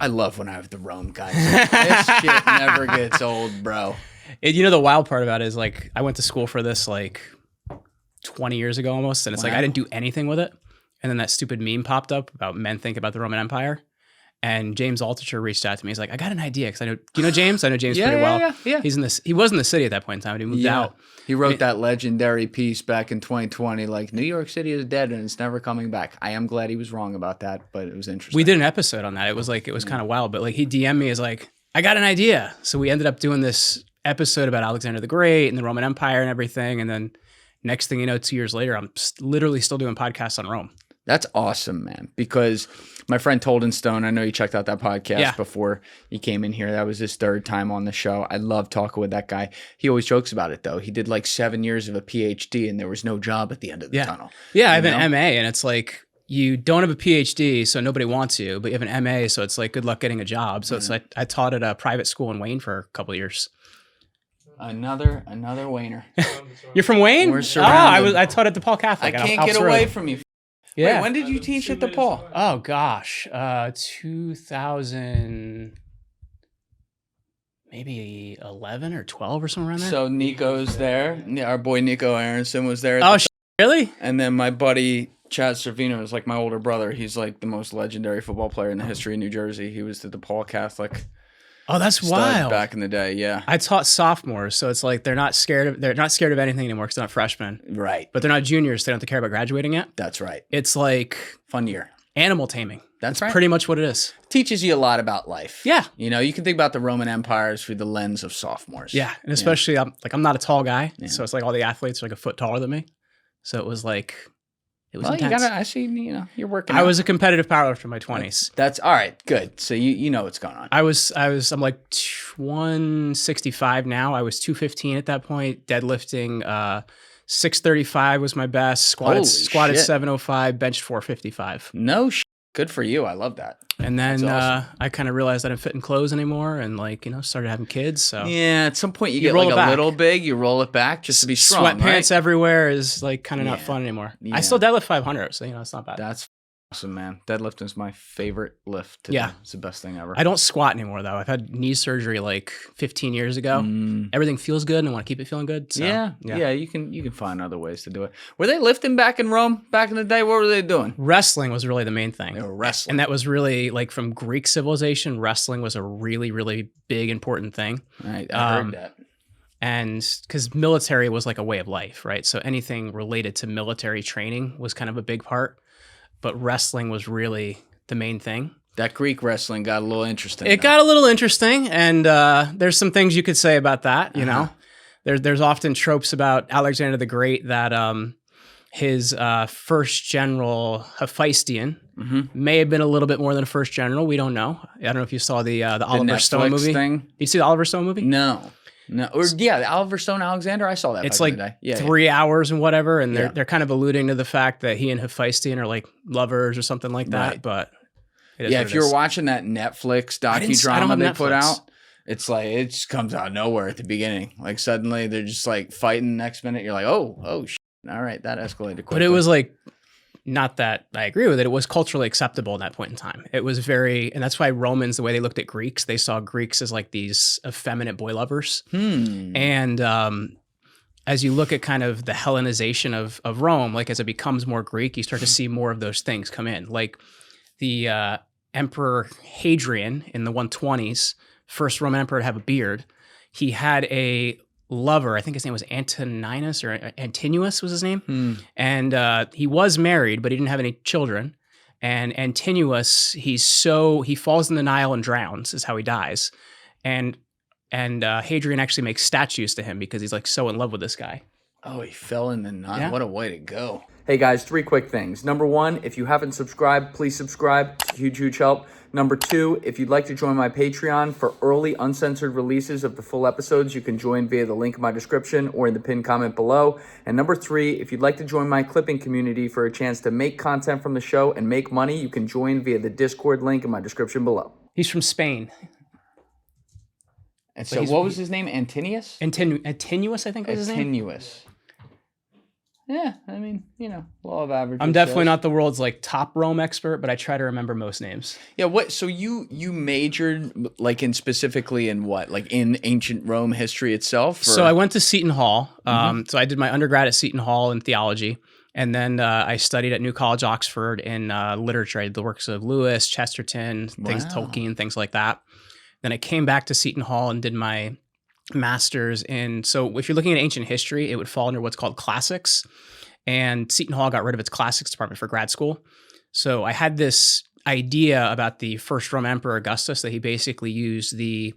I love when I have the Rome guys. This shit never gets old, bro. The wild part about it is like I went to school for this like 20 years ago almost, and it's like I didn't do anything with it. And then that stupid meme popped up about men think about the Roman Empire. And James Altucher reached out to me. He's like, I got an idea because I know. Do you know James? I know James pretty well. Yeah. He was in the city at that point in time, but he moved out. He wrote that legendary piece back in 2020, like New York City is dead and it's never coming back. I am glad he was wrong about that, but it was interesting. We did an episode on that. It was kind of wild, but like he DM'd me as like, I got an idea. So we ended up doing this episode about Alexander the Great and the Roman Empire and everything. And then next thing you know, 2 years later, I'm literally still doing podcasts on Rome. That's awesome, man, because my friend Tolden Stone, I know you checked out that podcast before you came in here. That was his third time on the show. I love talking with that guy. He always jokes about it, though. He did like 7 years of a PhD, and there was no job at the end of the tunnel. Yeah, I have an MA, and it's like you don't have a PhD, so nobody wants you, but you have an MA, so it's like good luck getting a job. So it's like I taught at a private school in Wayne for a couple of years. Another Wayner. You're from Wayne? We're surrounded. I taught at DePaul Catholic. I can't get away from you. Yeah. Wait, when did you teach at DePaul? Oh gosh, 2000, maybe 11 or 12 or somewhere around there. So Nico's there. Yeah, our boy Nico Aronson was there. Really? And then my buddy Chad Servino is like my older brother. He's like the most legendary football player in the history of New Jersey. He was the DePaul Catholic. Oh, that's wild. Back in the day, yeah. I taught sophomores, so it's like they're not scared of anything anymore because they're not freshmen. Right. But they're not juniors, so they don't have to care about graduating yet. That's right. It's like fun year. Animal taming. That's right. Pretty much what it is. Teaches you a lot about life. Yeah. You know, you can think about the Roman empires through the lens of sophomores. Yeah. And especially I'm not a tall guy, so it's like all the athletes are like a foot taller than me. So it was like it was intense. I see, you're working. I was a competitive powerlifter in my 20s. That's all right. Good. So you know what's going on. I'm like 165 now. I was 215 at that point. Deadlifting 635 was my best. Squatted 705, benched 455. No shit. Good for you. I love that. And then awesome. I kind of realized I didn't fit in clothes anymore and started having kids. So yeah, at some point you get like a little big, you roll it back just to be strong. Sweatpants everywhere is like kind of not fun anymore. Yeah. I still deadlift 500, so it's not bad. That's awesome, man. Deadlifting is my favorite lift. It's the best thing ever. I don't squat anymore though. I've had knee surgery like 15 years ago. Everything feels good and I want to keep it feeling good. So, yeah. You can find other ways to do it. Were they lifting back in Rome back in the day? What were they doing? Wrestling was really the main thing. They were wrestling. And that was really like from Greek civilization, wrestling was a really, really big, important thing. Right. I heard that. And because military was like a way of life, right? So anything related to military training was kind of a big part. But wrestling was really the main thing. That Greek wrestling got a little interesting. It got a little interesting, and there's some things you could say about that. You know, there's often tropes about Alexander the Great that his first general Hephaestion may have been a little bit more than a first general. We don't know. I don't know if you saw the Oliver Stone movie. Did you see the Oliver Stone movie? No. The Oliver Stone Alexander. I saw that. It's like 3 hours and whatever, and they're kind of alluding to the fact that he and Hephaestion are like lovers or something like that. Right. But if you're watching that Netflix docudrama they put out, it's like it just comes out of nowhere at the beginning. Like suddenly they're just like fighting. Next minute you're like, oh shit. All right, that escalated quickly. But it was like. Not that I agree with it. It was culturally acceptable in that point in time. It was and that's why Romans, the way they looked at Greeks, they saw Greeks as like these effeminate boy lovers. And as you look at kind of the Hellenization of Rome, like as it becomes more Greek, you start to see more of those things come in. Like the Emperor Hadrian in the 120s, first Roman emperor to have a beard, he had a lover. I think his name was Antoninus or Antinous was his name. And he was married, but he didn't have any children. And Antinous, he falls in the Nile and drowns is how he dies. And Hadrian actually makes statues to him because he's like so in love with this guy. Oh, he fell in the Nile. Yeah. What a way to go. Hey guys, 3 quick things. Number 1, if you haven't subscribed, please subscribe. It's a huge, huge help. Number 2, if you'd like to join my Patreon for early uncensored releases of the full episodes, you can join via the link in my description or in the pinned comment below. And number 3, if you'd like to join my clipping community for a chance to make content from the show and make money, you can join via the Discord link in my description below. He's from Spain. And so what was his name? Antinous? Antinous, I think was his name. Antinous. Yeah, I mean, law of averages. I'm definitely not the world's like top Rome expert, but I try to remember most names. Yeah, so you majored like specifically in what? Like in ancient Rome history itself? Or? So I went to Seton Hall. So I did my undergrad at Seton Hall in theology. And then I studied at New College, Oxford in literature. I did the works of Lewis, Chesterton, Tolkien, things like that. Then I came back to Seton Hall and did my master's in, so if you're looking at ancient history, it would fall under what's called classics. And Seton Hall got rid of its classics department for grad school. So I had this idea about the first Roman emperor Augustus, that he basically used the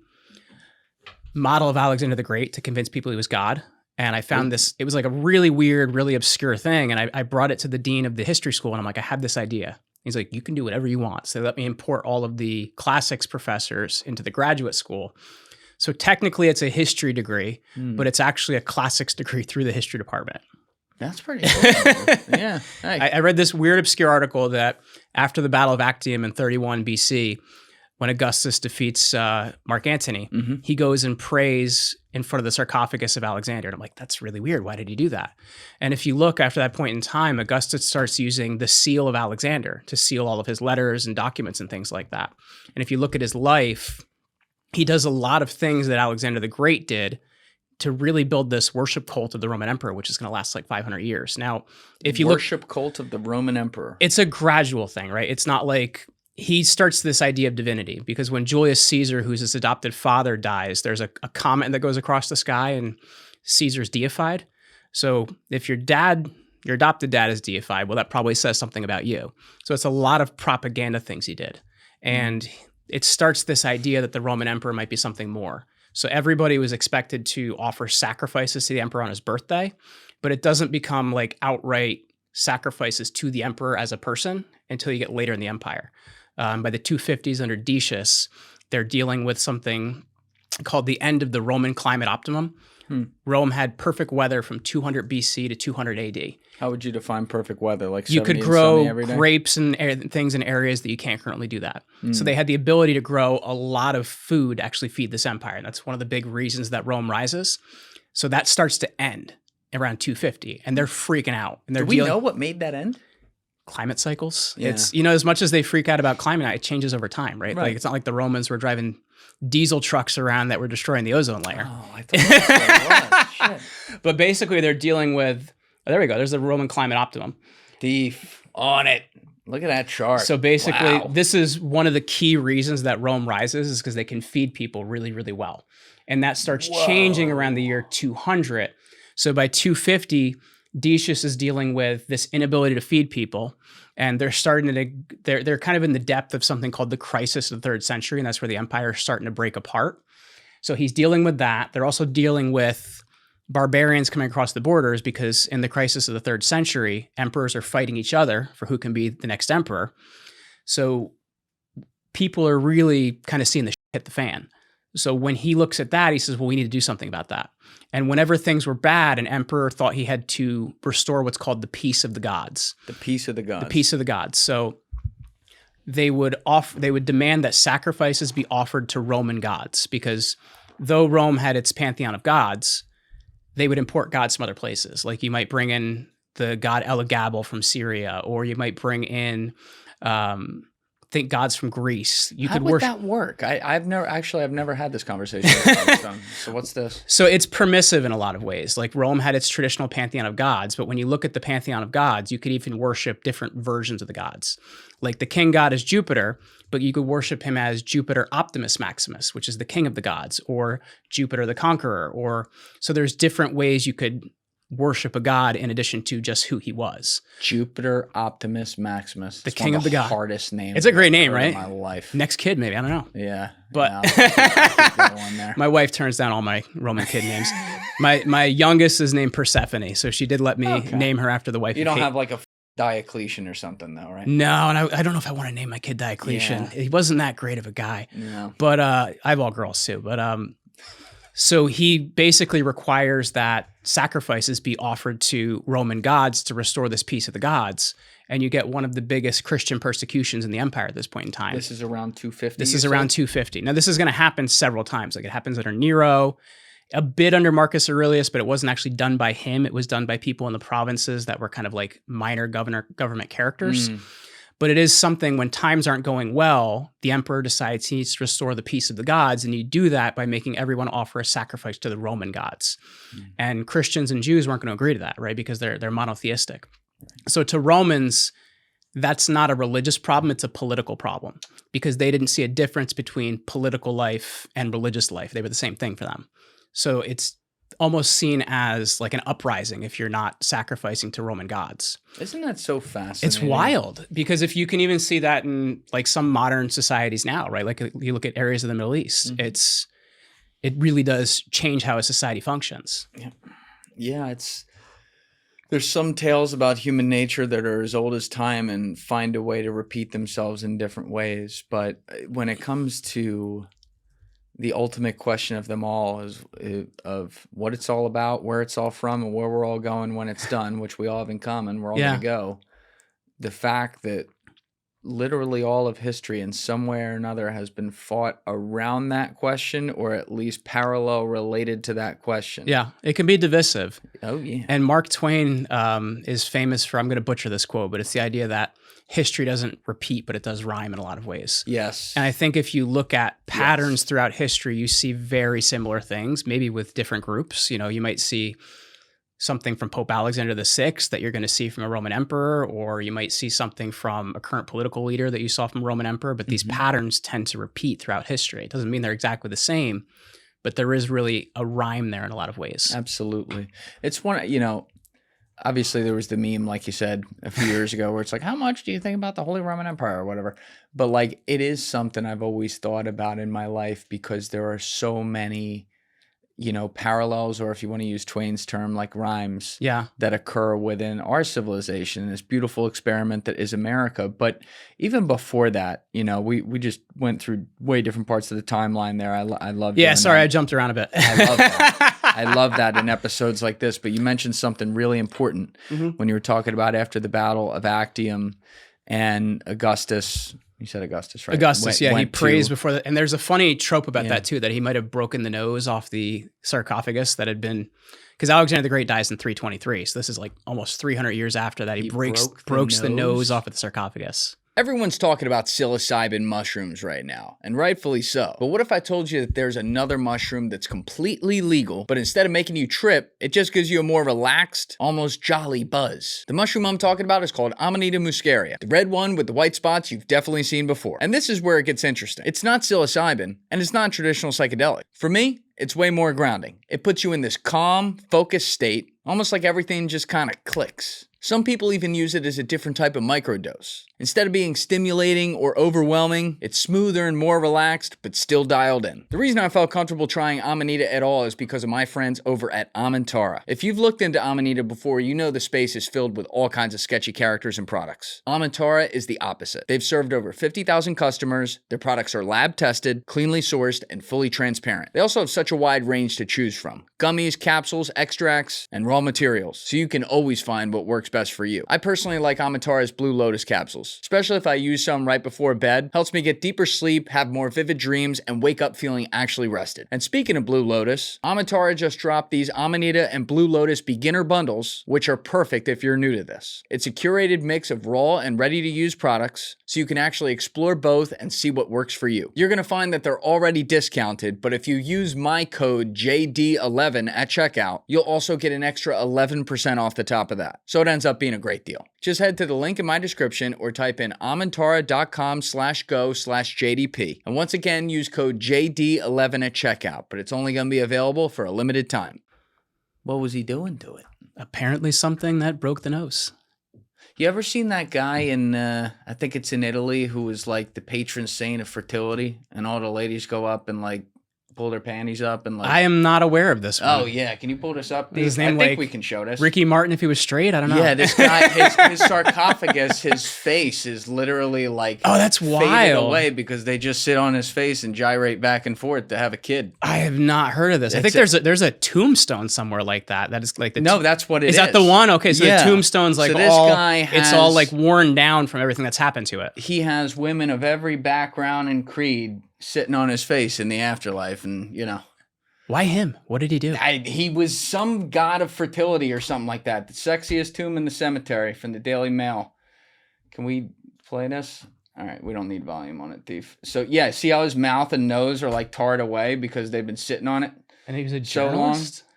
model of Alexander the Great to convince people he was God. And I found this, it was like a really weird, really obscure thing. And I brought it to the dean of the history school and I'm like, I have this idea. He's like, you can do whatever you want. So they let me import all of the classics professors into the graduate school. So technically it's a history degree, but it's actually a classics degree through the history department. That's pretty cool. Yeah. Nice. I read this weird, obscure article that after the Battle of Actium in 31 BC, when Augustus defeats Mark Antony, he goes and prays in front of the sarcophagus of Alexander. And I'm like, that's really weird. Why did he do that? And if you look after that point in time, Augustus starts using the seal of Alexander to seal all of his letters and documents and things like that. And if you look at his life, he does a lot of things that Alexander the Great did to really build this worship cult of the Roman emperor, which is going to last like 500 years. Now, if you worship cult of the Roman emperor, it's a gradual thing, right? It's not like he starts this idea of divinity because when Julius Caesar, who's his adopted father, dies, there's a comet that goes across the sky and Caesar's deified. So if your adopted dad is deified, well, that probably says something about you. So it's a lot of propaganda things he did. And it starts this idea that the Roman emperor might be something more. So everybody was expected to offer sacrifices to the emperor on his birthday, but it doesn't become like outright sacrifices to the emperor as a person until you get later in the empire. By the 250s under Decius, they're dealing with something called the end of the Roman climate optimum. Rome had perfect weather from 200 BC to 200 AD. How would you define perfect weather? Like you could grow grapes and things in areas that you can't currently do that. So they had the ability to grow a lot of food to actually feed this empire. And that's one of the big reasons that Rome rises. So that starts to end around 250 and they're freaking out. And Do we know what made that end? Climate cycles. Yeah. It's, as much as they freak out about climate, it changes over time, right? Like it's not like the Romans were driving diesel trucks around that were destroying the ozone layer. Oh, I thought that was. Shit. But basically they're dealing with, there we go. There's the Roman climate optimum. On it. Look at that chart. So basically this is one of the key reasons that Rome rises is because they can feed people really, really well. And that starts changing around the year 200. So by 250, Decius is dealing with this inability to feed people, and they're starting to they're kind of in the depth of something called the crisis of the 3rd century, and that's where the empire is starting to break apart. So he's dealing with that. They're also dealing with barbarians coming across the borders because in the crisis of the 3rd century, emperors are fighting each other for who can be the next emperor. So people are really kind of seeing the shit hit the fan. So when he looks at that, he says, well, we need to do something about that. And whenever things were bad, an emperor thought he had to restore what's called the peace of the gods. The peace of the gods. The peace of the gods. So they would demand that sacrifices be offered to Roman gods because though Rome had its pantheon of gods, they would import gods from other places. Like you might bring in the god Elagabal from Syria, or you might bring in think gods from Greece. How would that work? I've never had this conversation with them. So what's this? So it's permissive in a lot of ways. Like Rome had its traditional pantheon of gods, but when you look at the pantheon of gods, you could even worship different versions of the gods. Like the king god is Jupiter, but you could worship him as Jupiter Optimus Maximus, which is the king of the gods, or Jupiter the Conqueror, or so there's different ways you could worship a god in addition to just who he was. Jupiter Optimus Maximus. The king of the god. Hardest name. It's a great name, right? In my life. Next kid, maybe. I don't know. Yeah. But my wife turns down all my Roman kid names. My youngest is named Persephone, so she did let me name her after the wife. You don't have like a Diocletian or something though, right? No, and I don't know if I want to name my kid Diocletian. Yeah. He wasn't that great of a guy. No. But I have all girls too. But so he basically requires that sacrifices be offered to Roman gods to restore this peace of the gods. And you get one of the biggest Christian persecutions in the empire at this point in time. This is around 250? This is around 250. Now, this is going to happen several times. Like it happens under Nero. a bit under Marcus Aurelius, but it wasn't actually done by him. It was done by people in the provinces that were kind of like minor government characters. But it is something when times aren't going well, the emperor decides he needs to restore the peace of the gods. And you do that by making everyone offer a sacrifice to the Roman gods. And Christians and Jews weren't going to agree to that, right? Because they're monotheistic. So to Romans, that's not a religious problem. It's a political problem because they didn't see a difference between political life and religious life. They were the same thing for them. So it's almost seen as like an uprising if you're not sacrificing to Roman gods. Isn't that so fascinating? It's wild because if you can even see that in like some modern societies now, right? Like you look at areas of the Middle East, it really does change how a society functions. Yeah, there's some tales about human nature that are as old as time and find a way to repeat themselves in different ways. But when it comes to the ultimate question of them all is of what it's all about, where it's all from, and where we're all going when it's done, which we all have in common. We're all going to go. The fact that literally all of history in some way or another has been fought around that question, or at least parallel related to that question. Yeah, it can be divisive. Oh, yeah. And Mark Twain is famous for, I'm going to butcher this quote, but it's the idea that history doesn't repeat, but it does rhyme in a lot of ways. Yes. And I think if you look at patterns throughout history, you see very similar things, maybe with different groups. You know, you might see something from Pope Alexander VI that you're going to see from a Roman emperor, or you might see something from a current political leader that you saw from a Roman emperor, but these patterns tend to repeat throughout history. It doesn't mean they're exactly the same, but there is really a rhyme there in a lot of ways. Absolutely. It's one, obviously there was the meme, like you said, a few years ago where it's like, how much do you think about the Holy Roman Empire or whatever? But like, it is something I've always thought about in my life because there are so many, parallels, or if you want to use Twain's term, like rhymes that occur within our civilization, this beautiful experiment that is America. But even before that, we just went through way different parts of the timeline there. I love Yeah, sorry, I jumped around a bit. I love that. I love that in episodes like this, but you mentioned something really important when you were talking about after the Battle of Actium and Augustus. You said Augustus, right? Augustus, he prays before that. And there's a funny trope about that too, that he might have broken the nose off the sarcophagus that had been, because Alexander the Great dies in 323. So this is like almost 300 years after that. He broke the nose off of the sarcophagus. Everyone's talking about psilocybin mushrooms right now, and rightfully so. But what if I told you that there's another mushroom that's completely legal, but instead of making you trip, it just gives you a more relaxed, almost jolly buzz? The mushroom I'm talking about is called Amanita muscaria. The red one with the white spots you've definitely seen before. And this is where it gets interesting. It's not psilocybin, and it's not traditional psychedelic. For me, it's way more grounding. It puts you in this calm, focused state, almost like everything just kind of clicks. Some people even use it as a different type of microdose. Instead of being stimulating or overwhelming, it's smoother and more relaxed, but still dialed in. The reason I felt comfortable trying Amanita at all is because of my friends over at Amantara. If you've looked into Amanita before, you know the space is filled with all kinds of sketchy characters and products. Amantara is the opposite. They've served over 50,000 customers, their products are lab tested, cleanly sourced, and fully transparent. They also have such a wide range to choose from. Gummies, capsules, extracts, and raw materials, so you can always find what works best for you. I personally like Amantara's Blue Lotus capsules, especially if I use some right before bed. Helps me get deeper sleep, have more vivid dreams, and wake up feeling actually rested. And speaking of Blue Lotus, Amantara just dropped these Amanita and Blue Lotus beginner bundles, which are perfect if you're new to this. It's a curated mix of raw and ready-to-use products, so you can actually explore both and see what works for you. You're going to find that they're already discounted, but if you use my code JD11 at checkout, you'll also get an extra 11% off the top of that. So it ends up being a great deal. Just head to the link in my description or type in amantara.com/go/JDP. And once again, use code JD11 at checkout, but it's only going to be available for a limited time. What was he doing to it? Apparently something that broke the nose. You ever seen that guy in, I think it's in Italy, who was like the patron saint of fertility, and all the ladies go up and like pull their panties up and like... I am not aware of this one. Oh, yeah. Can you pull this up? His name, I think like, we can show this. Ricky Martin, if he was straight? I don't know. Yeah, this guy, his sarcophagus, his face is literally like... Oh, that's faded wild. away because they just sit on his face and gyrate back and forth to have a kid. I have not heard of this. I think there's a tombstone somewhere like that. That is like the... No, that's what it is. Is that the one? Okay, so the tombstone's like so this guy has, it's all like worn down from everything that's happened to it. He has women of every background and creed sitting on his face in the afterlife, and Why him? What did he do? He was some god of fertility or something like that. The sexiest tomb in the cemetery from the Daily Mail. Can we play this? All right, we don't need volume on it, Thief. So yeah, see how his mouth and nose are like tarred away because they've been sitting on it. And he was a journalist? So long.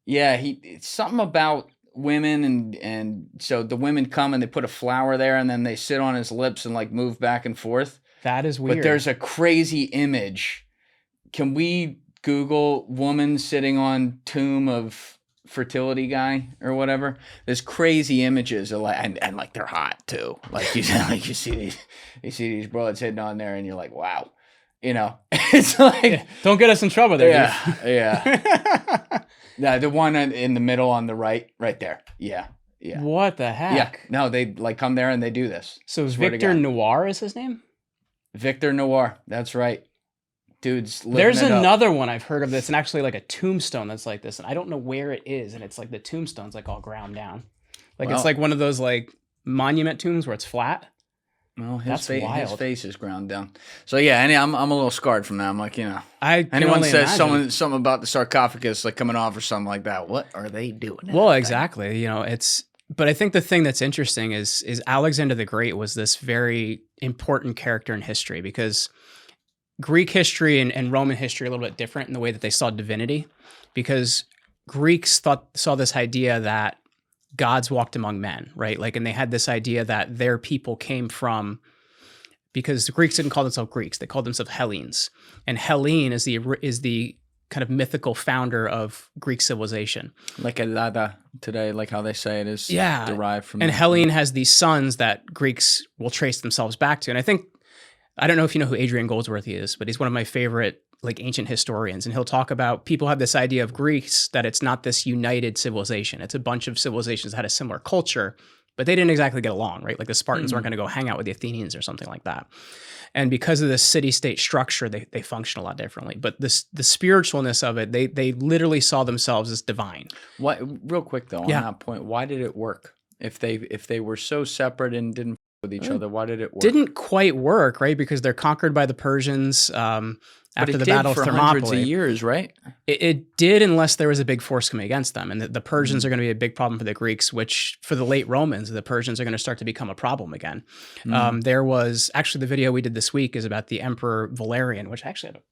Yeah, it's something about women and so the women come and they put a flower there and then they sit on his lips and like move back and forth. That is weird. But there's a crazy image. Can we Google woman sitting on tomb of fertility guy or whatever? There's crazy images of like and like they're hot too. Like you see these broads hitting on there and you're like, wow. You know, it's like don't get us in trouble there. Yeah. Yeah, the one in the middle on the right there. Yeah. What the heck? Yeah. No, they like come there and they do this. So Victor Noir is his name? Victor Noir. That's right. Dude's living There's it another up. one I've heard of that's and actually like a tombstone that's like this, and I don't know where it is, and it's like the tombstone's like all ground down. Like it's like one of those like monument tombs where it's flat. Well, his face is ground down. So yeah, and I'm a little scarred from that. I'm like, you know, anyone says something about the sarcophagus like coming off or something like that, what are they doing? Well, exactly. You know, but I think the thing that's interesting is Alexander the Great was this very important character in history because Greek history and Roman history are a little bit different in the way that they saw divinity, because Greeks saw this idea that gods walked among men, right? Like, and they had this idea that their people came from, because the Greeks didn't call themselves Greeks, they called themselves Hellenes. And Hellene is the kind of mythical founder of Greek civilization. Like Iliad today, like how they say it is derived from. And Hellene has these sons that Greeks will trace themselves back to. And I don't know if you know who Adrian Goldsworthy is, but he's one of my favorite like ancient historians, and he'll talk about people have this idea of Greece that it's not this united civilization. It's a bunch of civilizations that had a similar culture, but they didn't exactly get along, right? Like the Spartans weren't going to go hang out with the Athenians or something like that. And because of the city-state structure, they function a lot differently. But the spiritualness of it, they literally saw themselves as divine. What? Real quick though, on that point, why did it work? If they were so separate and didn't with each other, why did it work? Didn't quite work, right? Because they're conquered by the Persians. After the Battle of Thermopylae, hundreds of years, right? It did, unless there was a big force coming against them. And the Persians are going to be a big problem for the Greeks, which for the late Romans, the Persians are going to start to become a problem again. There was, actually the video we did this week is about the Emperor Valerian, which I actually had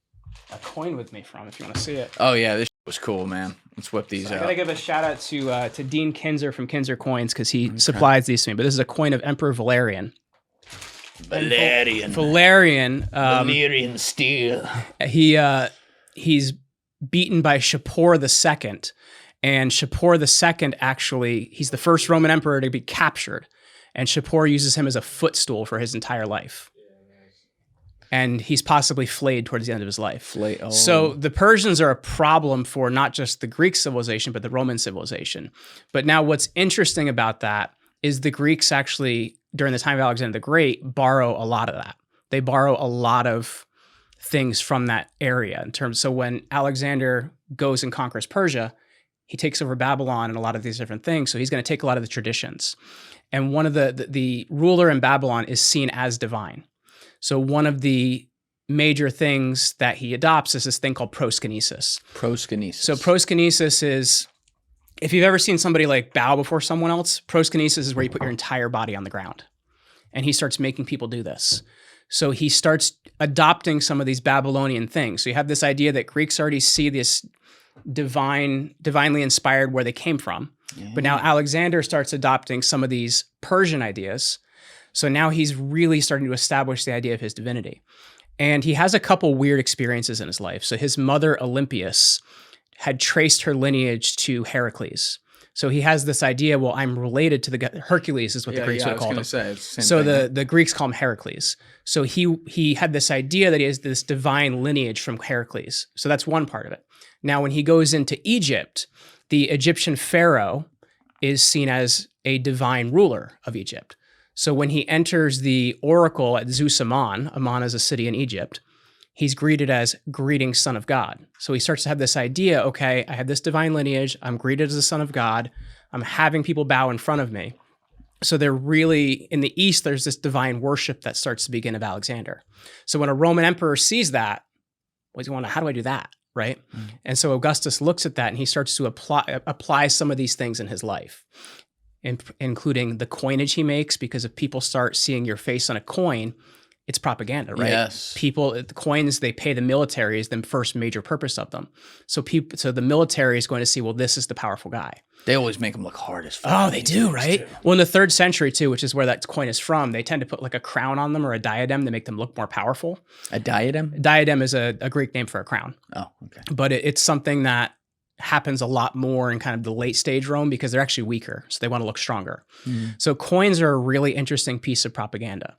a coin with me from, if you want to see it. Oh yeah, this was cool, man. Let's whip these out. I got to give a shout out to Dean Kinzer from Kinzer Coins, because he supplies these to me. But this is a coin of Emperor Valerian. Valerian steel. He's beaten by Shapur II, and Shapur II actually, he's the first Roman emperor to be captured, and Shapur uses him as a footstool for his entire life. And he's possibly flayed towards the end of his life. So the Persians are a problem for not just the Greek civilization, but the Roman civilization. But now what's interesting about that is the Greeks actually, during the time of Alexander the Great, borrow a lot of that. They borrow a lot of things from that area in terms. So when Alexander goes and conquers Persia, he takes over Babylon and a lot of these different things. So he's going to take a lot of the traditions. And one of the ruler in Babylon is seen as divine. So one of the major things that he adopts is this thing called proskinesis. So proskinesis is, if you've ever seen somebody like bow before someone else, proskinesis is where you put your entire body on the ground. And he starts making people do this. So he starts adopting some of these Babylonian things. So you have this idea that Greeks already see this divinely inspired where they came from. Yeah. But now Alexander starts adopting some of these Persian ideas. So now he's really starting to establish the idea of his divinity. And he has a couple weird experiences in his life. So his mother, Olympias, had traced her lineage to Heracles. So he has this idea, well, I'm related to the Hercules is what the Greeks would call him. So the Greeks call him Heracles. So he had this idea that he has this divine lineage from Heracles. So that's one part of it. Now, when he goes into Egypt, the Egyptian pharaoh is seen as a divine ruler of Egypt. So when he enters the oracle at Zeus Ammon, Ammon is a city in Egypt, he's greeted as greeting son of God. So he starts to have this idea, okay, I have this divine lineage, I'm greeted as a son of God, I'm having people bow in front of me. So they're really, in the East, there's this divine worship that starts to begin of Alexander. So when a Roman emperor sees that, well, he's going, how do I do that? right? And so Augustus looks at that and he starts to apply some of these things in his life, including the coinage he makes, because if people start seeing your face on a coin, it's propaganda, right? Yes. The coins they pay the military is the first major purpose of them. So the military is going to see, well, this is the powerful guy. They always make them look hard as fuck. Oh, they do, right? Well, in the 3rd century too, which is where that coin is from, they tend to put like a crown on them or a diadem to make them look more powerful. A diadem? Diadem is a Greek name for a crown. Oh, okay. But it's something that happens a lot more in kind of the late stage Rome because they're actually weaker, so they want to look stronger. So coins are a really interesting piece of propaganda.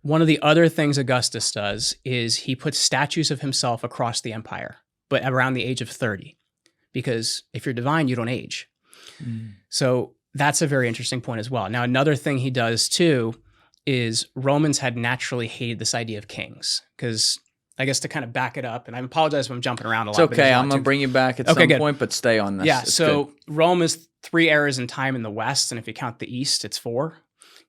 One of the other things Augustus does is he puts statues of himself across the empire, but around the age of 30, because if you're divine, you don't age. So that's a very interesting point as well. Now, another thing he does too is Romans had naturally hated this idea of kings, because I guess to kind of back it up, and I apologize if I'm jumping around a lot. It's okay. I'm going to bring you back at some point, but stay on this. Yeah, it's so good. Rome is 3 eras in time in the West, and if you count the East, it's 4.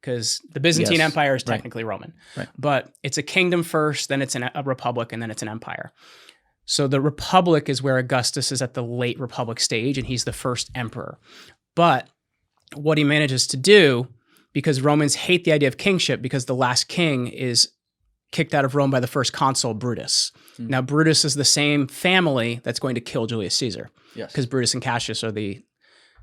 Because the Byzantine Empire is technically Roman. Right. But it's a kingdom first, then it's a republic, and then it's an empire. So the republic is where Augustus is at the late republic stage, and he's the first emperor. But what he manages to do, because Romans hate the idea of kingship, because the last king is kicked out of Rome by the first consul, Brutus. Now, Brutus is the same family that's going to kill Julius Caesar. Yes. Because Brutus and Cassius are the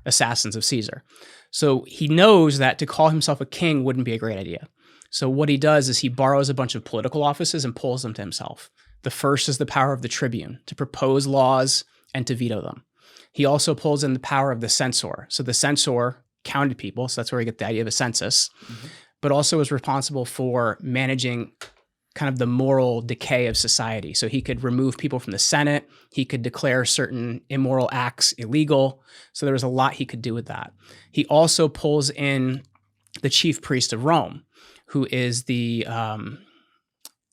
assassins of Caesar. So he knows that to call himself a king wouldn't be a great idea. So what he does is he borrows a bunch of political offices and pulls them to himself. The first is the power of the tribune, to propose laws and to veto them. He also pulls in the power of the censor. So the censor counted people, so that's where we get the idea of a census, but also is responsible for managing kind of the moral decay of society. So he could remove people from the Senate. He could declare certain immoral acts illegal. So there was a lot he could do with that. He also pulls in the chief priest of Rome, who is the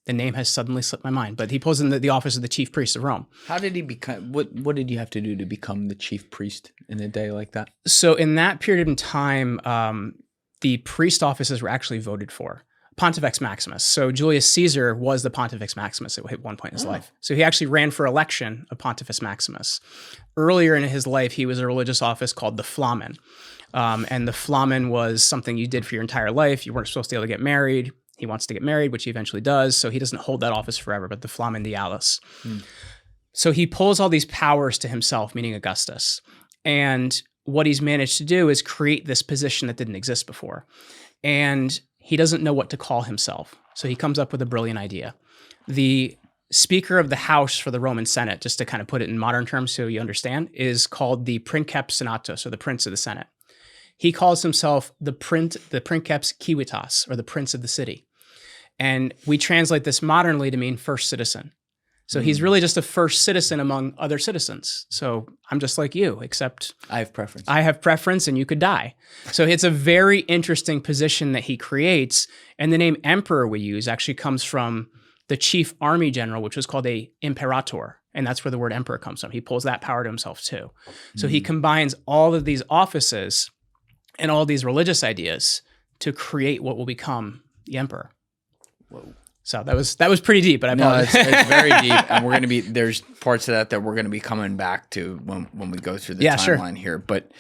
name has suddenly slipped my mind, but he pulls in the office of the chief priest of Rome. How did he become, what did you have to do to become the chief priest in a day like that? So in that period of time, the priest offices were actually voted for. Pontifex Maximus. So Julius Caesar was the Pontifex Maximus at one point in his life. So he actually ran for election of Pontifex Maximus. Earlier in his life, he was a religious office called the Flamen. And the Flamen was something you did for your entire life. You weren't supposed to be able to get married. He wants to get married, which he eventually does. So he doesn't hold that office forever, but the Flamen Dialis. So he pulls all these powers to himself, meaning Augustus. And what he's managed to do is create this position that didn't exist before. And he doesn't know what to call himself. So he comes up with a brilliant idea. The Speaker of the House for the Roman Senate, just to kind of put it in modern terms so you understand, is called the Princeps Senatus, or the Prince of the Senate. He calls himself the Princeps Civitas, or the Prince of the City. And we translate this modernly to mean first citizen. So he's really just a first citizen among other citizens. So I'm just like you, except I have preference. I have preference and you could die. So it's a very interesting position that he creates. And the name emperor we use actually comes from the chief army general, which was called a imperator. And that's where the word emperor comes from. He pulls that power to himself too. So he combines all of these offices and all these religious ideas to create what will become the emperor. Whoa. So that was pretty deep, but I apologize. No, it's very deep, and we're going to be, there's parts of that we're going to be coming back to when we go through the timeline here. But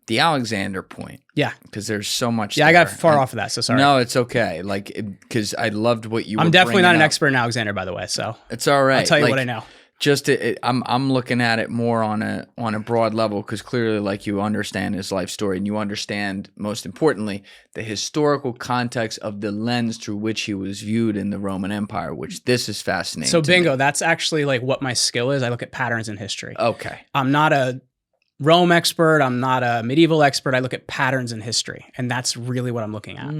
the Alexander point, because there's so much. Yeah, there. I got far off of that, so sorry. No, it's okay. Like, because I loved what you. I'm were definitely not an up. expert in Alexander, by the way. So it's all right. I'll tell you what I know. Just I'm looking at it more on a broad level, because clearly, like, you understand his life story, and you understand, most importantly, the historical context of the lens through which he was viewed in the Roman Empire, which this is fascinating. So bingo, that's actually like what my skill is. I look at patterns in history. Okay. I'm not a Rome expert. I'm not a medieval expert. I look at patterns in history, and that's really what I'm looking at.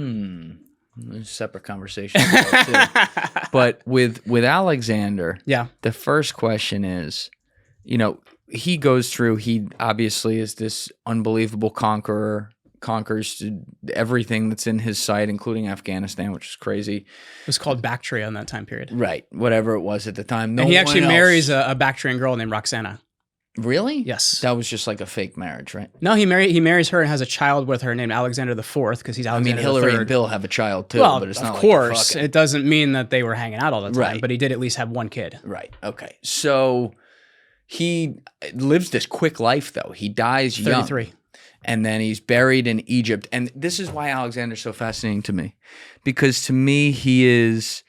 There's a separate conversation too. But with Alexander, the first question is, he goes through, he obviously is this unbelievable conqueror, conquers everything that's in his sight, including Afghanistan, which is crazy. It was called Bactria in that time period. Right. Whatever it was at the time. And he actually marries a Bactrian girl named Roxana. Really? Yes. That was just like a fake marriage, right? No, he marries her and has a child with her named Alexander IV, because he's Alexander Hillary III. and Bill have a child too, well, but it's not of course. Like it doesn't mean that they were hanging out all the time, right. But he did at least have one kid. Right. Okay. So He lives this quick life, though. He dies 33. young. And then he's buried in Egypt. And this is why Alexander's so fascinating to me. Because to me, he is,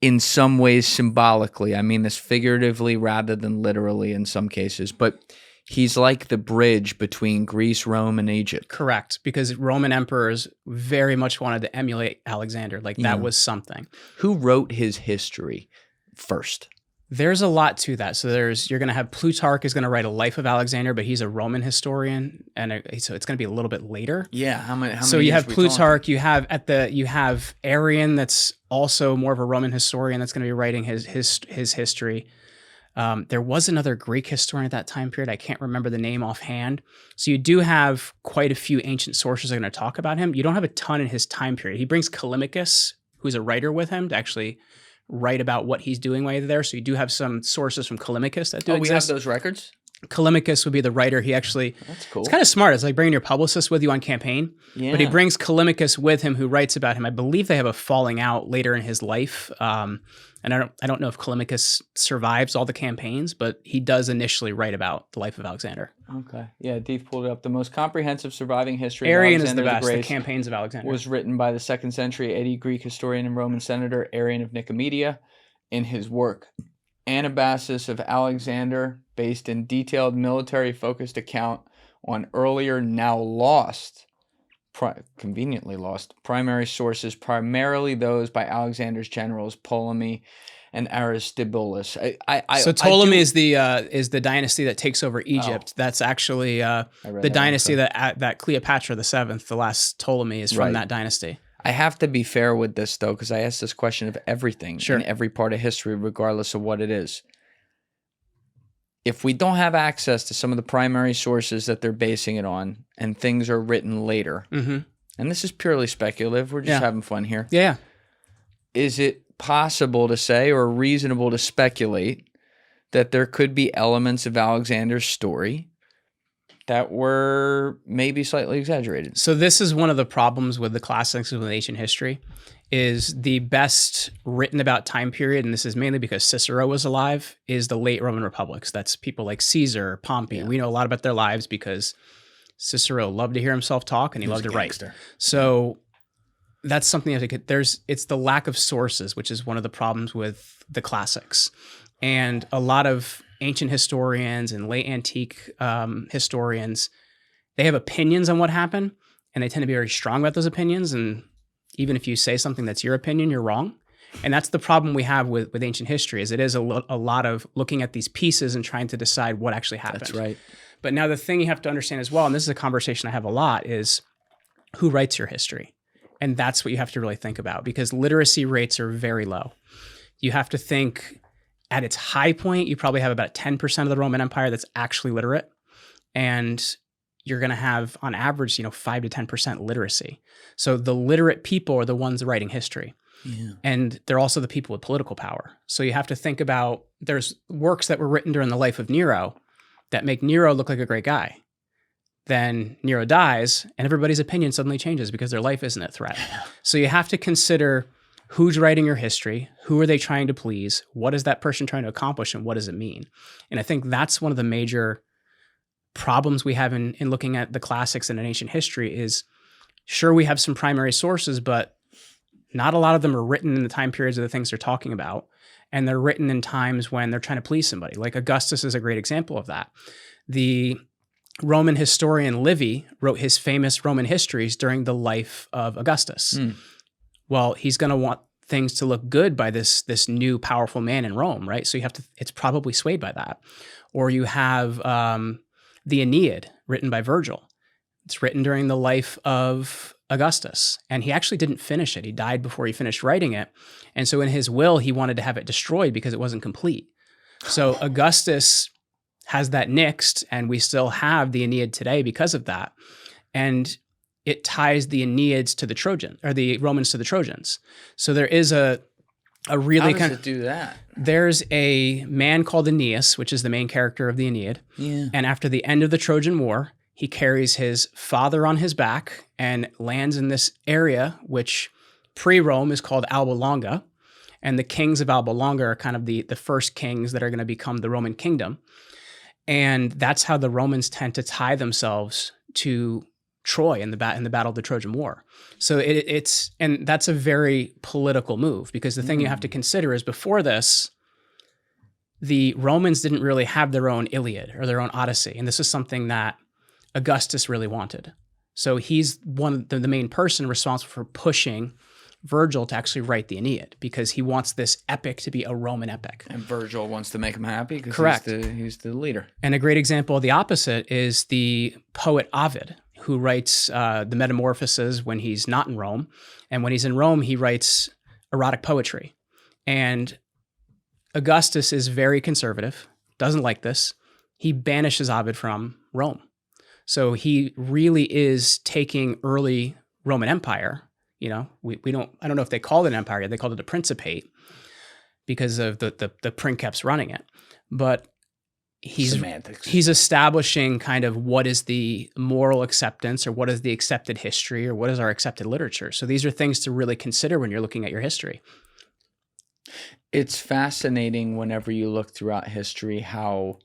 in some ways, symbolically, I mean this figuratively rather than literally in some cases, but he's like the bridge between Greece, Rome, and Egypt. Correct, because Roman emperors very much wanted to emulate Alexander. Like that was something. Who wrote his history first? There's a lot to that. So you're going to have Plutarch is going to write a life of Alexander, but he's a Roman historian, and so it's going to be a little bit later. Yeah, how many? So you have Plutarch, you have Arrian, that's also more of a Roman historian that's going to be writing his history. There was another Greek historian at that time period. I can't remember the name offhand. So you do have quite a few ancient sources that are going to talk about him. You don't have a ton in his time period. He brings Callimachus, who's a writer with him, to actually write about what he's doing while there. So you do have some sources from Callimachus that do exist. We have those records? Callimachus would be the writer. He actually, that's cool. It's kind of smart. It's like bringing your publicist with you on campaign. Yeah. But he brings Callimachus with him, who writes about him. I believe they have a falling out later in his life. And I don't know if Callimachus survives all the campaigns, but he does initially write about the life of Alexander. Okay. Yeah, Dave pulled it up. The most comprehensive surviving history Arrian of is the Alexander best, the campaigns of Alexander. Was written by the 2nd century Eddie Greek historian and Roman senator Arrian of Nicaea in his work Anabasis of Alexander, based in detailed military-focused account on earlier, now lost, conveniently lost, primary sources, primarily those by Alexander's generals Ptolemy and Aristobulus. So Ptolemy is the dynasty that takes over Egypt. That's actually the dynasty that Cleopatra VII, the last Ptolemy, is from that dynasty. I have to be fair with this, though, because I ask this question of everything in every part of history, regardless of what it is. If we don't have access to some of the primary sources that they're basing it on, and things are written later, and this is purely speculative, we're just having fun here. Yeah. Is it possible to say, or reasonable to speculate, that there could be elements of Alexander's story that were maybe slightly exaggerated? So this is one of the problems with the classics with ancient history, is the best written about time period, and this is mainly because Cicero was alive, is the late Roman republics. That's people like Caesar, Pompey. We know a lot about their lives because Cicero loved to hear himself talk and he loved to write. So that's something you have to get. It's the lack of sources, which is one of the problems with the classics. And a lot of ancient historians and late antique historians, they have opinions on what happened, and they tend to be very strong about those opinions. And even if you say something that's your opinion, you're wrong. And that's the problem we have with ancient history, is it is a lot of looking at these pieces and trying to decide what actually happened. That's right. But now the thing you have to understand as well, and this is a conversation I have a lot, is who writes your history? And that's what you have to really think about, because literacy rates are very low. You have to think at its high point, you probably have about 10% of the Roman Empire that's actually literate. And you're going to have, on average, 5 to 10% literacy. So the literate people are the ones writing history. Yeah. And they're also the people with political power. So you have to think about, there's works that were written during the life of Nero that make Nero look like a great guy. Then Nero dies, and everybody's opinion suddenly changes because their life isn't at threat. So you have to consider who's writing your history, who are they trying to please, what is that person trying to accomplish, and what does it mean? And I think that's one of the major problems we have in looking at the classics and in ancient history is, sure, we have some primary sources, but not a lot of them are written in the time periods of the things they're talking about. And they're written in times when they're trying to please somebody. Like Augustus is a great example of that. The Roman historian Livy wrote his famous Roman histories during the life of Augustus. Well, he's going to want things to look good by this new powerful man in Rome, right? So it's probably swayed by that. Or you have the Aeneid, written by Virgil. It's written during the life of Augustus, and he actually didn't finish it. He died before he finished writing it. And so in his will, he wanted to have it destroyed because it wasn't complete. So Augustus has that nixed, and we still have the Aeneid today because of that. And it ties the Aeneids to the Trojans, or the Romans to the Trojans. So there is a really How does it do that? There's a man called Aeneas, which is the main character of the Aeneid. Yeah. And after the end of the Trojan War, he carries his father on his back and lands in this area, which pre-Rome is called Alba Longa. And the kings of Alba Longa are kind of the first kings that are going to become the Roman kingdom. And that's how the Romans tend to tie themselves to Troy in the Battle of the Trojan War. So and that's a very political move, because the thing you have to consider is, before this, the Romans didn't really have their own Iliad or their own Odyssey. And this is something that Augustus really wanted. So he's the main person responsible for pushing Virgil to actually write the Aeneid, because he wants this epic to be a Roman epic. And Virgil wants to make him happy because Correct. He's the leader. And a great example of the opposite is the poet Ovid, who writes the Metamorphoses when he's not in Rome. And when he's in Rome, he writes erotic poetry. And Augustus is very conservative, doesn't like this. He banishes Ovid from Rome. So he really is taking early Roman Empire. You know, I don't know if they called it an empire yet. They called it a principate because of the princeps running it. But he's establishing kind of what is the moral acceptance, or what is the accepted history, or what is our accepted literature. So these are things to really consider when you're looking at your history. It's fascinating whenever you look throughout history how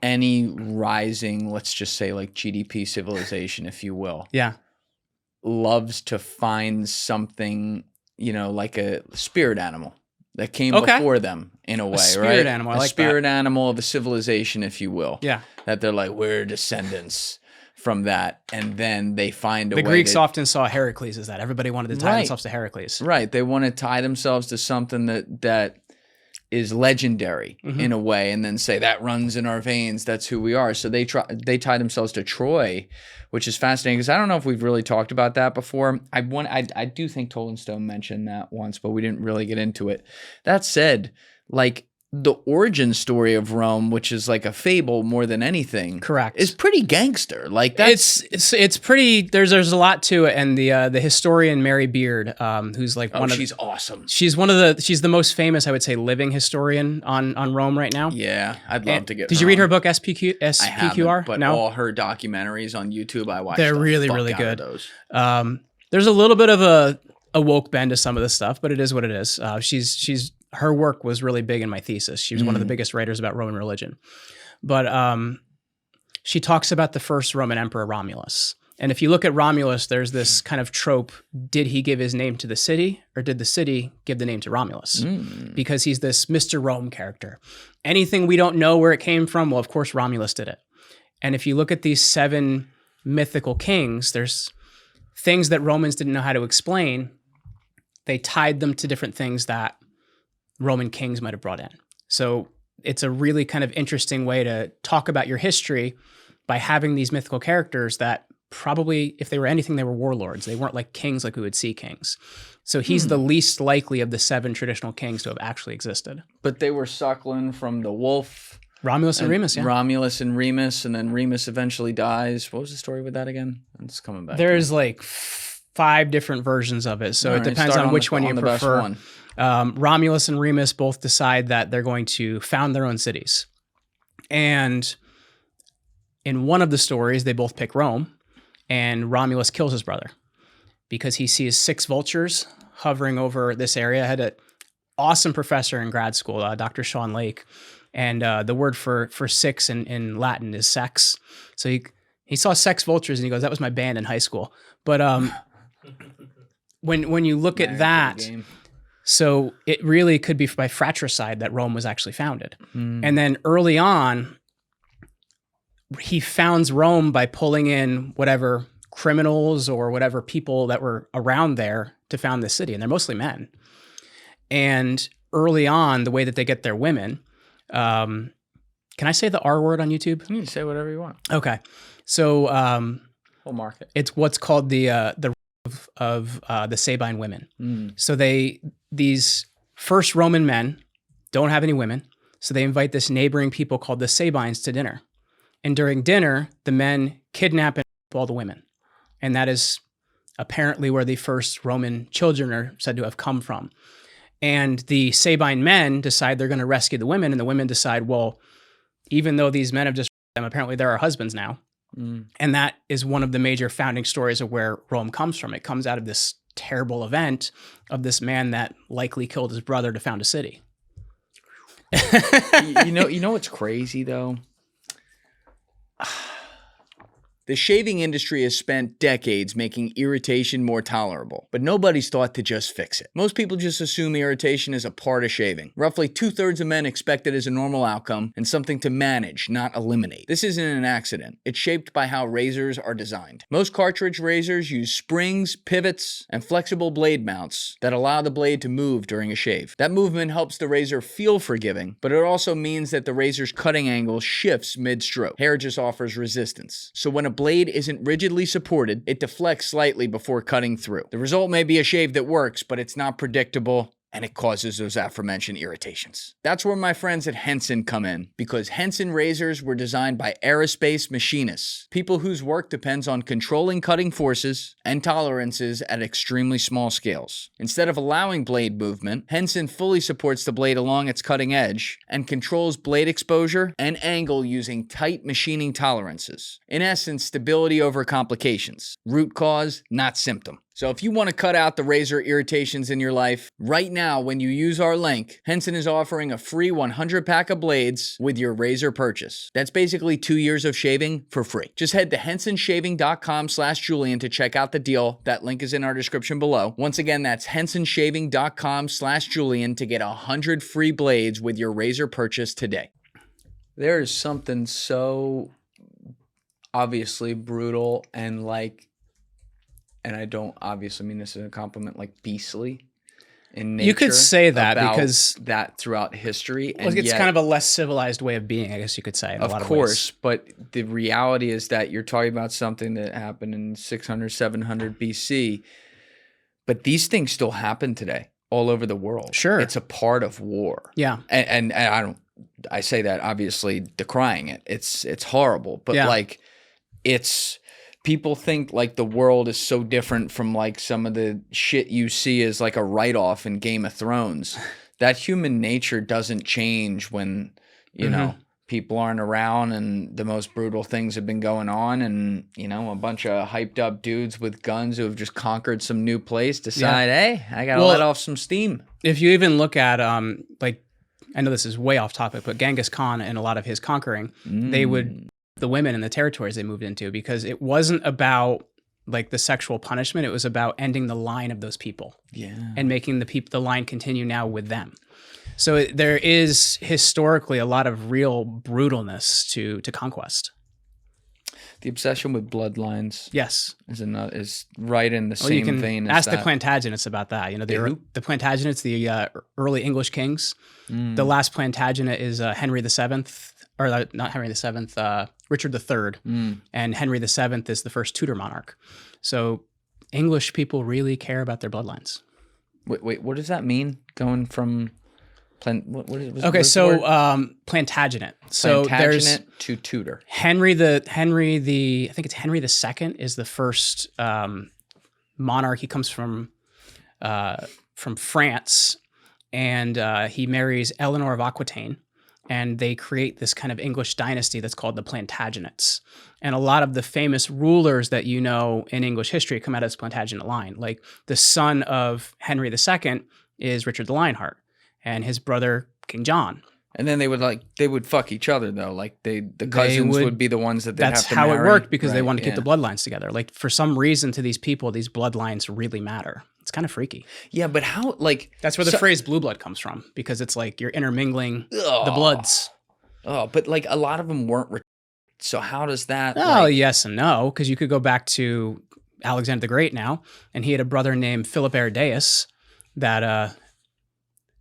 any rising, let's just say like GDP civilization, if you will, loves to find something, like a spirit animal that came before them in a way, spirit animal. I like spirit animal of a civilization, if you will. Yeah. That they're like, we're descendants from that. And then they find a way. The Greeks often saw Heracles as that. Everybody wanted to tie themselves to Heracles. Right. They want to tie themselves to something that is legendary in a way, and then say that runs in our veins. That's who we are. So they tie themselves to Troy, which is fascinating, because I don't know if we've really talked about that before. I do think Toll & Stone mentioned that once, but we didn't really get into it. That said, like, the origin story of Rome, which is like a fable more than anything, correct, is pretty gangster. Like, that's it's pretty. There's a lot to it, and the historian Mary Beard, who's like she's awesome. She's the most famous, I would say, living historian on Rome right now. Yeah, I'd love to get. Did you read her book SPQR? I haven't, but all her documentaries on YouTube, I watched. They're really good. Those. There's a little bit of a woke bend to some of this stuff, but it is what it is. Her work was really big in my thesis. She was one of the biggest writers about Roman religion. But she talks about the first Roman emperor, Romulus. And if you look at Romulus, there's this kind of trope. Did he give his name to the city, or did the city give the name to Romulus? Because he's this Mr. Rome character. Anything we don't know where it came from, well, of course, Romulus did it. And if you look at these 7 mythical kings, there's things that Romans didn't know how to explain. They tied them to different things that Roman kings might have brought in. So it's a really kind of interesting way to talk about your history by having these mythical characters that probably, if they were anything, they were warlords. They weren't like kings like we would see kings. So he's the least likely of the 7 traditional kings to have actually existed. But they were suckling from the wolf. Romulus and Remus, yeah. Romulus and Remus, and then Remus eventually dies. What was the story with that again? It's coming back. There's like 5 different versions of it. So it depends on which one you prefer. Romulus and Remus both decide that they're going to found their own cities. And in one of the stories, they both pick Rome, and Romulus kills his brother because he sees 6 vultures hovering over this area. I had an awesome professor in grad school, Dr. Sean Lake, and the word for 6 in Latin is sex. So he saw 6 vultures, and he goes, that was my band in high school. But when you look at that, so it really could be by fratricide that Rome was actually founded. And then early on, he founds Rome by pulling in whatever criminals or whatever people that were around there to found this city. And they're mostly men. And early on, the way that they get their women, can I say the R word on YouTube? You can say whatever you want. Okay. So we'll mark it. It's what's called the Sabine women. So these first Roman men don't have any women, so they invite this neighboring people called the Sabines to dinner. And during dinner, the men kidnap and rape all the women. And that is apparently where the first Roman children are said to have come from. And the Sabine men decide they're going to rescue the women, and the women decide, well, even though these men have just raped them, apparently they're our husbands now. And that is one of the major founding stories of where Rome comes from. It comes out of this terrible event of this man that likely killed his brother to found a city. You know what's crazy though? The shaving industry has spent decades making irritation more tolerable, but nobody's thought to just fix it. Most people just assume irritation is a part of shaving. Roughly 2/3 of men expect it as a normal outcome and something to manage, not eliminate. This isn't an accident. It's shaped by how razors are designed. Most cartridge razors use springs, pivots, and flexible blade mounts that allow the blade to move during a shave. That movement helps the razor feel forgiving, but it also means that the razor's cutting angle shifts mid-stroke. Hair just offers resistance. So when a blade isn't rigidly supported, it deflects slightly before cutting through. The result may be a shave that works, but it's not predictable, and it causes those aforementioned irritations. That's where my friends at Henson come in, because Henson razors were designed by aerospace machinists, people whose work depends on controlling cutting forces and tolerances at extremely small scales. Instead of allowing blade movement, Henson fully supports the blade along its cutting edge and controls blade exposure and angle using tight machining tolerances. In essence, stability over complications. Root cause, not symptom. So if you want to cut out the razor irritations in your life, right now when you use our link, Henson is offering a free 100 pack of blades with your razor purchase. That's basically 2 years of shaving for free. Just head to hensonshaving.com/Julian to check out the deal. That link is in our description below. Once again, that's hensonshaving.com/Julian to get 100 free blades with your razor purchase today. There is something so obviously brutal and and I don't obviously mean this as a compliment, like beastly in nature. You could say that because that throughout history. And it's kind of a less civilized way of being, I guess you could say. In a lot of course, ways. But the reality is that you're talking about something that happened in 600, 700 BC, but these things still happen today all over the world. Sure. It's a part of war. Yeah. And I say that obviously decrying it. It's horrible, but people think like the world is so different from like some of the shit you see as like a write-off in Game of Thrones. That human nature doesn't change when, you know, people aren't around and the most brutal things have been going on, and, you know, a bunch of hyped up dudes with guns who have just conquered some new place decide, hey, I got to let off some steam. If you even look at, I know this is way off topic, but Genghis Khan and a lot of his conquering, the women in the territories they moved into, because it wasn't about like the sexual punishment. It was about ending the line of those people and making the line continue now with them. So there is historically a lot of real brutalness to conquest. The obsession with bloodlines, yes, is right in the same vein as ask the Plantagenets about that. You know, the Plantagenets, the early English kings. The last Plantagenet is Henry VII. Or not Henry VII, Richard III, and Henry VII is the first Tudor monarch. So English people really care about their bloodlines. Wait, what does that mean? Going from Plantagenet. So there's to Tudor. I think it's Henry II is the first monarch. He comes from France, and he marries Eleanor of Aquitaine. And they create this kind of English dynasty that's called the Plantagenets. And a lot of the famous rulers that you know in English history come out of this Plantagenet line. Like the son of Henry II is Richard the Lionheart, and his brother King John. And then they would fuck each other though. Like the cousins would be the ones that they'd have to marry. That's how it worked, because they wanted to keep the bloodlines together. Like for some reason to these people, these bloodlines really matter. It's kind of freaky. Yeah, but how, like... That's where the phrase blue blood comes from, because it's like you're intermingling the bloods. Oh, but like a lot of them weren't... So how does that... Yes and no, because you could go back to Alexander the Great now, and he had a brother named Philip Aridaeus that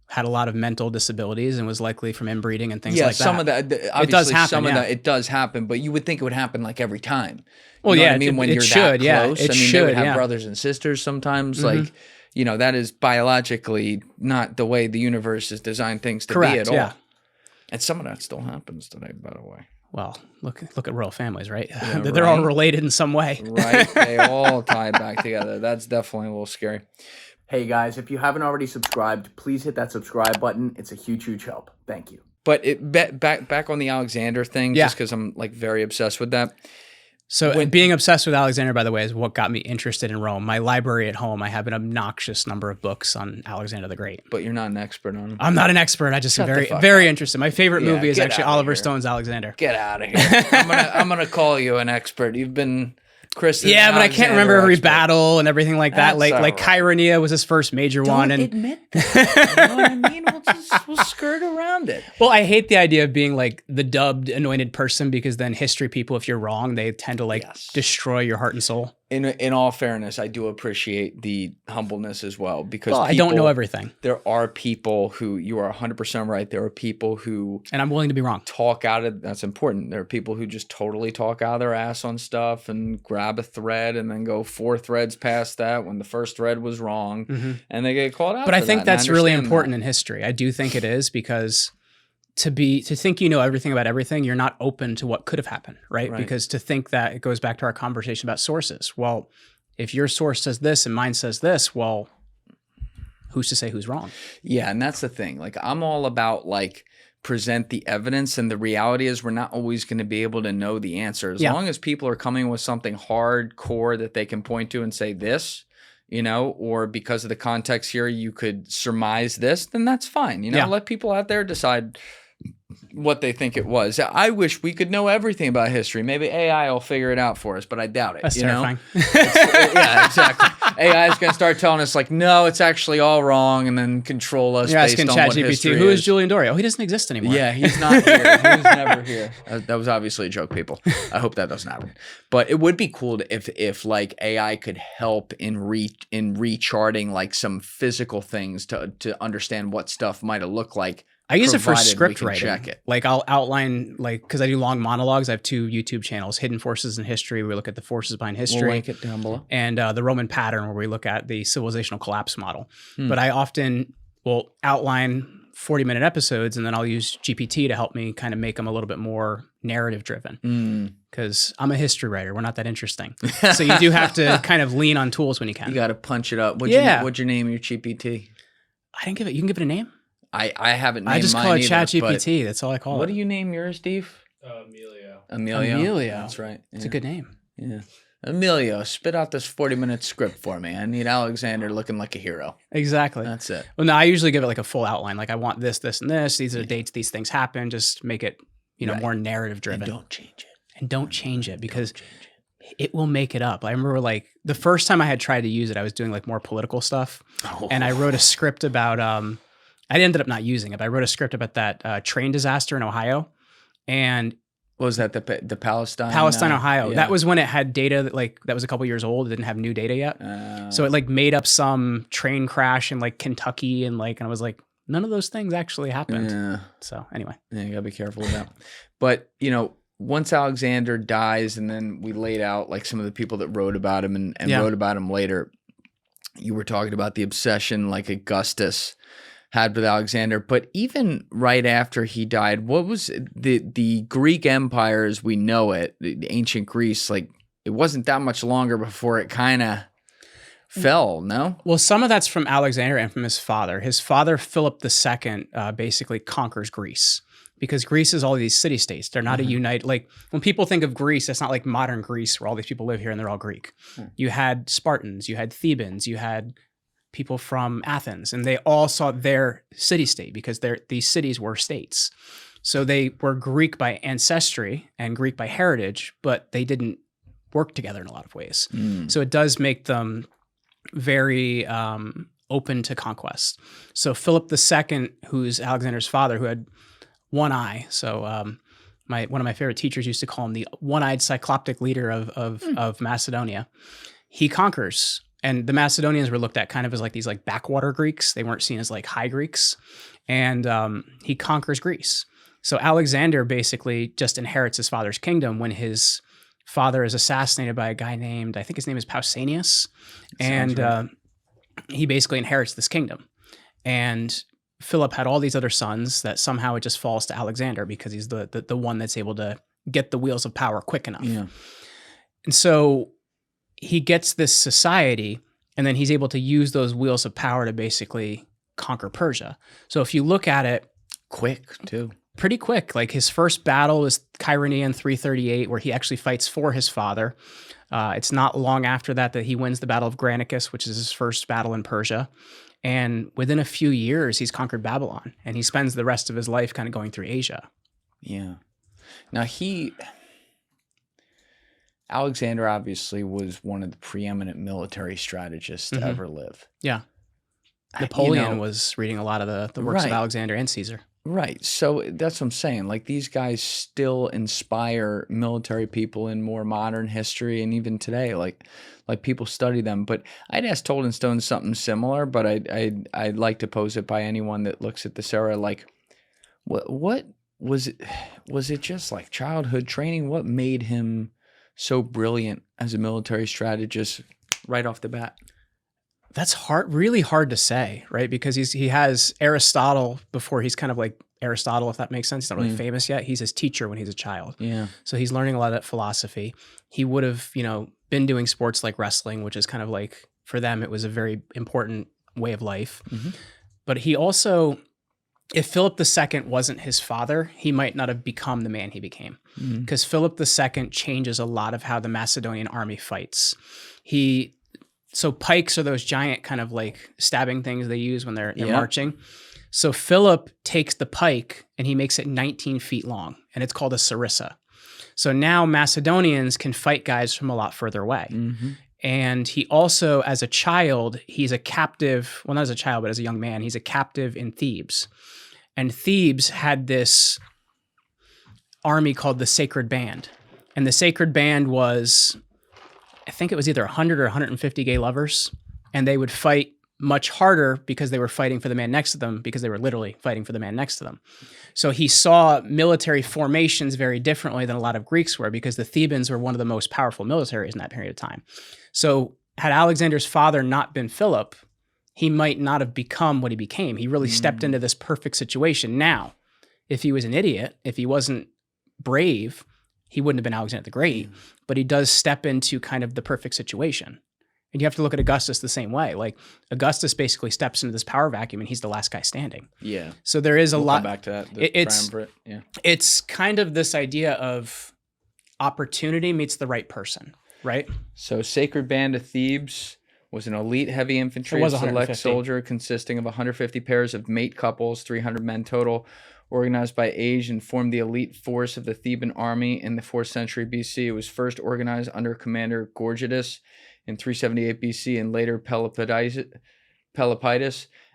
had a lot of mental disabilities and was likely from inbreeding and things like that. Yeah, some of that... Obviously, it does happen, it does happen, but you would think it would happen like every time. Well, you know yeah, what I mean? When you're should, that close, they would have brothers and sisters sometimes. Like, you know, that is biologically not the way the universe is designed things to be at all. And some of that still happens today, by the way. Well, look at royal families, right? Yeah, they're all related in some way. Right? They all tie back together. That's definitely a little scary. Hey guys, if you haven't already subscribed, please hit that subscribe button. It's a huge, huge help. Thank you. But back on the Alexander thing, just because I'm like very obsessed with that. So being obsessed with Alexander, by the way, is what got me interested in Rome. My library at home, I have an obnoxious number of books on Alexander the Great. But you're not an expert on him. I'm not an expert. I just am very interested. My favorite movie is actually Oliver Stone's Alexander. Get out of here. I'm gonna call you an expert. You've been Chris. Yeah, but I can't remember every battle and everything like that. Like Chaironeia was his first major one. And admit that. You know what I mean? We'll skirt around it. Well, I hate the idea of being like the dubbed anointed person, because then history people, if you're wrong, they tend to destroy your heart and soul. In all fairness, I do appreciate the humbleness as well, because I don't know everything. There are people who, you are 100% right. There are people who, and I'm willing to be wrong, talk out of, that's important. There are people who just totally talk out of their ass on stuff and grab a thread and then go 4 threads past that when the first thread was wrong, and they get called out. But I think that's really important in history. I do think it is, because to think you know everything about everything, you're not open to what could have happened, right? Because to think that, it goes back to our conversation about sources. Well, if your source says this and mine says this, well, who's to say who's wrong? Yeah, and that's the thing. Like, I'm all about present the evidence, and the reality is we're not always going to be able to know the answer. As long as people are coming with something hardcore that they can point to and say this, or because of the context here, you could surmise this, then that's fine. Let people out there decide what they think it was. I wish we could know everything about history. Maybe AI will figure it out for us, but I doubt it. That's terrifying. Yeah, exactly. AI is going to start telling us no, it's actually all wrong, and then control us based on what history Who is Julian Dorey? Oh, he doesn't exist anymore. Yeah, he's not here. He was never here. That was obviously a joke, people. I hope that doesn't happen. But it would be cool if AI could help in recharting some physical things to understand what stuff might have looked like. I use it for script writing. I'll outline, because I do long monologues. I have 2 YouTube channels, Hidden Forces in History, where we look at the forces behind history. We'll link it down below. And the Roman Pattern, where we look at the civilizational collapse model. But I often will outline 40-minute episodes, and then I'll use GPT to help me kind of make them a little bit more narrative driven. Because I'm a history writer. We're not that interesting. So you do have to kind of lean on tools when you can. You got to punch it up. What'd you name your GPT? I didn't give it. You can give it a name? I haven't named mine. I just call it ChatGPT. That's all I call it. What do you name yours, Steve? Emilio. That's right. It's a good name. Yeah. Emilio, spit out this 40-minute script for me. I need Alexander looking like a hero. Exactly. That's it. Well, no, I usually give it a full outline. I want this, this, and this. These are the dates these things happen. Just make it, more narrative driven. And don't change it. Because it will make it up. I remember the first time I had tried to use it, I was doing more political stuff. And I wrote a script about I ended up not using it, but I wrote a script about that train disaster in Ohio. And what was that, the Palestine? Palestine, Ohio. Yeah. That was when it had data that was a couple years old. It didn't have new data yet. So it made up some train crash in Kentucky, and I was none of those things actually happened. Yeah. So anyway. Yeah, you gotta be careful with that. But once Alexander dies, and then we laid out some of the people that wrote about him and wrote about him later, you were talking about the obsession Augustus had with Alexander. But even right after he died, what was the Greek Empire as we know it, the ancient Greece, it wasn't that much longer before it kind of fell, no? Well, some of that's from Alexander and from his father. His father, Philip II, basically conquers Greece, because Greece is all these city-states. They're not a united, when people think of Greece, it's not like modern Greece where all these people live here and they're all Greek. You had Spartans, you had Thebans, you had people from Athens, and they all saw their city-state because these cities were states. So they were Greek by ancestry and Greek by heritage, but they didn't work together in a lot of ways. So it does make them very open to conquest. So Philip II, who's Alexander's father, who had one eye. So one of my favorite teachers used to call him the one-eyed cycloptic leader of Macedonia. He conquers. And the Macedonians were looked at kind of as these backwater Greeks. They weren't seen as high Greeks. And he conquers Greece. So Alexander basically just inherits his father's kingdom when his father is assassinated by a guy named, I think his name is Pausanias. And right. He basically inherits this kingdom. And Philip had all these other sons that somehow it just falls to Alexander because he's the one that's able to get the wheels of power quick enough. Yeah. And so he gets this society, and then he's able to use those wheels of power to basically conquer Persia. So if you look at it, quick too. pretty quick. Like his first battle is Chaeronea in 338, where he actually fights for his father. It's not long after that he wins the Battle of Granicus, which is his first battle in Persia. And within a few years, he's conquered Babylon, and he spends the rest of his life kind of going through Asia. Yeah. Now Alexander obviously was one of the preeminent military strategists to ever live. Yeah. Napoleon was reading a lot of the works of Alexander and Caesar. Right. So that's what I'm saying. Like these guys still inspire military people in more modern history, and even today, like people study them. But I'd ask Stone something similar, but I'd like to pose it by anyone that looks at this era. Like, what was it? Was it just like childhood training? What made him so brilliant as a military strategist right off the bat? That's really hard to say, right? Because he has Aristotle before he's kind of like Aristotle, if that makes sense. He's not really famous yet. He's his teacher when he's a child. Yeah. So he's learning a lot of that philosophy. He would have, been doing sports like wrestling, which is kind of like, for them, it was a very important way of life. But he also, if Philip II wasn't his father, he might not have become the man he became. Because Philip II changes a lot of how the Macedonian army fights. So pikes are those giant kind of like stabbing things they use when they're marching. So Philip takes the pike and he makes it 19 feet long, and it's called a sarissa. So now Macedonians can fight guys from a lot further away. And he also, as a child, he's a captive, well, not as a child, but as a young man, he's a captive in Thebes. And Thebes had this army called the Sacred Band. And the Sacred Band was, I think it was either 100 or 150 gay lovers, and they would fight much harder because they were fighting for the man next to them, because they were literally fighting for the man next to them. So he saw military formations very differently than a lot of Greeks were, because the Thebans were one of the most powerful militaries in that period of time. So had Alexander's father not been Philip, he might not have become what he became. He really stepped into this perfect situation. Now, if he was an idiot, if he wasn't brave, he wouldn't have been Alexander the Great, but he does step into kind of the perfect situation. And you have to look at Augustus the same way. Like Augustus basically steps into this power vacuum and he's the last guy standing. Yeah. So there is a lot. Come back to that. It's kind of this idea of opportunity meets the right person, right? So Sacred Band of Thebes was an elite heavy infantry select soldier consisting of 150 pairs of mate couples, 300 men total, organized by age, and formed the elite force of the Theban army in the 4th century BC. It was first organized under Commander Gorgidas in 378 BC and later Pelopidas,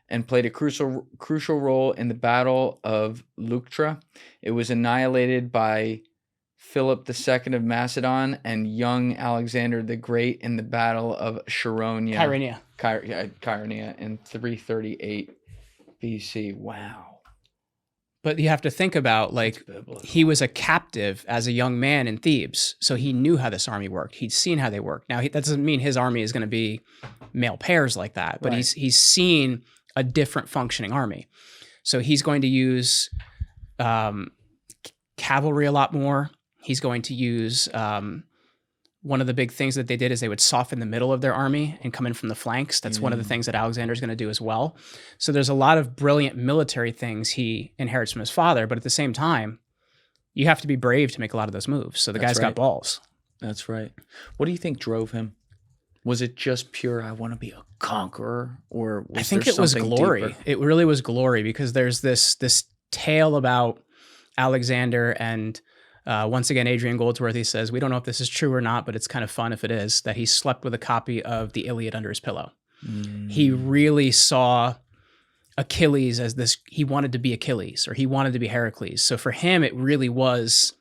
and played a crucial role in the Battle of Leuctra. It was annihilated by Philip II of Macedon and young Alexander the Great in the Battle of Chaeronea in 338 BC. Wow. But you have to think about, like, he was a captive as a young man in Thebes, so he knew how this army worked. He'd seen how they worked. Now, that doesn't mean his army is going to be male pairs like that, but he's seen a different functioning army. So he's going to use cavalry a lot more. He's going to use one of the big things that they did is they would soften the middle of their army and come in from the flanks. That's one of the things that Alexander's going to do as well. So there's a lot of brilliant military things he inherits from his father, but at the same time, you have to be brave to make a lot of those moves. So the guy's got balls. That's right. What do you think drove him? Was it just pure, I want to be a conqueror, or was I think it was glory. Deeper? It really was glory, because there's this tale about Alexander, and once again, Adrian Goldsworthy says, we don't know if this is true or not, but it's kind of fun if it is, that he slept with a copy of the Iliad under his pillow. He really saw Achilles as this, he wanted to be Achilles, or he wanted to be Heracles. So for him, it really was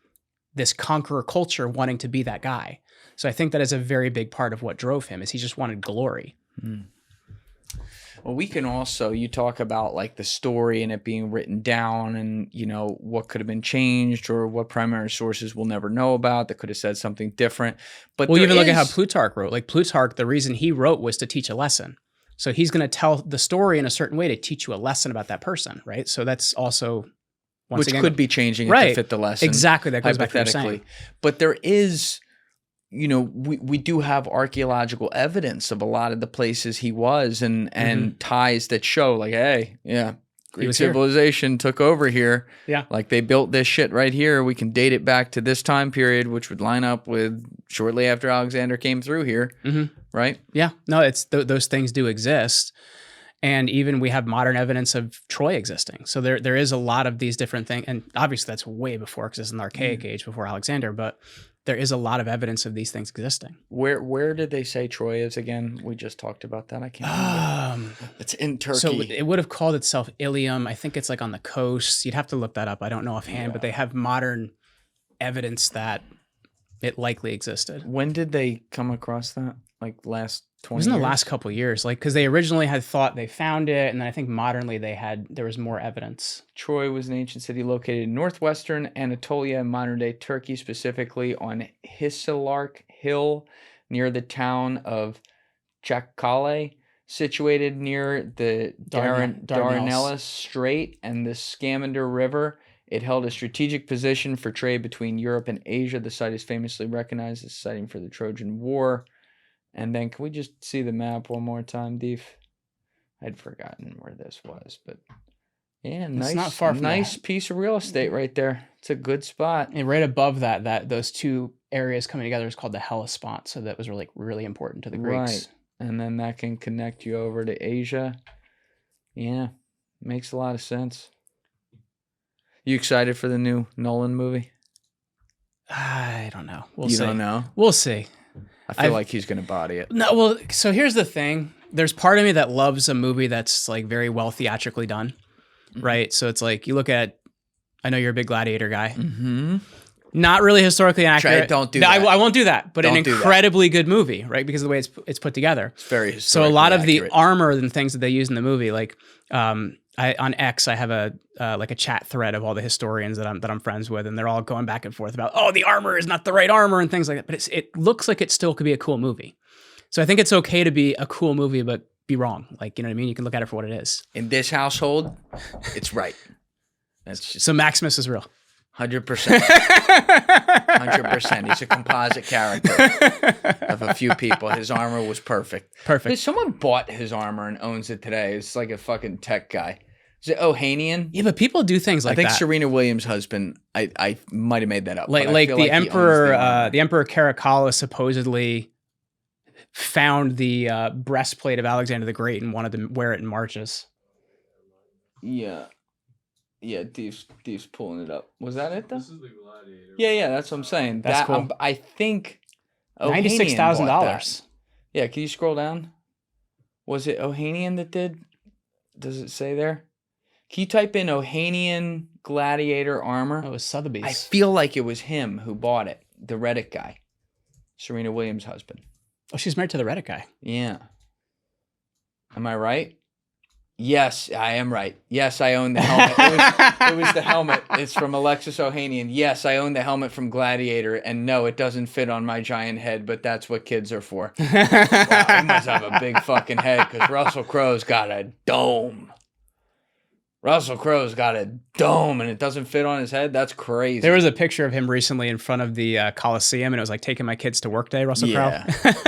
this conqueror culture wanting to be that guy. So I think that is a very big part of what drove him, is he just wanted glory. Well, we can also, you talk about like the story and it being written down, and, you know, what could have been changed or what primary sources we'll never know about that could have said something different. But well, even look at how Plutarch wrote. Like Plutarch, the reason he wrote was to teach a lesson. So he's going to tell the story in a certain way to teach you a lesson about that person, right? So that's also, once again, could be changing it to fit the lesson. Exactly. That goes back to what you're saying. But there is, you know, we do have archaeological evidence of a lot of the places he was, and ties that show like, hey, Greek civilization took over here. Yeah. Like they built this shit right here. We can date it back to this time period, which would line up with shortly after Alexander came through here. Right? Yeah. No, it's those things do exist. And even we have modern evidence of Troy existing. So there is a lot of these different things. And obviously that's way before, because it's an archaic age before Alexander, but there is a lot of evidence of these things existing. Where did they say Troy is again? We just talked about that. I can't remember. It's in Turkey. So it would have called itself Ilium. I think it's like on the coast. You'd have to look that up. I don't know offhand, but they have modern evidence that it likely existed. When did they come across that? Like last 20 years? It was in the last couple of years, like, because they originally had thought they found it, and then I think modernly there was more evidence. Troy was an ancient city located in northwestern Anatolia in modern-day Turkey, specifically on Hisarlik Hill near the town of Çakkale, situated near the Dardanelles Strait and the Scamander River. It held a strategic position for trade between Europe and Asia. The site is famously recognized as a siting for the Trojan War. And then can we just see the map one more time, Deef? I'd forgotten where this was, but yeah, nice. It's not far from nice piece of real estate right there. It's a good spot. And right above that those two areas coming together is called the Hellespont. So that was really important to the Greeks. Right. And then that can connect you over to Asia. Yeah, makes a lot of sense. You excited for the new Nolan movie? I don't know. We'll see. You don't know? We'll see. I feel like he's going to body it. No, well, so here's the thing. There's part of me that loves a movie that's like very well theatrically done, right? So it's like you look at, I know you're a big Gladiator guy. Not really historically accurate. Don't do that. I won't do that, but an incredibly good movie, right? Because of the way it's put together. It's very historically So a lot of accurate. the armor and things that they use in the movie, like on X, I have a chat thread of all the historians that I'm friends with, and they're all going back and forth about, oh, the armor is not the right armor and things like that. But it looks like it still could be a cool movie. So I think it's okay to be a cool movie, but be wrong. Like, you know what I mean? You can look at it for what it is. In this household, it's right. That's just So Maximus is real. 100%. 100%. He's a composite character of a few people. His armor was perfect. Perfect. Someone bought his armor and owns it today. It's like a fucking tech guy. Is it Ohanian? Yeah, but people do things like that. I think Serena Williams' husband, I might have made that up. Like the Emperor Caracalla supposedly found the breastplate of Alexander the Great and wanted to wear it in marches. Yeah. Yeah, Deef's pulling it up. Was that it though? This is the Gladiator. Yeah, that's what I'm saying. That's cool. I think $96,000. Yeah, can you scroll down? Was it Ohanian that did? Does it say there? Can you type in Ohanian Gladiator armor? Oh, it was Sotheby's. I feel like it was him who bought it. The Reddit guy. Serena Williams' husband. Oh, she's married to the Reddit guy. Yeah. Am I right? Yes, I am right. Yes, I own the helmet. It was the helmet. It's from Alexis Ohanian. Yes, I own the helmet from Gladiator. And no, it doesn't fit on my giant head, but that's what kids are for. Wow, he must have a big fucking head because Russell Crowe's got a dome. Russell Crowe's got a dome and it doesn't fit on his head. That's crazy. There was a picture of him recently in front of the Coliseum, and it was like taking my kids to work day, Russell Crowe.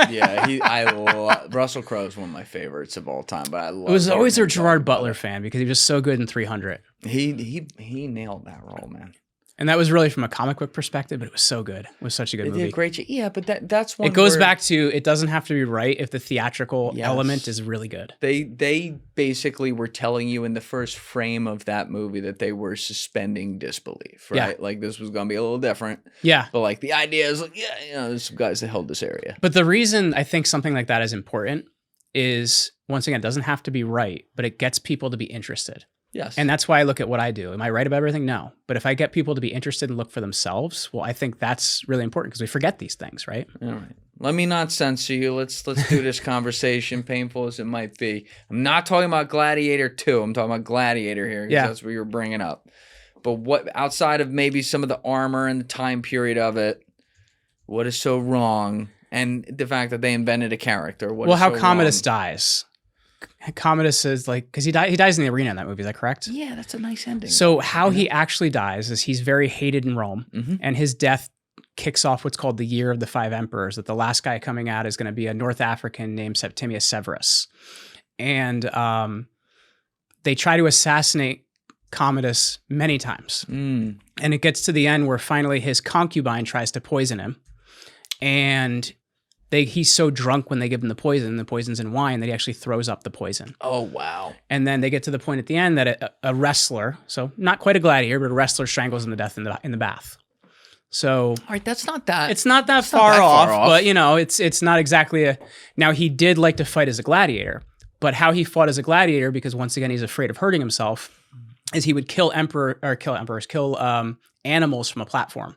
Yeah, Russell Crowe is one of my favorites of all time. But I love. It was always a Gerard Butler fan because he was so good in 300. He nailed that role, man. And that was really from a comic book perspective, but it was so good. It was such a good movie. They did a great job. Yeah, but that's one. It goes back to it doesn't have to be right if the theatrical element is really good. They basically were telling you in the first frame of that movie that they were suspending disbelief, right? Yeah. Like this was going to be a little different. Yeah. But like the idea is like, there's some guys that held this area. But the reason I think something like that is important is, once again, it doesn't have to be right, but it gets people to be interested. Yes. And that's why I look at what I do. Am I right about everything? No. But if I get people to be interested and look for themselves, well, I think that's really important because we forget these things, right? All right. Let me not censor you. Let's do this conversation, painful as it might be. I'm not talking about Gladiator 2. I'm talking about Gladiator here because that's what you were bringing up. But what outside of maybe some of the armor and the time period of it, what is so wrong? And the fact that they invented a character. How Commodus dies. Commodus is like, because he dies in the arena in that movie, is that correct? Yeah, that's a nice ending. So how he actually dies is he's very hated in Rome, and his death kicks off what's called the Year of the Five Emperors, that the last guy coming out is going to be a North African named Septimius Severus. And they try to assassinate Commodus many times. And it gets to the end where finally his concubine tries to poison him. And he's so drunk when they give him the poison's in wine, that he actually throws up the poison. Oh, wow. And then they get to the point at the end that a wrestler, so not quite a gladiator, but a wrestler strangles him to death in the bath. So, all right, it's not that far off, but it's not exactly now he did like to fight as a gladiator, but how he fought as a gladiator, because once again, he's afraid of hurting himself, is he would kill animals from a platform.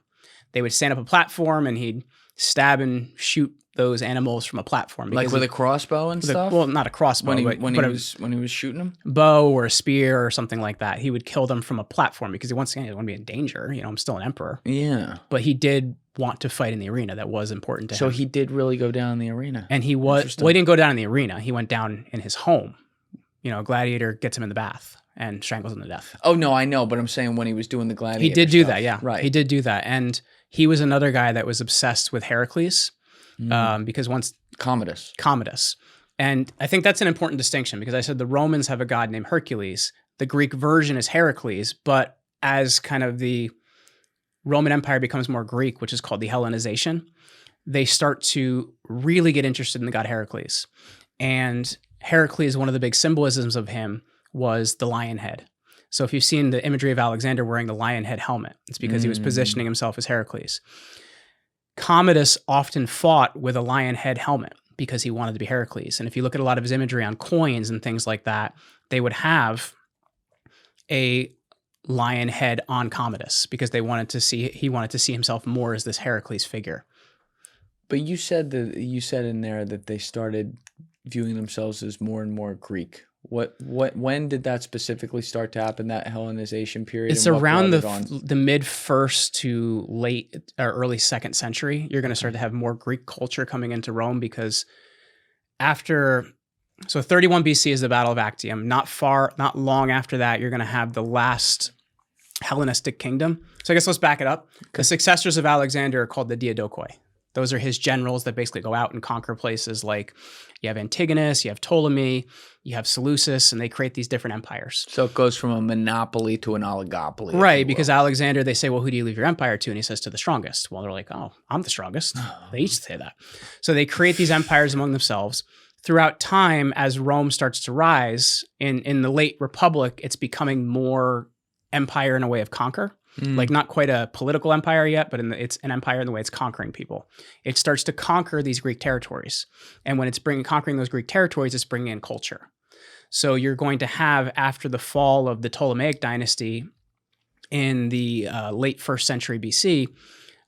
They would stand up a platform and he'd stab and shoot those animals from a platform, like with a crossbow and stuff. Well, not a crossbow, when he was shooting them, bow or a spear or something like that. He would kill them from a platform because once again, he didn't want to be in danger. I'm still an emperor. Yeah, but he did want to fight in the arena. That was important to him. So he did really go down in the arena, and he didn't go down in the arena. He went down in his home. A gladiator gets him in the bath and strangles him to death. Oh no, I know, but I'm saying when he was doing the gladiator, he did do that. Yeah, right. He did do that, and he was another guy that was obsessed with Heracles. Because once Commodus. And I think that's an important distinction, because I said the Romans have a god named Hercules. The Greek version is Heracles, but as kind of the Roman Empire becomes more Greek, which is called the Hellenization, they start to really get interested in the god Heracles. And Heracles, one of the big symbolisms of him was the lion head. So if you've seen the imagery of Alexander wearing the lion head helmet, it's because he was positioning himself as Heracles. Commodus often fought with a lion head helmet because he wanted to be Heracles. And if you look at a lot of his imagery on coins and things like that, they would have a lion head on Commodus because he wanted to see himself more as this Heracles figure. But you said in there that they started viewing themselves as more and more Greek. When did that specifically start to happen, that Hellenization period? It's around the mid first to late or early second century. You're going to start to have more Greek culture coming into Rome, because so 31 BC is the Battle of Actium. Not long after that, you're going to have the last Hellenistic kingdom. So I guess let's back it up. The successors of Alexander are called the Diadokoi. Those are his generals that basically go out and conquer places like you have Antigonus, you have Ptolemy, you have Seleucus, and they create these different empires. So it goes from a monopoly to an oligopoly. Right, because Alexander, they say, well, who do you leave your empire to? And he says, to the strongest. Well, they're like, oh, I'm the strongest. They each say that. So they create these empires among themselves. Throughout time, as Rome starts to rise, in the late Republic, it's becoming more empire in a way of conquer. Like not quite a political empire yet, but it's an empire in the way it's conquering people. It starts to conquer these Greek territories. And when it's conquering those Greek territories, it's bringing in culture. So you're going to have, after the fall of the Ptolemaic dynasty in the late 1st century BC,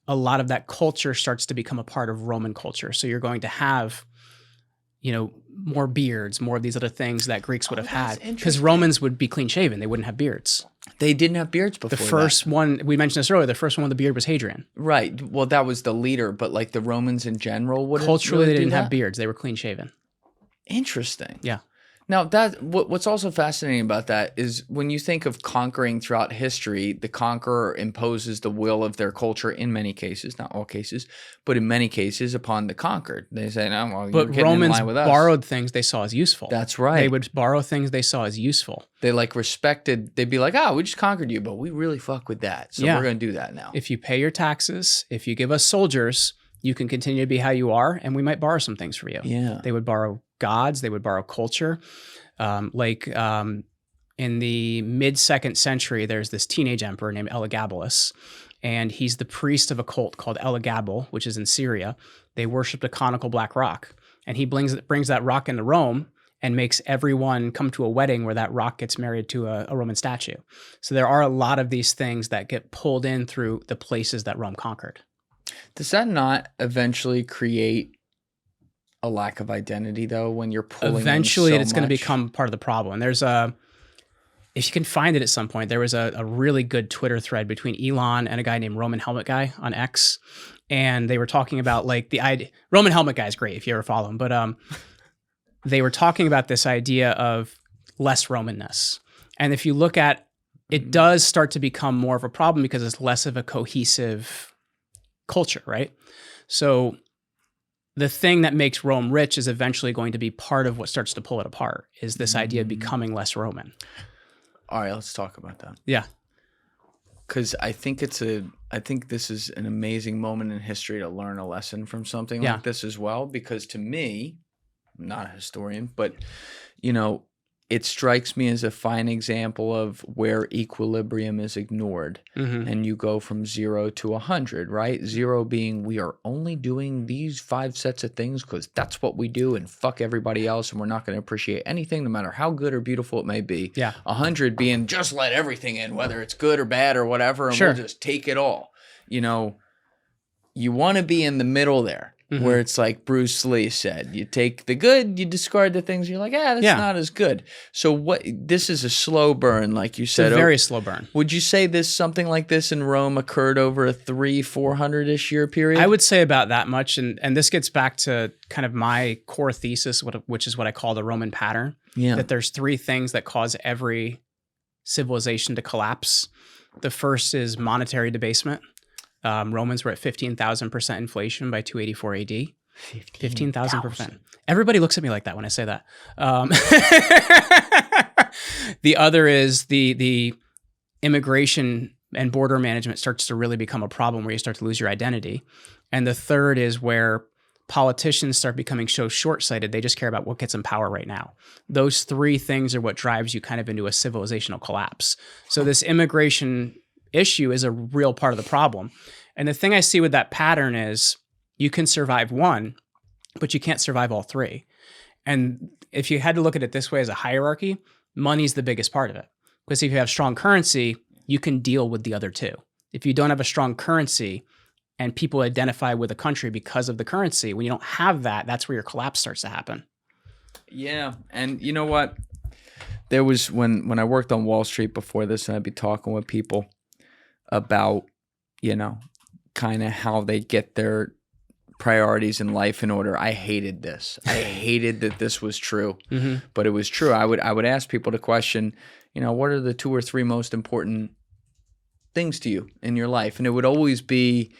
a lot of that culture starts to become a part of Roman culture. So you're going to have, more beards, more of these other things that Greeks would have had. Because Romans would be clean shaven. They wouldn't have beards. They didn't have beards before. The first one, we mentioned this earlier, the first one with the beard was Hadrian. Right. Well, that was the leader, but like the Romans in general wouldn't. Culturally, really they didn't have beards. They were clean shaven. Interesting. Yeah. Now, what's also fascinating about that is when you think of conquering throughout history, the conqueror imposes the will of their culture in many cases, not all cases, but in many cases upon the conquered. They say, no, well, you're getting Romans in line with us. Borrowed things they saw as useful. That's right. They would borrow things they saw as useful. They respected, they'd be like, we just conquered you, but we really fuck with that. So we're going to do that now. If you pay your taxes, if you give us soldiers, you can continue to be how you are, and we might borrow some things for you. Yeah. They would borrow gods, they would borrow culture. In the mid-2nd century, there's this teenage emperor named Elagabalus, and he's the priest of a cult called Elagabal, which is in Syria. They worshipped a conical black rock, and he brings that rock into Rome and makes everyone come to a wedding where that rock gets married to a Roman statue. So there are a lot of these things that get pulled in through the places that Rome conquered. Does that not eventually create a lack of identity, though, when you're pulling eventually in it's going to become part of the problem. If you can find it at some point, there was a really good Twitter thread between Elon and a guy named Roman Helmet Guy on X, and they were talking about Roman Helmet Guy is great if you ever follow him, but they were talking about this idea of less Romanness. And if you look at it, does start to become more of a problem because it's less of a cohesive culture, right? So the thing that makes Rome rich is eventually going to be part of what starts to pull it apart, is this idea of becoming less Roman. All right, let's talk about that. Yeah. Because I think this is an amazing moment in history to learn a lesson from something like this as well. Because to me, I'm not a historian, but it strikes me as a fine example of where equilibrium is ignored, and you go from 0 to 100, right? 0 being we are only doing these 5 sets of things because that's what we do, and fuck everybody else, and we're not going to appreciate anything, no matter how good or beautiful it may be. Yeah. 100 being just let everything in, whether it's good or bad or whatever, and we'll just take it all. You want to be in the middle there. Where it's like Bruce Lee said, you take the good, you discard the things you're like, that's not as good. So this is a slow burn, like you said. It's a very slow burn. Would you say something like this in Rome occurred over a 300-400-ish year period? I would say about that much. And this gets back to kind of my core thesis, which is what I call the Roman pattern. Yeah. That there's 3 things that cause every civilization to collapse. The first is monetary debasement. Romans were at 15,000% inflation by 284 AD. 15,000%. Everybody looks at me like that when I say that. The other is the immigration and border management starts to really become a problem where you start to lose your identity. And the third is where politicians start becoming so short-sighted, they just care about what gets them power right now. Those 3 things are what drives you kind of into a civilizational collapse. So this immigration issue is a real part of the problem. And the thing I see with that pattern is you can survive one, but you can't survive all 3. And if you had to look at it this way as a hierarchy, money's the biggest part of it. Because if you have strong currency, you can deal with the other 2. If you don't have a strong currency and people identify with a country because of the currency, when you don't have that, that's where your collapse starts to happen. Yeah. And you know what? There was when I worked on Wall Street before this, and I'd be talking with people about, kind of how they get their priorities in life in order. I hated this. I hated that this was true, but it was true. I would ask people to question, what are the 2 or 3 most important things to you in your life? And it would always be,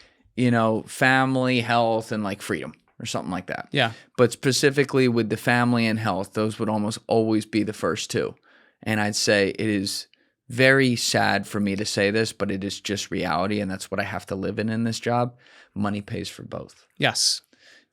family, health, and like freedom or something like that. Yeah. But specifically with the family and health, those would almost always be the first 2. And I'd say it is very sad for me to say this, but it is just reality, and that's what I have to live in this job. Money pays for both. Yes.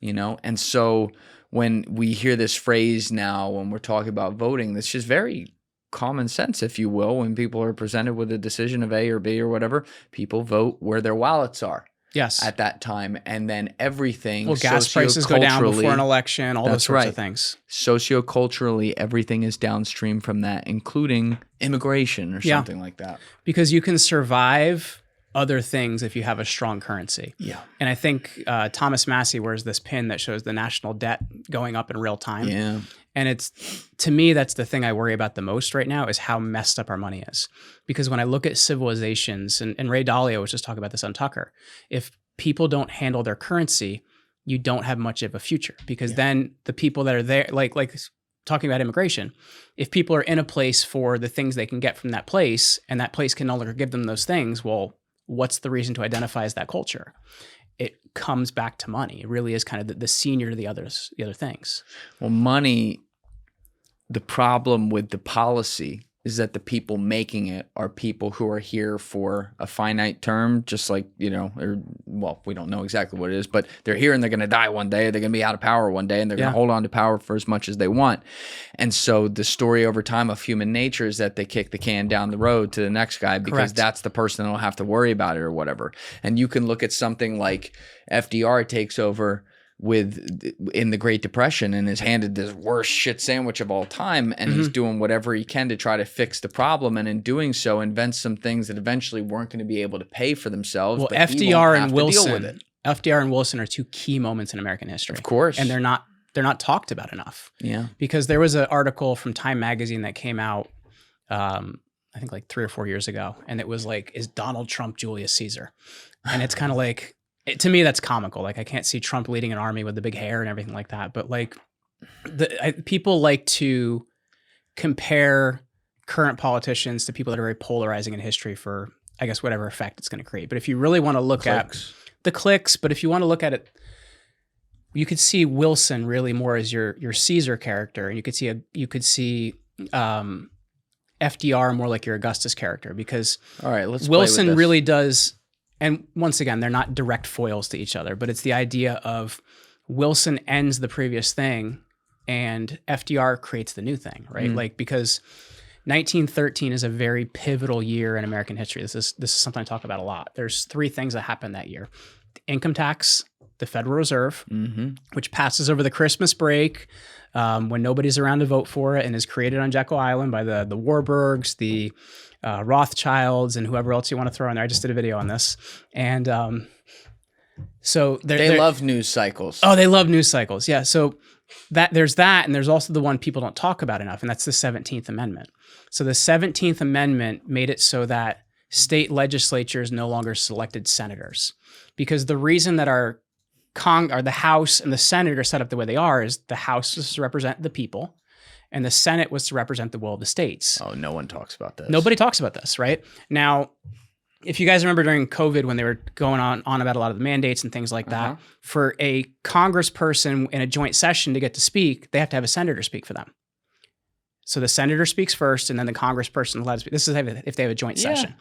And so when we hear this phrase now, when we're talking about voting, that's just very common sense, if you will. When people are presented with a decision of A or B or whatever, people vote where their wallets are. Yes. At that time. And then everything. Well, gas prices go down before an election, all those sorts of things. Socioculturally, everything is downstream from that, including immigration or something like that. Because you can survive other things if you have a strong currency. Yeah. And I think Thomas Massey wears this pin that shows the national debt going up in real time. Yeah. And to me, that's the thing I worry about the most right now, is how messed up our money is. Because when I look at civilizations, and Ray Dalio was just talking about this on Tucker, if people don't handle their currency, you don't have much of a future. Because then the people that are there, like talking about immigration, if people are in a place for the things they can get from that place, and that place can no longer give them those things, well, what's the reason to identify as that culture? It comes back to money. It really is kind of the senior to the other things. Well, money, the problem with the policy is that the people making it are people who are here for a finite term, just like, we don't know exactly what it is, but they're here and they're going to die one day. They're going to be out of power one day, and they're going to hold on to power for as much as they want. And so the story over time of human nature is that they kick the can down the road to the next guy, because that's the person that'll have to worry about it or whatever. And you can look at something like FDR takes over in the Great Depression and is handed this worst shit sandwich of all time, and he's doing whatever he can to try to fix the problem, and in doing so invents some things that eventually weren't going to be able to pay for themselves. Well, but FDR and Wilson are 2 key moments in American history. Of course. And they're not talked about enough. Yeah. Because there was an article from Time Magazine that came out I think like 3 or 4 years ago, and it was like, is Donald Trump Julius Caesar? And it's kind of like, to me, that's comical. Like, I can't see Trump leading an army with the big hair and everything like that. But like, people like to compare current politicians to people that are very polarizing in history for, I guess, whatever effect it's going to create. But if you really want to look at the clicks, but if you want to look at it, you could see Wilson really more as your Caesar character, and you could see FDR more like your Augustus character, because all right, let's Wilson really does. And once again, they're not direct foils to each other, but it's the idea of Wilson ends the previous thing and FDR creates the new thing, right? Like, because 1913 is a very pivotal year in American history. This is something I talk about a lot. There's 3 things that happened that year: the income tax, the Federal Reserve, which passes over the Christmas break when nobody's around to vote for it, and is created on Jekyll Island by the Warburgs, the Rothschilds, and whoever else you want to throw in there. I just did a video on this. And so they love news cycles. Oh, they love news cycles. Yeah. So there's that, and there's also the one people don't talk about enough, and that's the 17th Amendment. So the 17th Amendment made it so that state legislatures no longer selected senators, because the reason that our the House and the Senate are set up the way they are is the House was to represent the people, and the Senate was to represent the will of the states. Oh, no one talks about this. Nobody talks about this, right? Now, if you guys remember during COVID when they were going on about a lot of the mandates and things like that, for a congressperson in a joint session to get to speak, they have to have a senator speak for them. So the senator speaks first, and then the congressperson is allowed to speak. This is if they have a joint session.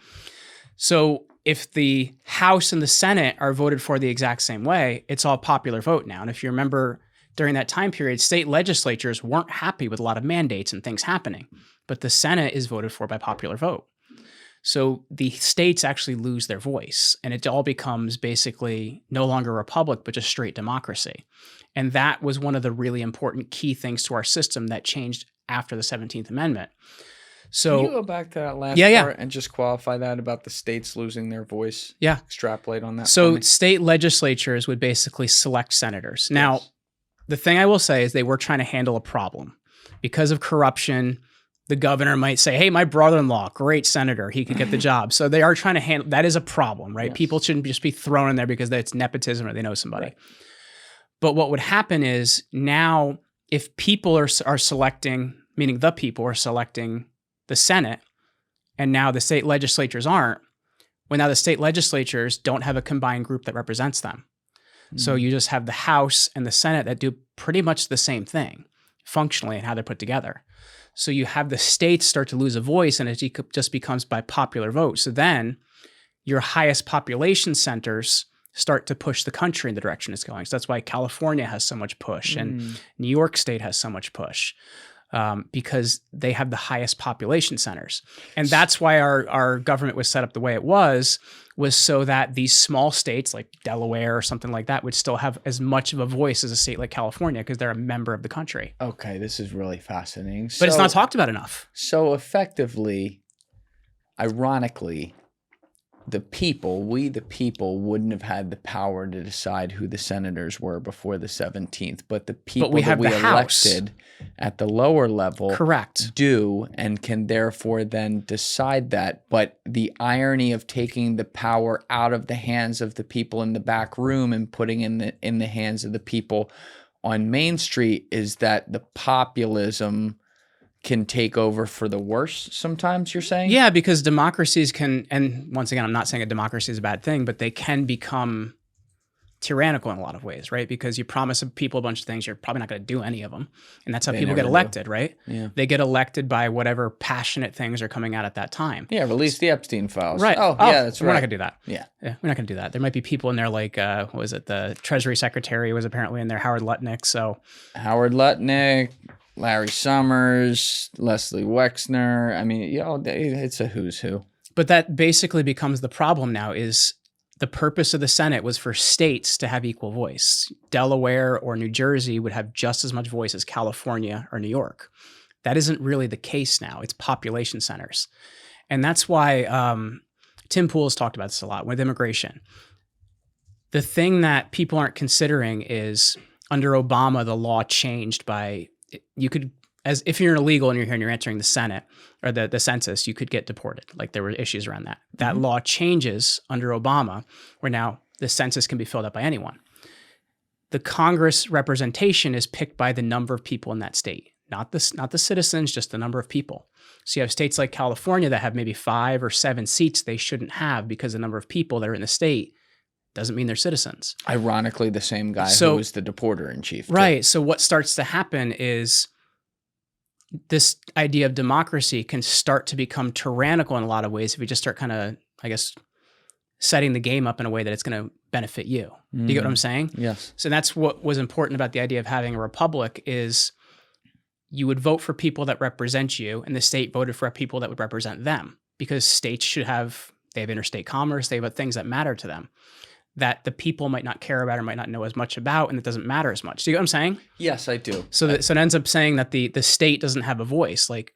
So if the House and the Senate are voted for the exact same way, it's all popular vote now. And if you remember, during that time period, state legislatures weren't happy with a lot of mandates and things happening, but the Senate is voted for by popular vote. So the states actually lose their voice, and it all becomes basically no longer a republic, but just straight democracy. And that was one of the really important key things to our system that changed after the 17th Amendment. So can you go back to that last part and just qualify that about the states losing their voice? Yeah. Extrapolate on that. So state legislatures would basically select senators. Now, the thing I will say is they were trying to handle a problem. Because of corruption, the governor might say, hey, my brother-in-law, great senator, he could get the job. So they are trying to handle, that is a problem, right? Yes. People shouldn't just be thrown in there because it's nepotism or they know somebody. Right. But what would happen is now if people are selecting, meaning the people are selecting the Senate, and now the state legislatures aren't, well, now the state legislatures don't have a combined group that represents them. So you just have the House and the Senate that do pretty much the same thing functionally and how they're put together. So you have the states start to lose a voice, and it just becomes by popular vote. So then your highest population centers start to push the country in the direction it's going. So that's why California has so much push and New York State has so much push. Because they have the highest population centers. And that's why our government was set up the way it was so that these small states like Delaware or something like that would still have as much of a voice as a state like California because they're a member of the country. Okay, this is really fascinating. But it's not talked about enough. So effectively, ironically, we the people wouldn't have had the power to decide who the senators were before the 17th, but the people that we elected at the lower level do and can therefore then decide that. But the irony of taking the power out of the hands of the people in the back room and putting in the hands of the people on Main Street is that the populism can take over for the worse sometimes, you're saying? Yeah, because democracies can, and once again, I'm not saying a democracy is a bad thing, but they can become tyrannical in a lot of ways, right? Because you promise people a bunch of things, you're probably not going to do any of them. And that's how people get elected, right? Yeah. They get elected by whatever passionate things are coming out at that time. Yeah, release the Epstein files. Right. Oh, yeah, that's right. We're not going to do that. Yeah, we're not going to do that. There might be people in there like, what was it? The Treasury Secretary was apparently in there, Howard Lutnick. So Howard Lutnick, Larry Summers, Leslie Wexner. I mean, it's a who's who. But that basically becomes the problem now is the purpose of the Senate was for states to have equal voice. Delaware or New Jersey would have just as much voice as California or New York. That isn't really the case now. It's population centers. And that's why Tim Pool has talked about this a lot with immigration. The thing that people aren't considering is under Obama, the law changed by you could, as if you're illegal and you're here and you're entering the Senate or the census, you could get deported. Like there were issues around that. That law changes under Obama, where now the census can be filled out by anyone. The Congress representation is picked by the number of people in that state, not the citizens, just the number of people. So you have states like California that have maybe 5 or 7 seats they shouldn't have because the number of people that are in the state doesn't mean they're citizens. Ironically, the same guy who was the deporter in chief. Right. So what starts to happen is this idea of democracy can start to become tyrannical in a lot of ways if we just start kind of, I guess, setting the game up in a way that it's going to benefit you. Do you get what I'm saying? Yes. So that's what was important about the idea of having a republic is you would vote for people that represent you, and the state voted for people that would represent them, because states they have interstate commerce, they have things that matter to them that the people might not care about or might not know as much about, and it doesn't matter as much. Do you get what I'm saying? Yes, I do. So it ends up saying that the state doesn't have a voice. Like,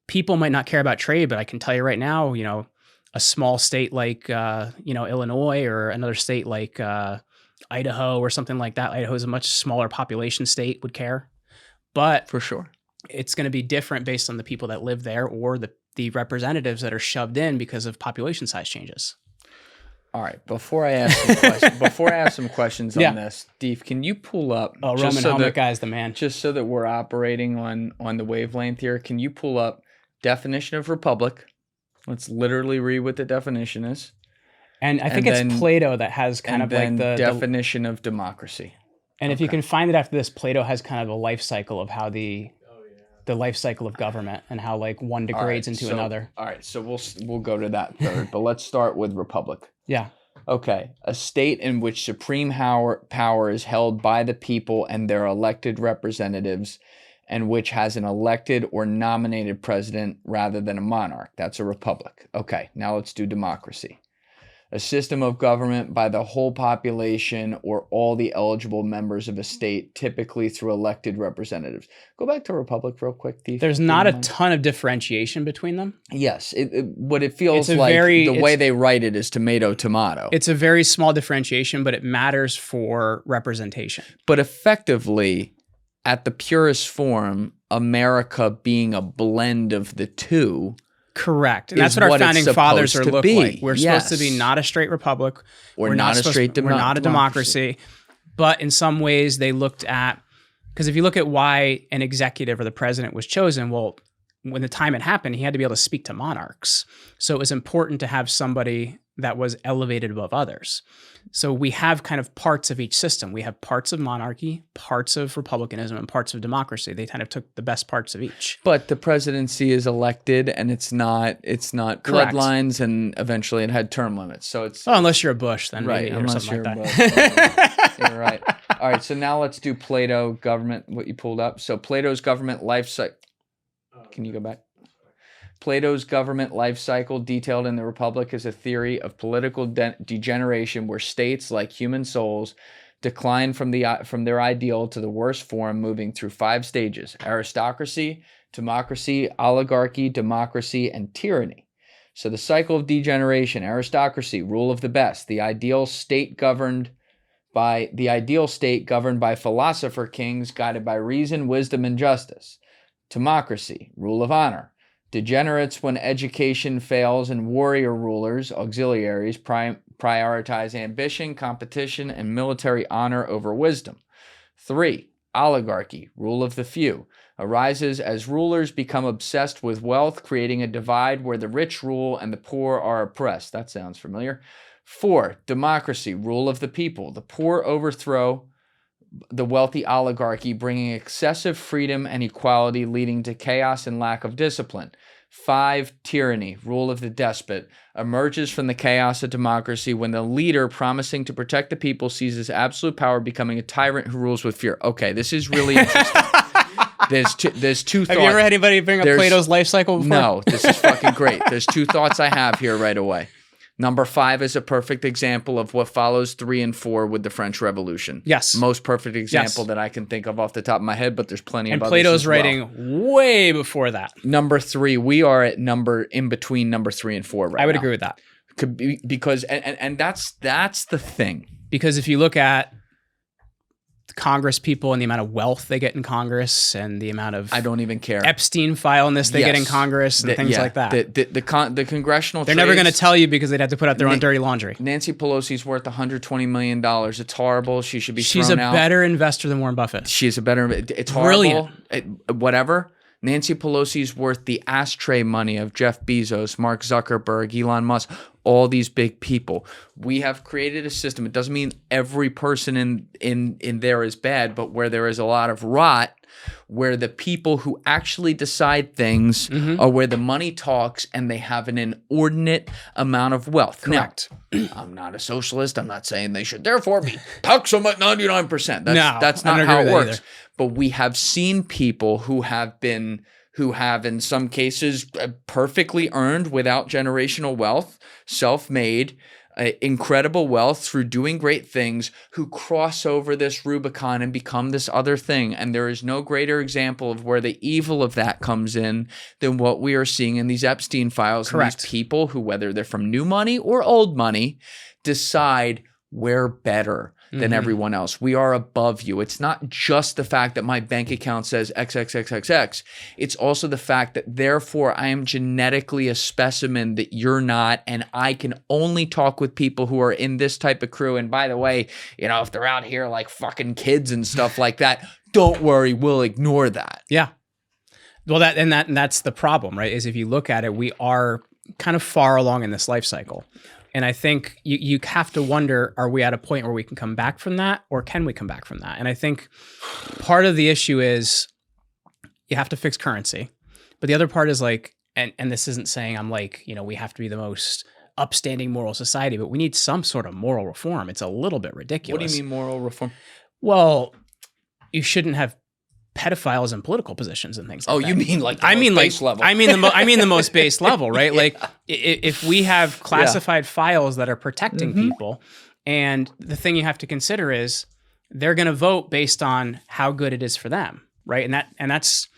people might not care about trade, but I can tell you right now, a small state like Illinois, or another state like Idaho or something like that. Idaho is a much smaller population state, would care. But for sure, it's going to be different based on the people that live there or the representatives that are shoved in because of population size changes. All right. Before I ask some questions on this, Steve, can you pull up? Oh, Roman helmet guy's the man. Just so that we're operating on the wavelength here, can you pull up definition of republic? Let's literally read what the definition is. And I think it's Plato that has kind of like the definition of democracy. And if you can find it after this, Plato has kind of a life cycle of how the life cycle of government and how like one degrades into another. All right, so we'll go to that third, but let's start with republic. Yeah. Okay, a state in which supreme power is held by the people and their elected representatives, and which has an elected or nominated president rather than a monarch. That's a republic. Okay, now let's do democracy. A system of government by the whole population or all the eligible members of a state, typically through elected representatives. Go back to republic real quick, Thief. There's not a ton of differentiation between them. Yes. What it feels like, the way they write it is tomato. It's a very small differentiation, but it matters for representation. But effectively, at the purest form, America being a blend of the two. Correct. And that's what our founding fathers are look like. We're supposed to be not a straight republic. We're not a democracy. But in some ways they looked at, because if you look at why an executive or the president was chosen, well, when the time it happened, he had to be able to speak to monarchs. So it was important to have somebody that was elevated above others. So we have kind of parts of each system. We have parts of monarchy, parts of republicanism, and parts of democracy. They kind of took the best parts of each. But the presidency is elected, and it's not bloodlines, and eventually it had term limits. So it's unless you're a Bush, then right, maybe, or something like that. You're right. All right, so now let's do Plato government. What you pulled up. So Plato's government life cycle. Can you go back? Plato's government life cycle, detailed in the Republic, is a theory of political degeneration where states, like human souls, decline from their ideal to the worst form, moving through 5 stages: aristocracy, democracy, oligarchy, democracy, and tyranny. So the cycle of degeneration: aristocracy, rule of the best, the ideal state governed by philosopher kings guided by reason, wisdom, and justice. Democracy, rule of honor. Degenerates when education fails, and warrior rulers, auxiliaries, prioritize ambition, competition, and military honor over wisdom. 3. Oligarchy, rule of the few, arises as rulers become obsessed with wealth, creating a divide where the rich rule and the poor are oppressed. That sounds familiar. 4. Democracy, rule of the people. The poor overthrow the wealthy oligarchy, bringing excessive freedom and equality, leading to chaos and lack of discipline. 5. Tyranny, rule of the despot, emerges from the chaos of democracy when the leader, promising to protect the people, seizes absolute power, becoming a tyrant who rules with fear. Okay, this is really interesting. There's two thoughts. Have you ever had anybody bring up Plato's life cycle before? No, this is fucking great. There's 2 thoughts I have here right away. Number 5 is a perfect example of what follows 3 and 4 with the French Revolution. Yes. Most perfect example that I can think of off the top of my head, but there's plenty of others. And Plato's as well. writing way before that. Number 3, we are at in between number 3 and 4 right now. I would agree with that. Could be because and that's the thing. Because if you look at Congress people and the amount of wealth they get in Congress and the amount of I don't even care Epstein fileness they get in Congress and things like that. The congressional they're never going to tell you because they'd have to put out their own dirty laundry. Nancy Pelosi's worth $120 million. It's horrible. She should be thrown out. She's a better investor than Warren Buffett. She's a better. It's brilliant. Horrible. Whatever. Nancy Pelosi's worth the ashtray money of Jeff Bezos, Mark Zuckerberg, Elon Musk, all these big people. We have created a system. It doesn't mean every person in there is bad, but where there is a lot of rot, where the people who actually decide things are where the money talks, and they have an inordinate amount of wealth. Correct. Now, I'm not a socialist. I'm not saying they should therefore be taxed at 99%. That's not how it works. But we have seen people who have in some cases perfectly earned without generational wealth, self-made, incredible wealth through doing great things, who cross over this Rubicon and become this other thing. And there is no greater example of where the evil of that comes in than what we are seeing in these Epstein files. Correct. And these people who, whether they're from new money or old money, decide we're better than everyone else. We are above you. It's not just the fact that my bank account says XXXXX. It's also the fact that therefore I am genetically a specimen that you're not, and I can only talk with people who are in this type of crew. And by the way, if they're out here like fucking kids and stuff like that, don't worry, we'll ignore that. Yeah. Well, that's the problem, right? Is if you look at it, we are kind of far along in this life cycle. And I think you have to wonder, are we at a point where we can come back from that, or can we come back from that? And I think part of the issue is you have to fix currency. But the other part is like, and this isn't saying I'm like, we have to be the most upstanding moral society, but we need some sort of moral reform. It's a little bit ridiculous. What do you mean moral reform? Well, you shouldn't have pedophiles in political positions and things like that. You mean like the most base level? I mean the most base level, right? Yeah. Like if we have classified files that are protecting people, and the thing you have to consider is they're going to vote based on how good it is for them, right? And that's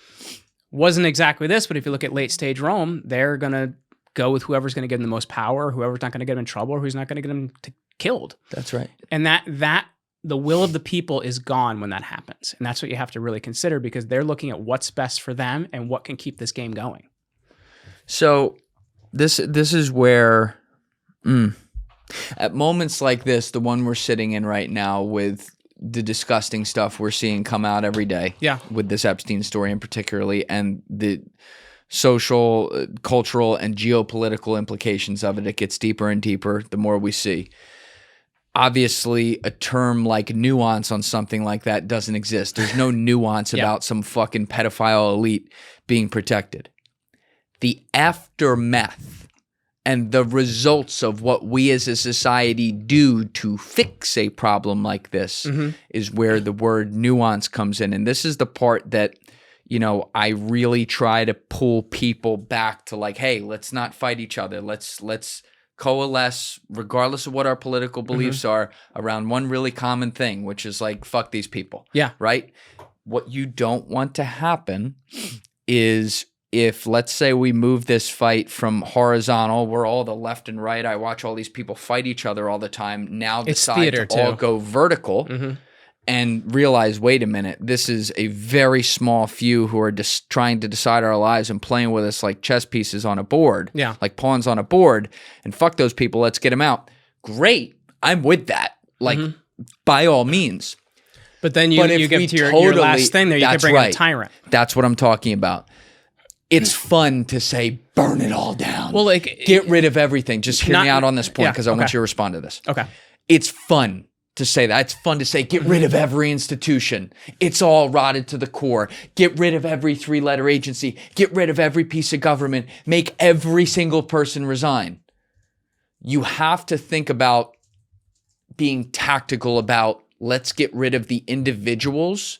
wasn't exactly this, but if you look at late stage Rome, they're going to go with whoever's going to give them the most power, whoever's not going to get them in trouble, or who's not going to get them killed. That's right. And that the will of the people is gone when that happens. And that's what you have to really consider, because they're looking at what's best for them and what can keep this game going. So this is where at moments like this, the one we're sitting in right now with the disgusting stuff we're seeing come out every day, with this Epstein story in particularly, and the social, cultural, and geopolitical implications of it, it gets deeper and deeper the more we see. Obviously, a term like nuance on something like that doesn't exist. There's no nuance about some fucking pedophile elite being protected. The aftermath and the results of what we as a society do to fix a problem like this is where the word nuance comes in. And this is the part that, I really try to pull people back to, like, hey, let's not fight each other. Let's coalesce, regardless of what our political beliefs are, around one really common thing, which is like, fuck these people. Yeah. Right? What you don't want to happen is if, let's say, we move this fight from horizontal, where all the left and right, I watch all these people fight each other all the time, now decide to all go vertical and realize, wait a minute, this is a very small few who are just trying to decide our lives and playing with us like chess pieces on a board, like pawns on a board, and fuck those people, let's get them out. Great, I'm with that, like, by all means. But then you get to your last thing there, you can bring in a tyrant. That's what I'm talking about. It's fun to say, burn it all down. Well, like, get rid of everything. Just hear me out on this point, because I want you to respond to this. Okay. It's fun to say that. It's fun to say, get rid of every institution. It's all rotted to the core. Get rid of every three-letter agency. Get rid of every piece of government. Make every single person resign. You have to think about being tactical about, let's get rid of the individuals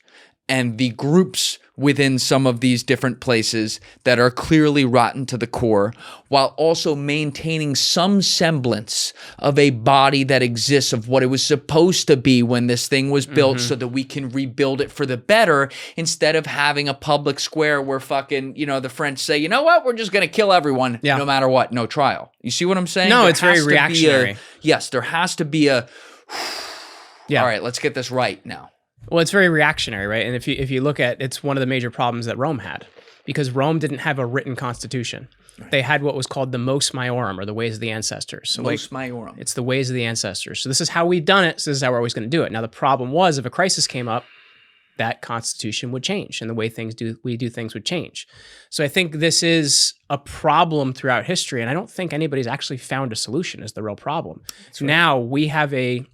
and the groups within some of these different places that are clearly rotten to the core, while also maintaining some semblance of a body that exists of what it was supposed to be when this thing was built, so that we can rebuild it for the better, instead of having a public square where fucking, the French say, you know what, we're just going to kill everyone no matter what, no trial. You see what I'm saying? No, it's very reactionary. Yes, there has to be a, all right, let's get this right now. Well, it's very reactionary, right? And if you look at, it's one of the major problems that Rome had, because Rome didn't have a written constitution. Right. They had what was called the mos maiorum, or the ways of the ancestors. So mos maiorum. It's the ways of the ancestors. So this is how we've done it. So this is how we're always going to do it. Now, the problem was, if a crisis came up, that constitution would change and the way we do things would change. So I think this is a problem throughout history, and I don't think anybody's actually found a solution is the real problem. Right. Now we have a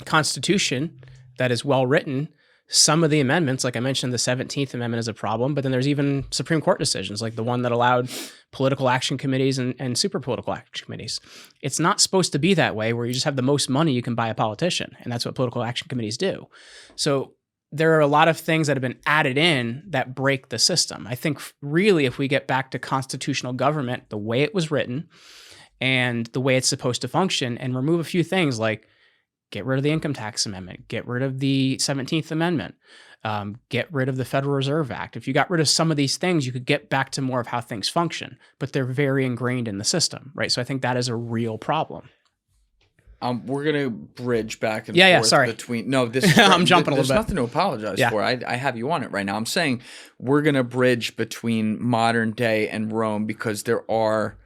constitution that is well written. Some of the amendments, like I mentioned, the 17th Amendment is a problem, but then there's even Supreme Court decisions, like the one that allowed political action committees and super political action committees. It's not supposed to be that way where you just have the most money you can buy a politician, and that's what political action committees do. So there are a lot of things that have been added in that break the system. I think really if we get back to constitutional government, the way it was written and the way it's supposed to function, and remove a few things like get rid of the income tax amendment, get rid of the 17th Amendment, get rid of the Federal Reserve Act. If you got rid of some of these things, you could get back to more of how things function, but they're very ingrained in the system, right? So I think that is a real problem. We're going to bridge back and forth sorry. between... No, this is I'm jumping a little bit. There's nothing to apologize for. I have you on it right now. I'm saying we're going to bridge between modern day and Rome because there are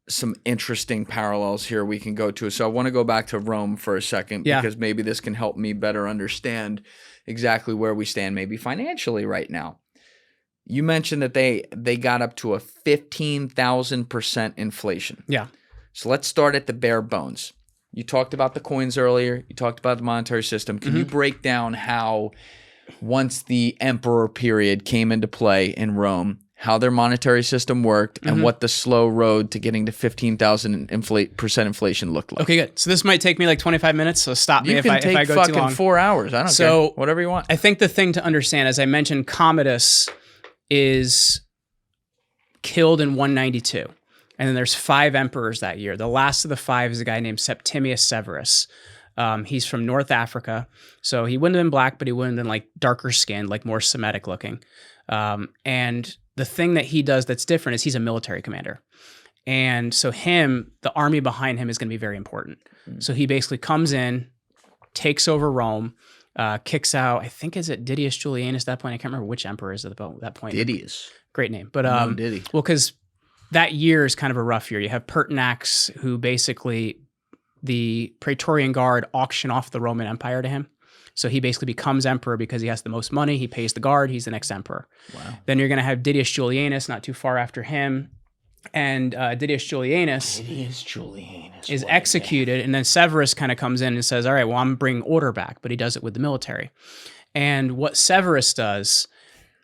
some interesting parallels here we can go to. So I want to go back to Rome for a second because maybe this can help me better understand exactly where we stand maybe financially right now. You mentioned that they got up to a 15,000% inflation. Yeah. So let's start at the bare bones. You talked about the coins earlier. You talked about the monetary system. Can you break down how once the emperor period came into play in Rome, how their monetary system worked and what the slow road to getting to 15,000% inflation looked like? Okay, good. So this might take me like 25 minutes, so stop me if I go too long. You can take fucking 4 hours. I don't care. Whatever you want. I think the thing to understand, as I mentioned, Commodus is killed in 192. And then there's 5 emperors that year. The last of the 5 is a guy named Septimius Severus. He's from North Africa. So he wouldn't have been black, but he wouldn't have been like darker skinned, like more Semitic looking. And the thing that he does that's different is he's a military commander. And so the army behind him is going to be very important. So he basically comes in, takes over Rome, kicks out, I think, is it Didius Julianus at that point? I can't remember which emperor is at that point. Didius. Great name. But Diddy. Well, because that year is kind of a rough year. You have Pertinax, who basically the Praetorian Guard auction off the Roman Empire to him. So he basically becomes emperor because he has the most money. He pays the guard. He's the next emperor. Wow. Then you're going to have Didius Julianus not too far after him. And Didius Julianus is executed. And then Severus kind of comes in and says, all right, well, I'm bringing order back. But he does it with the military. And what Severus does,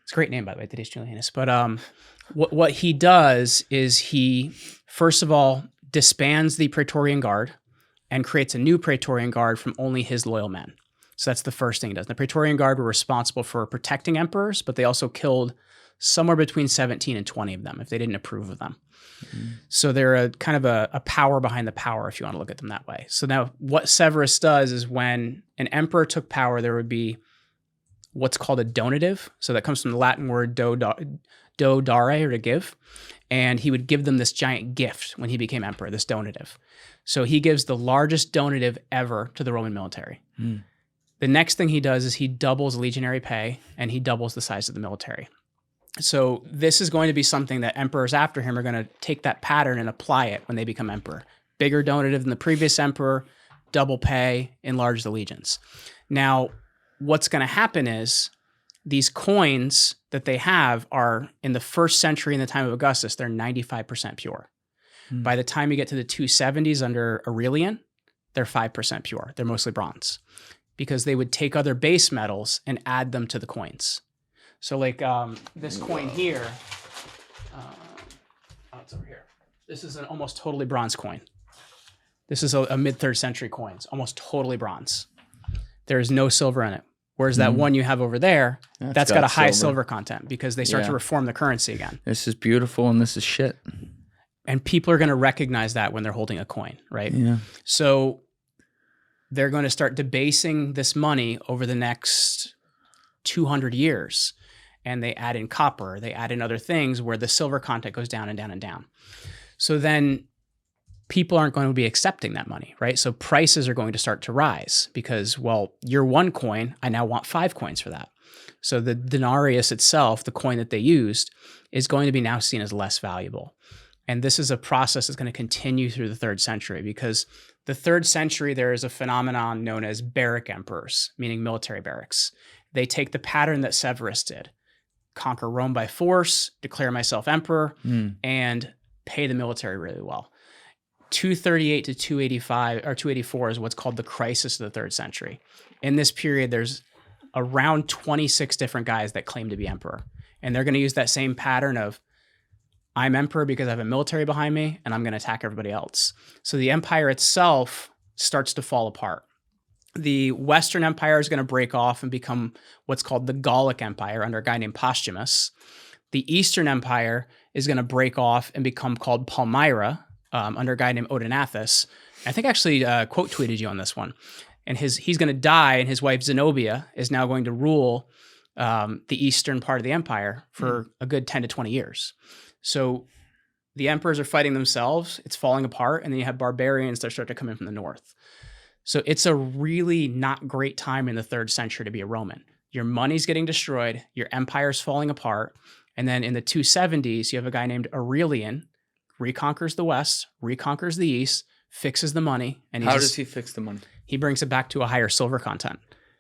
it's a great name, by the way, Didius Julianus. But what he does is he, first of all, disbands the Praetorian Guard and creates a new Praetorian Guard from only his loyal men. So that's the first thing he does. The Praetorian Guard were responsible for protecting emperors, but they also killed somewhere between 17 and 20 of them if they didn't approve of them. So they're a kind of a power behind the power, if you want to look at them that way. So now what Severus does is when an emperor took power, there would be what's called a donative. So that comes from the Latin word do dare, or to give. And he would give them this giant gift when he became emperor, this donative. So he gives the largest donative ever to the Roman military. The next thing he does is he doubles legionary pay and he doubles the size of the military. So this is going to be something that emperors after him are going to take that pattern and apply it when they become emperor. Bigger donative than the previous emperor, double pay, enlarge the legions. Now, what's going to happen is these coins that they have are in the 1st century in the time of Augustus, they're 95% pure. By the time you get to the 270s under Aurelian, they're 5% pure. They're mostly bronze because they would take other base metals and add them to the coins. So like this coin here, it's over here. This is an almost totally bronze coin. This is a mid-3rd century coin. It's almost totally bronze. There is no silver in it. Whereas that one you have over there, that's got a high silver content because they start to reform the currency again. This is beautiful and this is shit. And people are going to recognize that when they're holding a coin, right? Yeah. So they're going to start debasing this money over the next 200 years. And they add in copper, they add in other things where the silver content goes down and down and down. So then people aren't going to be accepting that money, right? So prices are going to start to rise because, well, your one coin, I now want 5 coins for that. So the denarius itself, the coin that they used, is going to be now seen as less valuable. And this is a process that's going to continue through the 3rd century because the 3rd century, there is a phenomenon known as barrack emperors, meaning military barracks. they take the pattern that Severus did. Conquer Rome by force, declare myself emperor, and pay the military really well. 238 to 285 or 284 is what's called the crisis of the 3rd century. In this period, there's around 26 different guys that claim to be emperor. And they're going to use that same pattern of, I'm emperor because I have a military behind me, and I'm going to attack everybody else. So the empire itself starts to fall apart. The Western Empire is going to break off and become what's called the Gallic Empire under a guy named Postumus. The Eastern Empire is going to break off and become called Palmyra under a guy named Odenathus. I think I actually quote tweeted you on this one. And he's going to die, and his wife Zenobia is now going to rule the eastern part of the empire for a good 10 to 20 years. So the emperors are fighting themselves. It's falling apart. And then you have barbarians that start to come in from the north. So it's a really not great time in the 3rd century to be a Roman. Your money's getting destroyed. Your empire's falling apart. And then in the 270s, you have a guy named Aurelian, reconquers the West, reconquers the East, fixes the money. And how does he fix the money? He brings it back to a higher silver content.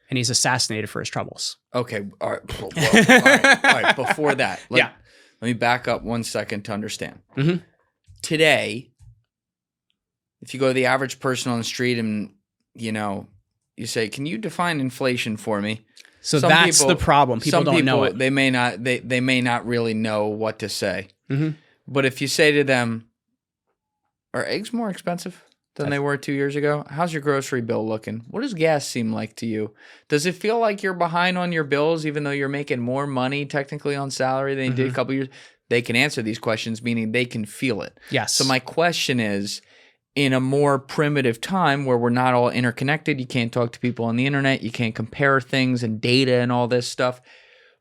And he's assassinated for his troubles. Okay. All right. All right. Before that, let me back up 1 second to understand. Today, if you go to the average person on the street and, you say, can you define inflation for me? So that's the problem. People don't know it. They may not really know what to say. But if you say to them, are eggs more expensive than they were 2 years ago? How's your grocery bill looking? What does gas seem like to you? Does it feel like you're behind on your bills even though you're making more money technically on salary than you did a couple years? They can answer these questions, meaning they can feel it. Yes. So my question is, in a more primitive time where we're not all interconnected, you can't talk to people on the internet, you can't compare things and data and all this stuff,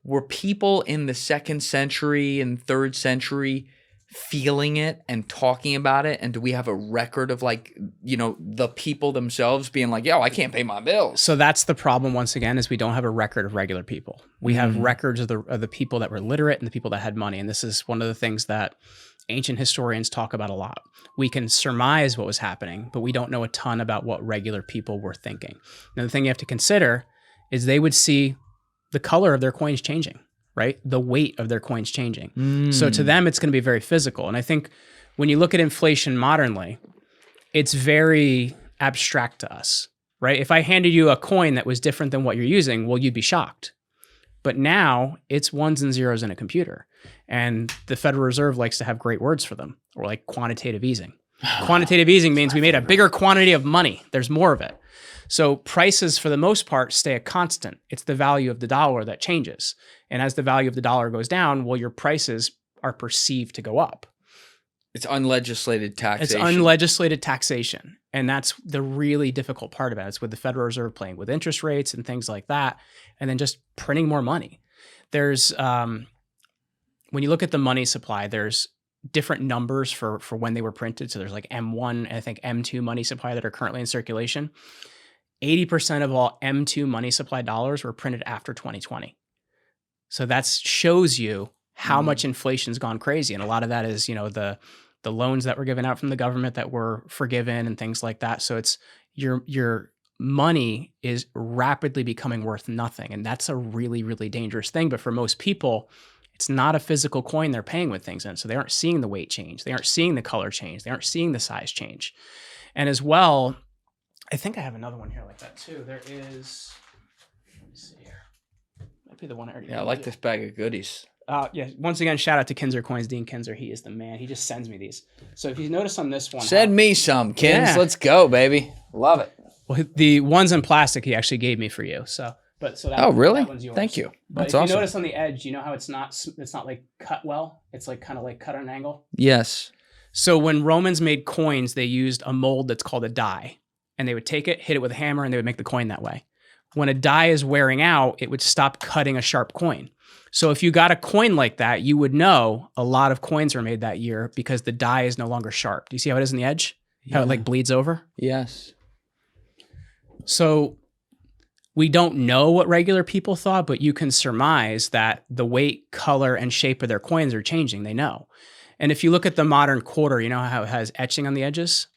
were people in the 2nd century and 3rd century feeling it and talking about it? And do we have a record of the people themselves being like, yo, I can't pay my bills? So that's the problem once again, is we don't have a record of regular people. We have records of the people that were literate and the people that had money. And this is one of the things that ancient historians talk about a lot. We can surmise what was happening, but we don't know a ton about what regular people were thinking. Now, the thing you have to consider is they would see the color of their coins changing, right? The weight of their coins changing. So to them, it's going to be very physical. And I think when you look at inflation modernly, it's very abstract to us, right? If I handed you a coin that was different than what you're using, well, you'd be shocked. But now it's ones and zeros in a computer. And the Federal Reserve likes to have great words for them, or like quantitative easing. Quantitative easing means we made a bigger quantity of money. There's more of it. So prices, for the most part, stay a constant. It's the value of the dollar that changes. And as the value of the dollar goes down, well, your prices are perceived to go up. It's unlegislated taxation. It's unlegislated taxation. And that's the really difficult part about it. It's with the Federal Reserve playing with interest rates and things like that, and then just printing more money. There's, when you look at the money supply, there's different numbers for when they were printed. So there's like M1 and I think M2 money supply that are currently in circulation. 80% of all M2 money supply dollars were printed after 2020. So that shows you how much inflation's gone crazy. And a lot of that is, the loans that were given out from the government that were forgiven and things like that. So it's your money is rapidly becoming worth nothing. And that's a really, really dangerous thing. But for most people, it's not a physical coin they're paying with things in. So they aren't seeing the weight change. They aren't seeing the color change. They aren't seeing the size change. And as well, I think I have another one here like that too. There is, let me see here. Might be the one I already. Yeah, I like this bag of goodies. Yeah. Once again, shout out to Kinzer Coins, Dean Kinzer. He is the man. He just sends me these. So if you notice on this one, send me some, Kins. Yeah. Let's go, baby. Love it. Well, the ones in plastic he actually gave me for you. So that. Oh, really? That one's yours. Thank you. But That's if awesome. you notice on the edge, you know how it's not like cut well. It's like kind of like cut at an angle. Yes. So when Romans made coins, they used a mold that's called a die, and they would take it, hit it with a hammer, and they would make the coin that way. When a die is wearing out, it would stop cutting a sharp coin. So if you got a coin like that, you would know a lot of coins were made that year because the die is no longer sharp. Do you see how it is in the edge? Yeah. How it like bleeds over? Yes. So we don't know what regular people thought, but you can surmise that the weight, color, and shape of their coins are changing. They know. And if you look at the modern quarter, you know how it has etching on the edges?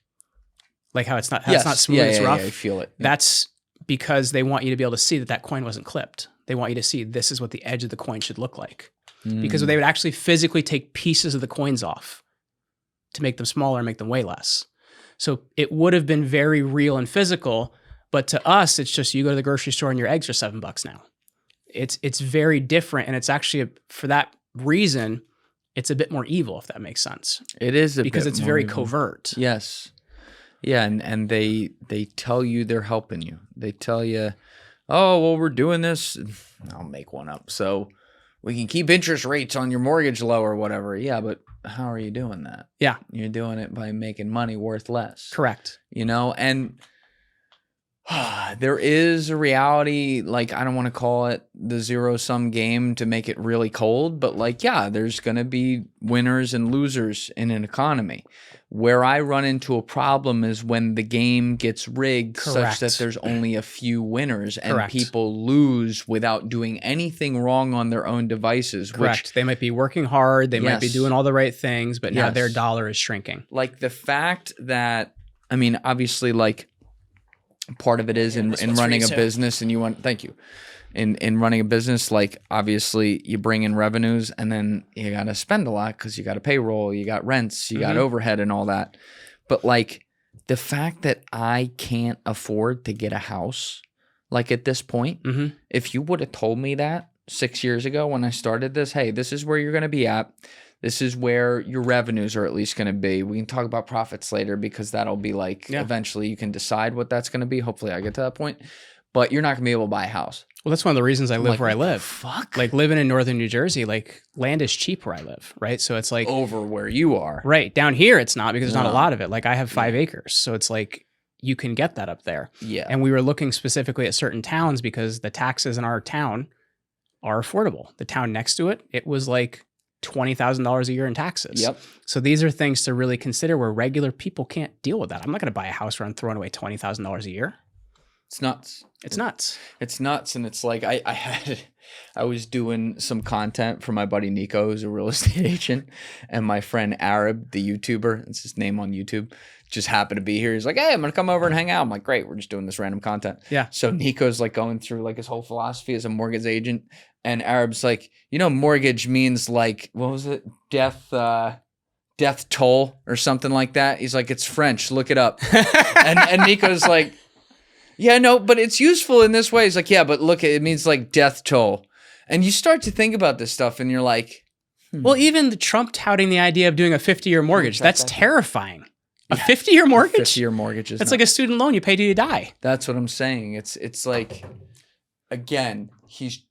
Like how it's not smooth, it's rough. Yeah, I feel it. Yeah. That's because they want you to be able to see that coin wasn't clipped. They want you to see this is what the edge of the coin should look like. Because they would actually physically take pieces of the coins off to make them smaller and make them weigh less. So it would have been very real and physical, but to us, it's just you go to the grocery store and your eggs are $7 now. It's very different, and it's actually, for that reason, it's a bit more evil, if that makes sense. It is because it's very covert. Yes. Yeah, and they tell you they're helping you. They tell you, oh, well, we're doing this. I'll make one up. So we can keep interest rates on your mortgage low or whatever. Yeah, but how are you doing that? Yeah. You're doing it by making money worth less. Correct. And there is a reality, like, I don't want to call it the zero-sum game to make it really cold, but like, yeah, there's going to be winners and losers in an economy. Where I run into a problem is when the game gets rigged such that there's only a few winners and people lose without doing anything wrong on their own devices. Correct. They might be working hard. They might be doing all the right things, but now their dollar is shrinking. Like the fact that, I mean, obviously, like, part of it is in running a business, and you want, thank you. In running a business, like, obviously you bring in revenues and then you got to spend a lot because you got a payroll, you got rents, you got overhead and all that. But like the fact that I can't afford to get a house, like at this point, if you would have told me that 6 years ago when I started this, hey, this is where you're going to be at. This is where your revenues are at least going to be. We can talk about profits later because that'll be like, eventually you can decide what that's going to be. Hopefully I get to that point. But you're not going to be able to buy a house. Well, that's one of the reasons I live like, where I live. Fuck? Like living in northern New Jersey, like land is cheap where I live, right? So it's like over where you are. Right. Down here it's not because there's not a lot of it. Like I have 5 acres. So it's like you can get that up there. Yeah. And we were looking specifically at certain towns because the taxes in our town are affordable. The town next to it, it was like $20,000 a year in taxes. Yep. So these are things to really consider where regular people can't deal with that. I'm not going to buy a house where I'm throwing away $20,000 a year. It's nuts. It's nuts. It's nuts. And it's like I was doing some content for my buddy Nico, who's a real estate agent, and my friend Arab, the YouTuber, it's his name on YouTube, just happened to be here. He's like, hey, I'm going to come over and hang out. I'm like, great. We're just doing this random content. Yeah. So Nico's like going through like his whole philosophy as a mortgage agent. And Arab's like, mortgage means like, what was it? Death toll or something like that. He's like, it's French. Look it up. and Nico's like, yeah, no, but it's useful in this way. He's like, yeah, but look, it means like death toll. And you start to think about this stuff and you're like, well, even the Trump touting the idea of doing a 50-year mortgage, that's terrifying. A 50-year mortgage? 50-year mortgage is That's like a student loan you pay till you die. That's what I'm saying. It's like, again, he's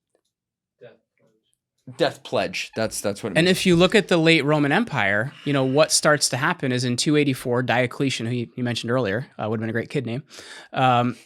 death pledge. That's what it means. And if you look at the late Roman Empire, what starts to happen is in 284, Diocletian, who you mentioned earlier, would have been a great kid name.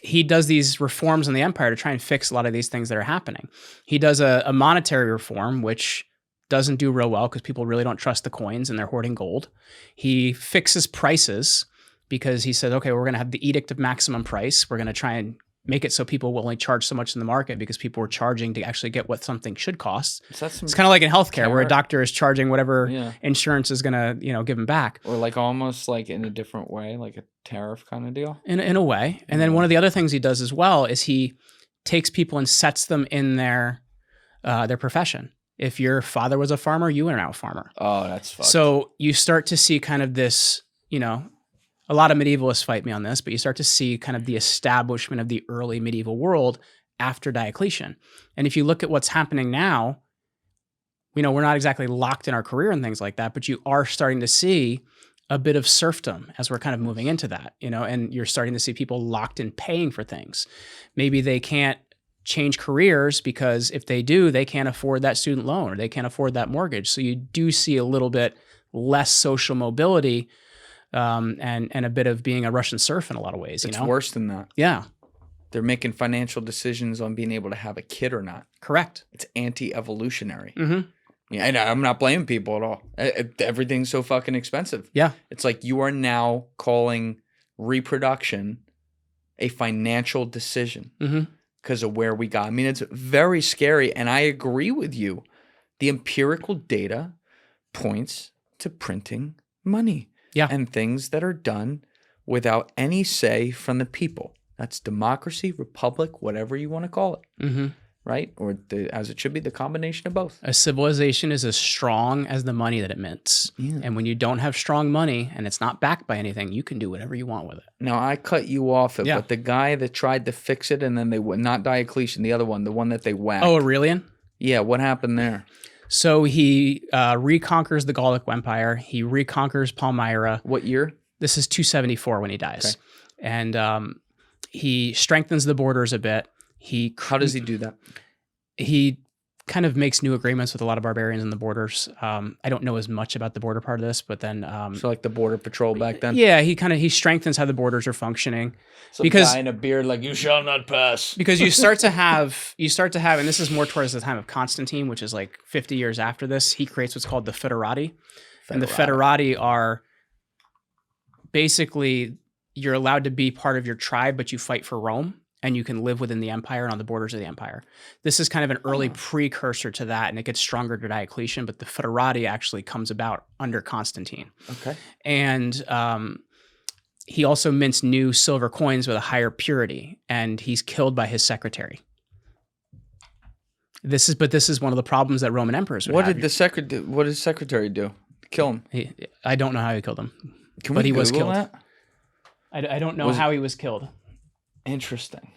He does these reforms in the empire to try and fix a lot of these things that are happening. He does a monetary reform, which doesn't do real well because people really don't trust the coins and they're hoarding gold. He fixes prices because he said, okay, we're going to have the edict of maximum price. We're going to try and make it so people will only charge so much in the market because people were charging to actually get what something should cost. It's kind of like in healthcare where a doctor is charging whatever insurance is going to, give them back. Or like almost like in a different way, like a tariff kind of deal. In a way. And then one of the other things he does as well is he takes people and sets them in their profession. If your father was a farmer, you are now a farmer. Oh, that's fucked. So you start to see kind of this, a lot of medievalists fight me on this, but you start to see kind of the establishment of the early medieval world after Diocletian. And if you look at what's happening now, we're not exactly locked in our career and things like that, but you are starting to see a bit of serfdom as we're kind of moving into that, and you're starting to see people locked in paying for things. Maybe they can't change careers because if they do, they can't afford that student loan or they can't afford that mortgage. So you do see a little bit less social mobility and a bit of being a Russian serf in a lot of ways. It's worse than that. Yeah. They're making financial decisions on being able to have a kid or not. Correct. It's anti-evolutionary. Mm-hmm. Yeah, and I'm not blaming people at all. Everything's so fucking expensive. Yeah. It's like you are now calling reproduction a financial decision because of where we got. I mean, it's very scary, and I agree with you. The empirical data points to printing money. Yeah. And things that are done without any say from the people. That's democracy, republic, whatever you want to call it. Mm-hmm. right? Or as it should be, the combination of both. A civilization is as strong as the money that it mints. Yeah. And when you don't have strong money and it's not backed by anything, you can do whatever you want with it. Now, I cut you off, but the guy that tried to fix it and then they would, not Diocletian, the other one, the one that they whacked. Oh, Aurelian? Yeah, what happened there? So he reconquers the Gallic Empire. He reconquers Palmyra. What year? This is 274 when he dies. Okay. And he strengthens the borders a bit. How does he do that? He kind of makes new agreements with a lot of barbarians in the borders. I don't know as much about the border part of this, but then so like the border patrol back then. Yeah, he strengthens how the borders are functioning. Some guy in a beard like you shall not pass. Because you start to have, and this is more towards the time of Constantine, which is like 50 years after this. He creates what's called the Foederati. And the Foederati are basically you're allowed to be part of your tribe, but you fight for Rome. And you can live within the empire and on the borders of the empire. This is kind of an early precursor to that, and it gets stronger to Diocletian, but the Foederati actually comes about under Constantine. Okay. And he also mints new silver coins with a higher purity, and he's killed by his secretary. This is one of the problems that Roman emperors would have. What did the secretary do? Kill him? I don't know how he killed him. But he was killed. That? I don't know how he was killed. Interesting.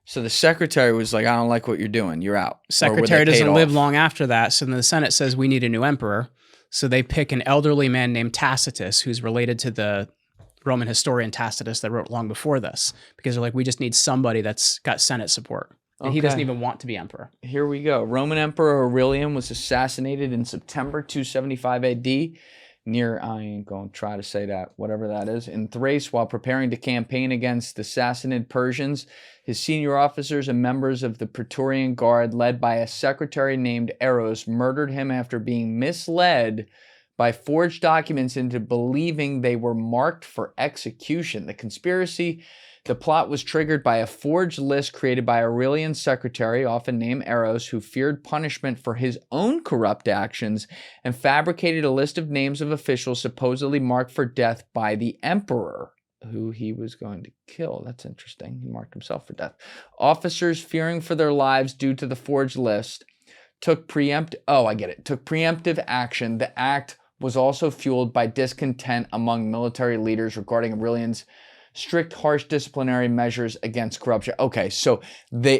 So the secretary was like, I don't like what you're doing. You're out. Secretary doesn't live long after that. So then the Senate says we need a new emperor. So they pick an elderly man named Tacitus, who's related to the Roman historian Tacitus that wrote long before this, because they're like, we just need somebody that's got Senate support. And he doesn't even want to be emperor. Here we go. Roman Emperor Aurelian was assassinated in September 275 AD. Near, I ain't going to try to say that, whatever that is, in Thrace while preparing to campaign against the Sassanid Persians. His senior officers and members of the Praetorian Guard, led by a secretary named Eros, murdered him after being misled by forged documents into believing they were marked for execution. The plot was triggered by a forged list created by Aurelian's secretary, often named Eros, who feared punishment for his own corrupt actions and fabricated a list of names of officials supposedly marked for death by the emperor, who he was going to kill. That's interesting. He marked himself for death. Officers, fearing for their lives due to the forged list, took preemptive action. The act was also fueled by discontent among military leaders regarding Aurelian's strict, harsh disciplinary measures against corruption. Okay, so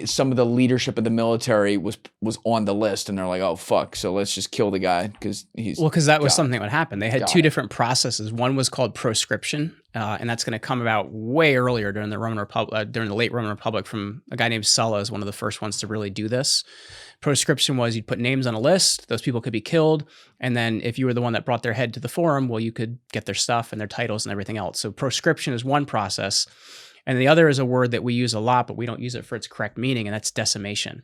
some of the leadership of the military was on the list, and they're like, "Oh fuck!" So let's just kill the guy because that was something that would happen. They had two different processes. One was called proscription, and that's going to come about way earlier during the Roman Republic, during the late Roman Republic, from a guy named Sulla is one of the first ones to really do this. Proscription was you'd put names on a list; those people could be killed, and then if you were the one that brought their head to the forum, well, you could get their stuff and their titles and everything else. So proscription is one process, and the other is a word that we use a lot, but we don't use it for its correct meaning, and that's decimation.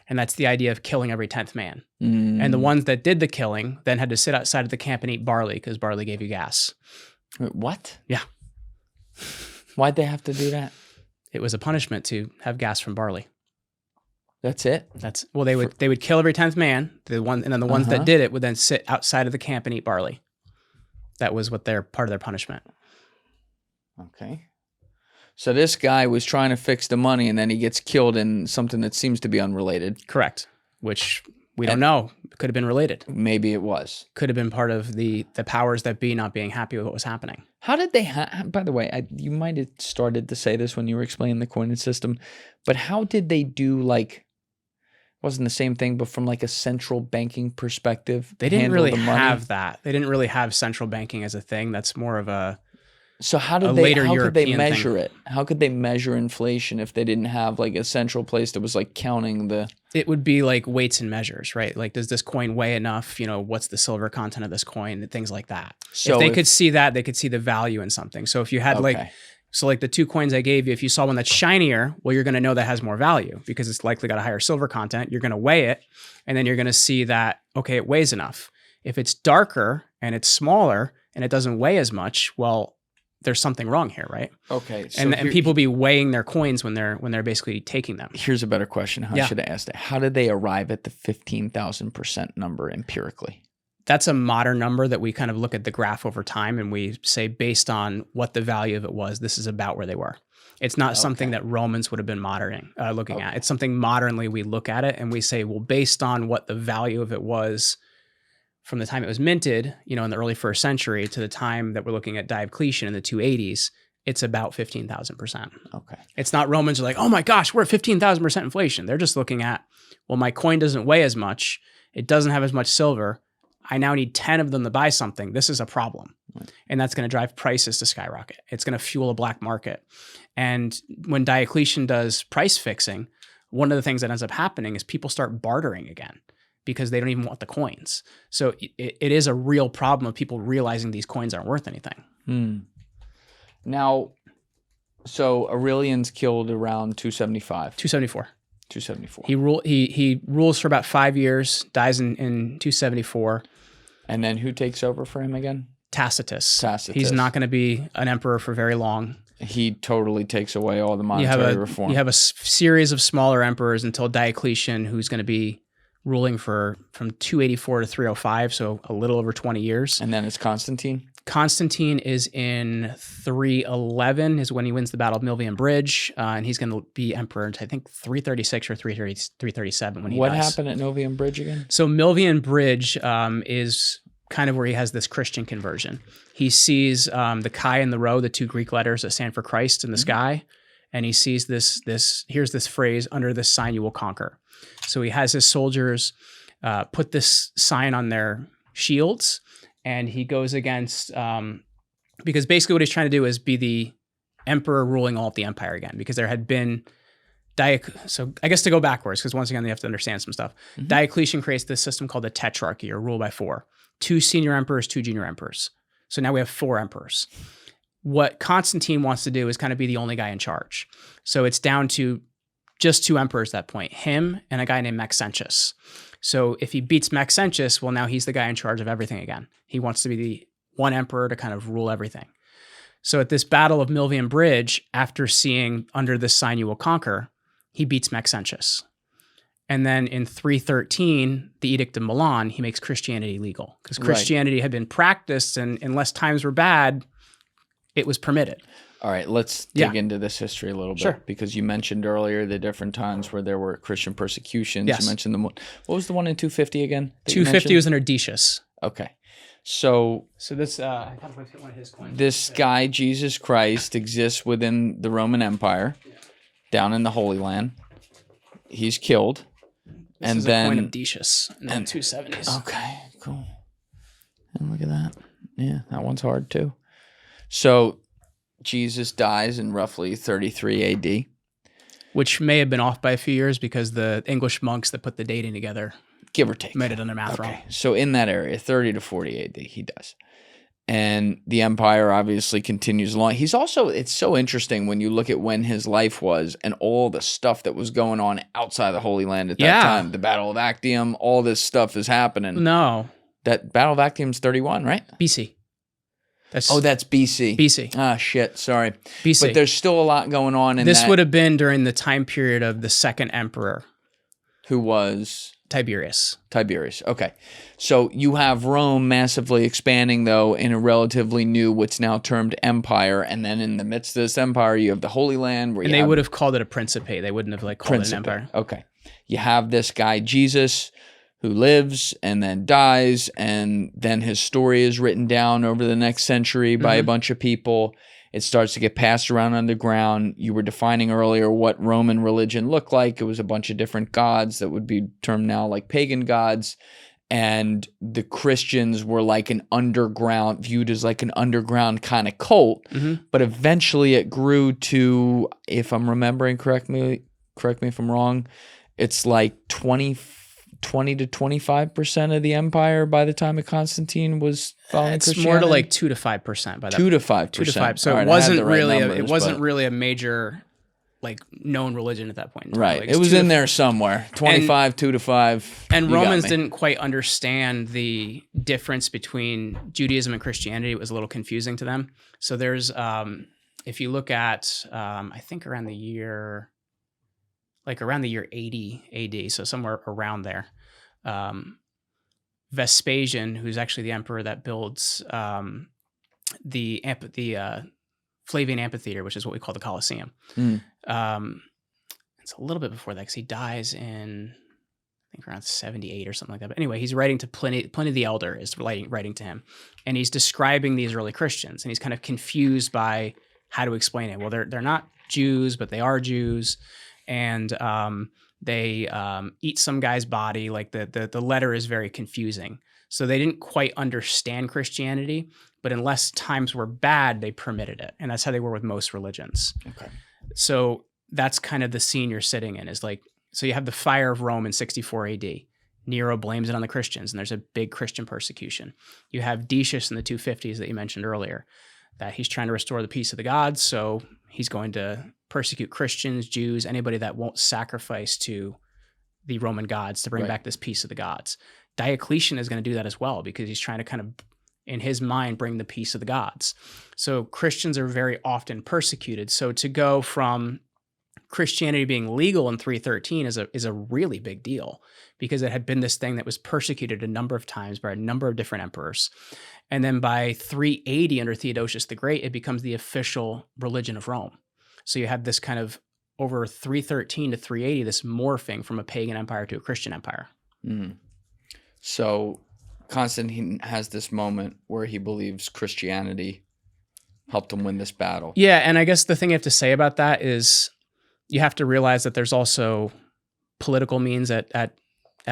And that's the idea of killing every 10th man. And the ones that did the killing then had to sit outside of the camp and eat barley because barley gave you gas. Wait, what? Yeah. Why'd they have to do that? It was a punishment to have gas from barley. That's it? They would kill every 10th man, and then the ones that did it would then sit outside of the camp and eat barley. That was what part of their punishment. Okay. So this guy was trying to fix the money, and then he gets killed in something that seems to be unrelated. Correct. Which we don't know. Could have been related. Maybe it was. Could have been part of the powers that be not being happy with what was happening. How did they by the way, you might have started to say this when you were explaining the coinage system, but how did they do, like, wasn't the same thing, but from like a central banking perspective? They didn't really have that. They didn't really have central banking as a thing. That's more of a So how could they measure it? How could they measure inflation if they didn't have like a central place that was like counting the... It would be like weights and measures, right? Like, does this coin weigh enough? What's the silver content of this coin? Things like that. So if they could see that, they could see the value in something. So if you had like the two coins I gave you, if you saw one that's shinier, well, you're going to know that has more value because it's likely got a higher silver content. You're going to weigh it, and then you're going to see that, okay, it weighs enough. If it's darker and it's smaller and it doesn't weigh as much, well, there's something wrong here, right? Okay. So and people be weighing their coins when they're basically taking them. Here's a better question. How should I ask that? How did they arrive at the 15,000% number empirically? that's a modern number that we kind of look at the graph over time and we say based on what the value of it was, this is about where they were. It's not something that Romans would have been looking at. It's something modernly we look at it and we say, well, based on what the value of it was from the time it was minted, in the early 1st century to the time that we're looking at Diocletian in the 280s, it's about 15,000%. Okay. It's not Romans are like, oh my gosh, we're at 15,000% inflation. They're just looking at, well, my coin doesn't weigh as much. It doesn't have as much silver. I now need 10 of them to buy something. This is a problem. Right. And that's going to drive prices to skyrocket. It's going to fuel a black market. And when Diocletian does price fixing, one of the things that ends up happening is people start bartering again because they don't even want the coins. So it is a real problem of people realizing these coins aren't worth anything. Now, so Aurelian's killed around 275. 274. 274. He rules for about 5 years, dies in 274. And then who takes over for him again? Tacitus. He's not going to be an emperor for very long. He totally takes away all the monetary reform. You have a series of smaller emperors until Diocletian, who's going to be ruling from 284 to 305, so a little over 20 years. And then it's Constantine? Constantine is in 311 is when he wins the Battle of Milvian Bridge, and he's going to be emperor until I think 336 or 337 when he dies. What happened at Milvian Bridge again? So Milvian Bridge is kind of where he has this Christian conversion. He sees the Chi and the Rho, the 2 Greek letters that stand for Christ in the sky, and he sees here's this phrase, under this sign you will conquer. So he has his soldiers put this sign on their shields, and he goes against, because basically what he's trying to do is be the emperor ruling all of the empire again, because there had been, so I guess to go backwards, because once again, you have to understand some stuff. Diocletian creates this system called the Tetrarchy, or rule by 4. 2 senior emperors, 2 junior emperors. So now we have 4 emperors. What Constantine wants to do is kind of be the only guy in charge. So it's down to just 2 emperors at that point, him and a guy named Maxentius. So if he beats Maxentius, well, now he's the guy in charge of everything again. He wants to be the one emperor to kind of rule everything. So at this Battle of Milvian Bridge, after seeing under this sign you will conquer, he beats Maxentius. And then in 313, the Edict of Milan, he makes Christianity legal because Christianity had been practiced, and unless times were bad, it was permitted. All right, let's dig into this history a little bit. Sure. Because you mentioned earlier the different times where there were Christian persecutions. Yes. You mentioned what was the one in 250 again? 250 was under Decius. Okay. So this, I thought I hit one of his coins. This guy, Jesus Christ, exists within the Roman Empire, down in the Holy Land. He's killed. This is a coin of Decius in the 270s. Okay, cool. And look at that. Yeah, that one's hard too. So Jesus dies in roughly 33 AD. Which may have been off by a few years because the English monks that put the dating together, give or take, made it under math wrong. So in that area, 30 to 40 AD, he does. And the empire obviously continues along. He's also, it's so interesting when you look at when his life was and all the stuff that was going on outside the Holy Land at that time. The Battle of Actium, all this stuff is happening. No. That Battle of Actium's 31, right? BC. That's BC. BC. Ah, shit. Sorry. BC. But there's still a lot going on in this would have been during the time period of the second emperor. Who was? Tiberius. Okay. So you have Rome massively expanding, though, in a relatively new, what's now termed empire. And then in the midst of this empire, you have the Holy Land. And they would have called it a principate. They wouldn't have called it an empire. Okay. You have this guy, Jesus, who lives and then dies. And then his story is written down over the next century by a bunch of people. It starts to get passed around underground. You were defining earlier what Roman religion looked like. It was a bunch of different gods that would be termed now like pagan gods. And the Christians were like an underground, viewed as like an underground kind of cult. But eventually it grew to, if I'm remembering, correct me if I'm wrong, it's like 20 to 25% of the empire by the time of Constantine was following Christianity. It's more to like 2 to 5% by that. 2 to 5%. 2 to 5. So it wasn't really a major like known religion at that point. Right. Like, it was in there somewhere. 25, 2 to 5. And Romans didn't quite understand the difference between Judaism and Christianity. It was a little confusing to them. So there's, if you look at, I think around the year 80 AD, so somewhere around there, Vespasian, who's actually the emperor that builds the Flavian Amphitheater, which is what we call the Colosseum. It's a little bit before that because he dies in, I think, around 78 or something like that. But anyway, he's writing to Pliny the Elder is writing to him, and he's describing these early Christians, and he's kind of confused by how to explain it. Well, they're not Jews, but they are Jews, and they eat some guy's body. Like the letter is very confusing. So they didn't quite understand Christianity, but unless times were bad, they permitted it, and that's how they were with most religions. Okay. So that's kind of the scene you're sitting in, is like, so you have the fire of Rome in 64 AD. Nero blames it on the Christians, and there's a big Christian persecution. You have Decius in the 250s that you mentioned earlier, that he's trying to restore the peace of the gods, so he's going to persecute Christians, Jews, anybody that won't sacrifice to the Roman gods to bring back this peace of the gods. Diocletian is going to do that as well, because he's trying to kind of, in his mind, bring the peace of the gods. So Christians are very often persecuted. So to go from Christianity being legal in 313 is a really big deal, because it had been this thing that was persecuted a number of times by a number of different emperors. And then by 380 under Theodosius the Great, it becomes the official religion of Rome. So you have this kind of, over 313 to 380, this morphing from a pagan empire to a Christian empire. So Constantine has this moment where he believes Christianity helped him win this battle. Yeah, and I guess the thing you have to say about that is, you have to realize that there's also political means at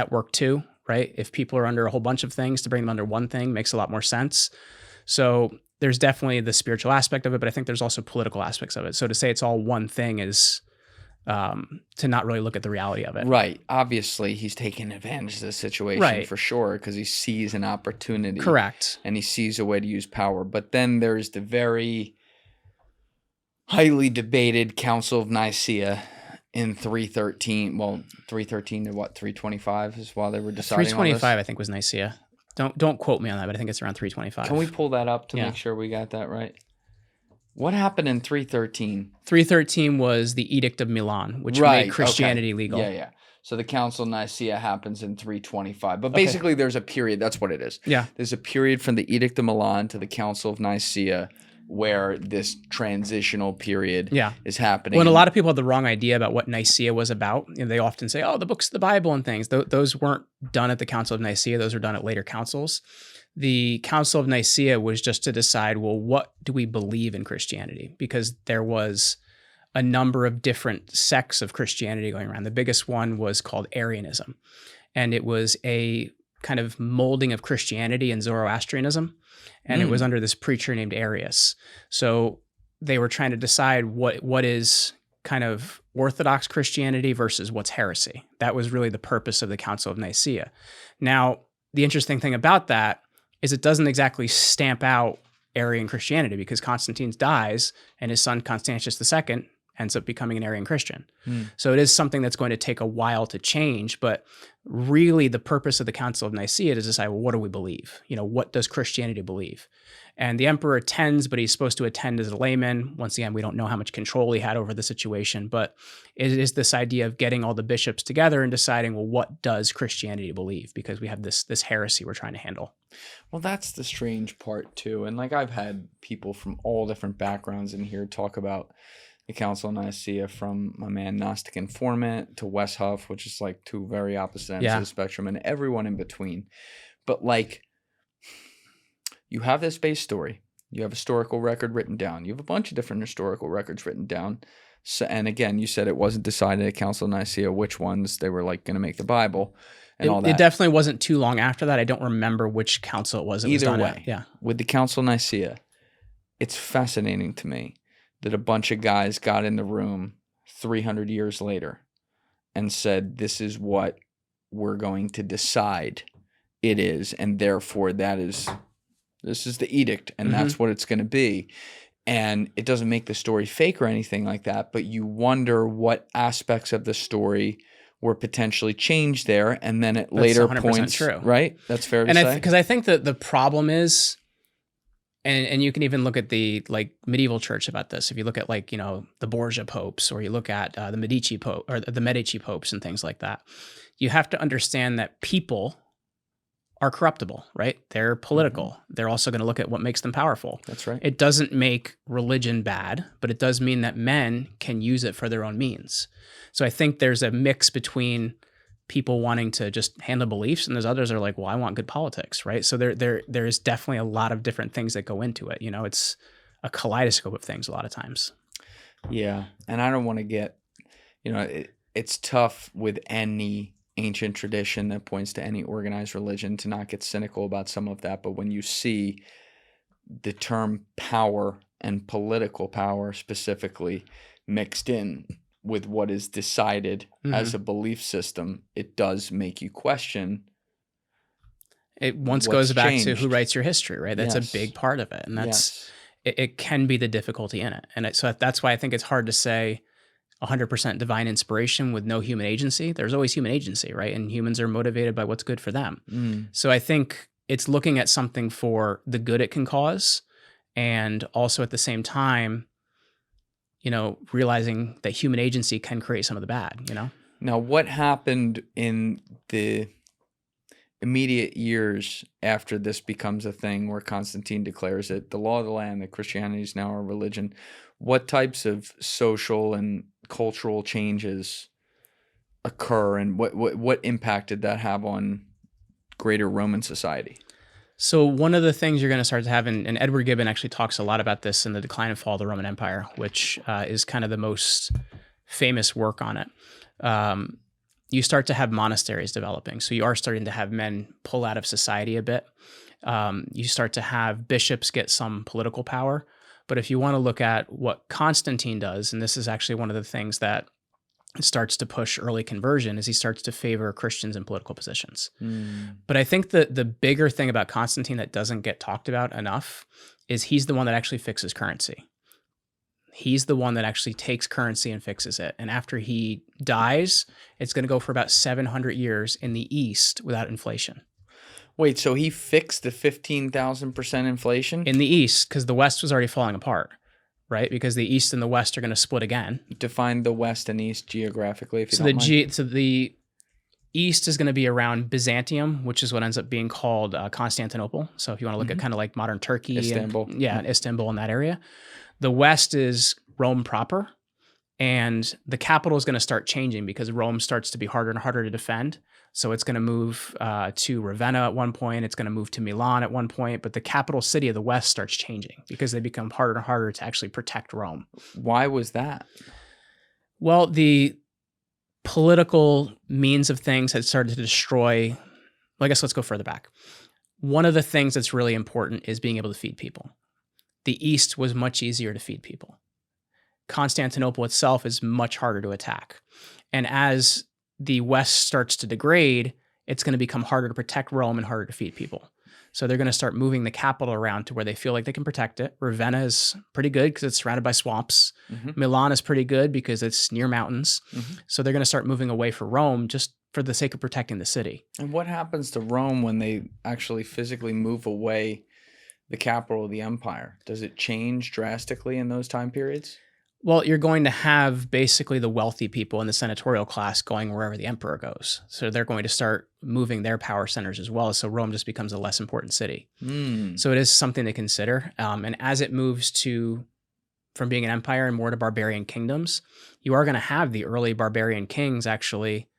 work too, right? If people are under a whole bunch of things, to bring them under one thing makes a lot more sense. So there's definitely the spiritual aspect of it, but I think there's also political aspects of it. So to say it's all one thing is to not really look at the reality of it. Right. Obviously, he's taking advantage of the situation for sure, because he sees an opportunity. Correct. And he sees a way to use power. But then there's the very highly debated Council of Nicaea in 313. Well, 313 to what, 325 is while they were deciding 325, I think, was Nicaea. Don't quote me on that, but I think it's around 325. Can we pull that up to make sure we got that right? What happened in 313? 313 was the Edict of Milan, which made Christianity legal. Yeah. So the Council of Nicaea happens in 325. But basically there's a period. That's what it is. Yeah. There's a period from the Edict of Milan to the Council of Nicaea where this transitional period is happening. When a lot of people have the wrong idea about what Nicaea was about, they often say, oh, the books of the Bible and things. Those weren't done at the Council of Nicaea. Those were done at later councils. The Council of Nicaea was just to decide, well, what do we believe in Christianity? Because there was a number of different sects of Christianity going around. The biggest one was called Arianism, and it was a kind of molding of Christianity and Zoroastrianism, and it was under this preacher named Arius. So they were trying to decide what is kind of Orthodox Christianity versus what's heresy. That was really the purpose of the Council of Nicaea. Now, the interesting thing about that is it doesn't exactly stamp out Arian Christianity, because Constantine dies and his son Constantius II ends up becoming an Arian Christian. So it is something that's going to take a while to change, but really the purpose of the Council of Nicaea is to decide, well, what do we believe? What does Christianity believe? And the emperor attends, but he's supposed to attend as a layman. Once again, we don't know how much control he had over the situation, but it is this idea of getting all the bishops together and deciding, well, what does Christianity believe? Because we have this heresy we're trying to handle. Well, that's the strange part too. And I've had people from all different backgrounds in here talk about the Council of Nicaea, from my man Gnostic Informant to Wes Huff, which is two very opposite ends of the spectrum, and everyone in between. But you have this base story. You have a historical record written down. You have a bunch of different historical records written down. So, and again, you said it wasn't decided at Council of Nicaea which ones they were going to make the Bible and all that. It definitely wasn't too long after that. I don't remember which council it was. Either way, with the Council of Nicaea, it's fascinating to me that a bunch of guys got in the room 300 years later and said, this is what we're going to decide it is, and therefore this is the edict, and that's what it's going to be. And it doesn't make the story fake or anything like that, but you wonder what aspects of the story were potentially changed there, and then at later points, true. Right? That's fair to say. Because I think that the problem is, and you can even look at the medieval church about this. If you look at the Borgia popes, or you look at the Medici pope or the Medici popes and things like that, you have to understand that people are corruptible, right? They're political. They're also going to look at what makes them powerful. That's right. It doesn't make religion bad, but it does mean that men can use it for their own means. So I think there's a mix between people wanting to just handle beliefs, and there's others that are like, well, I want good politics, right? So there's definitely a lot of different things that go into it. It's a kaleidoscope of things a lot of times. Yeah, and I don't want to get, it's tough with any ancient tradition that points to any organized religion to not get cynical about some of that. But when you see the term power and political power specifically mixed in with what is decided as a belief system, it does make you question. It once goes back to who writes your history, right? That's a big part of it. And that's, it can be the difficulty in it. And so that's why I think it's hard to say 100% divine inspiration with no human agency. There's always human agency, right? And humans are motivated by what's good for them. So I think it's looking at something for the good it can cause, and also at the same time, realizing that human agency can create some of the bad, Now, what happened in the immediate years after this becomes a thing where Constantine declares it the law of the land, that Christianity is now a religion? What types of social and cultural changes occur, and what impact did that have on greater Roman society? So one of the things you're going to start to have, and Edward Gibbon actually talks a lot about this in The Decline and Fall of the Roman Empire, which is kind of the most famous work on it. You start to have monasteries developing. So you are starting to have men pull out of society a bit. You start to have bishops get some political power. But if you want to look at what Constantine does, and this is actually one of the things that starts to push early conversion, is he starts to favor Christians in political positions. But I think that the bigger thing about Constantine that doesn't get talked about enough is he's the one that actually fixes currency. He's the one that actually takes currency and fixes it. And after he dies, it's going to go for about 700 years in the East without inflation. Wait, so he fixed the 15,000% inflation? In the East, because the West was already falling apart, right? Because the East and the West are going to split again. Define the West and East geographically, if you so don't mind. So the East is going to be around Byzantium, which is what ends up being called Constantinople. So if you want to look at kind of like modern Turkey. Istanbul. Istanbul in that area. The West is Rome proper. And the capital is going to start changing because Rome starts to be harder and harder to defend. So it's going to move to Ravenna at one point. It's going to move to Milan at one point. But the capital city of the West starts changing because they become harder and harder to actually protect Rome. Why was that? Well, the political means of things had started to destroy. Well, I guess let's go further back. One of the things that's really important is being able to feed people. The East was much easier to feed people. Constantinople itself is much harder to attack. And as the West starts to degrade, it's going to become harder to protect Rome and harder to feed people. So they're going to start moving the capital around to where they feel like they can protect it. Ravenna is pretty good because it's surrounded by swamps. Milan is pretty good because it's near mountains. So they're going to start moving away from Rome just for the sake of protecting the city. And what happens to Rome when they actually physically move away the capital of the empire? Does it change drastically in those time periods? Well, you're going to have basically the wealthy people in the senatorial class going wherever the emperor goes. So they're going to start moving their power centers as well. So Rome just becomes a less important city. So it is something to consider. And as it moves from being an empire and more to barbarian kingdoms, you are going to have the early barbarian kings actually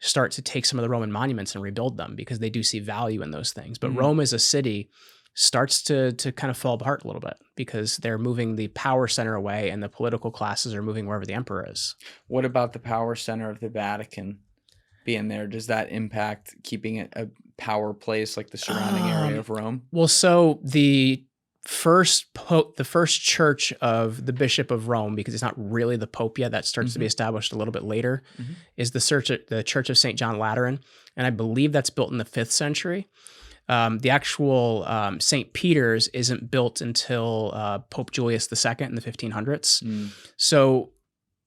start to take some of the Roman monuments and rebuild them because they do see value in those things. But Rome as a city starts to kind of fall apart a little bit because they're moving the power center away and the political classes are moving wherever the emperor is. What about the power center of the Vatican being there? Does that impact keeping it a power place like the surrounding area of Rome? Well, so the first pope, the first church of the Bishop of Rome, because it's not really the Pope yet, that starts to be established a little bit later, is the Church of St. John Lateran. And I believe that's built in the 5th century. The actual St. Peter's isn't built until Pope Julius II in the 1500s. So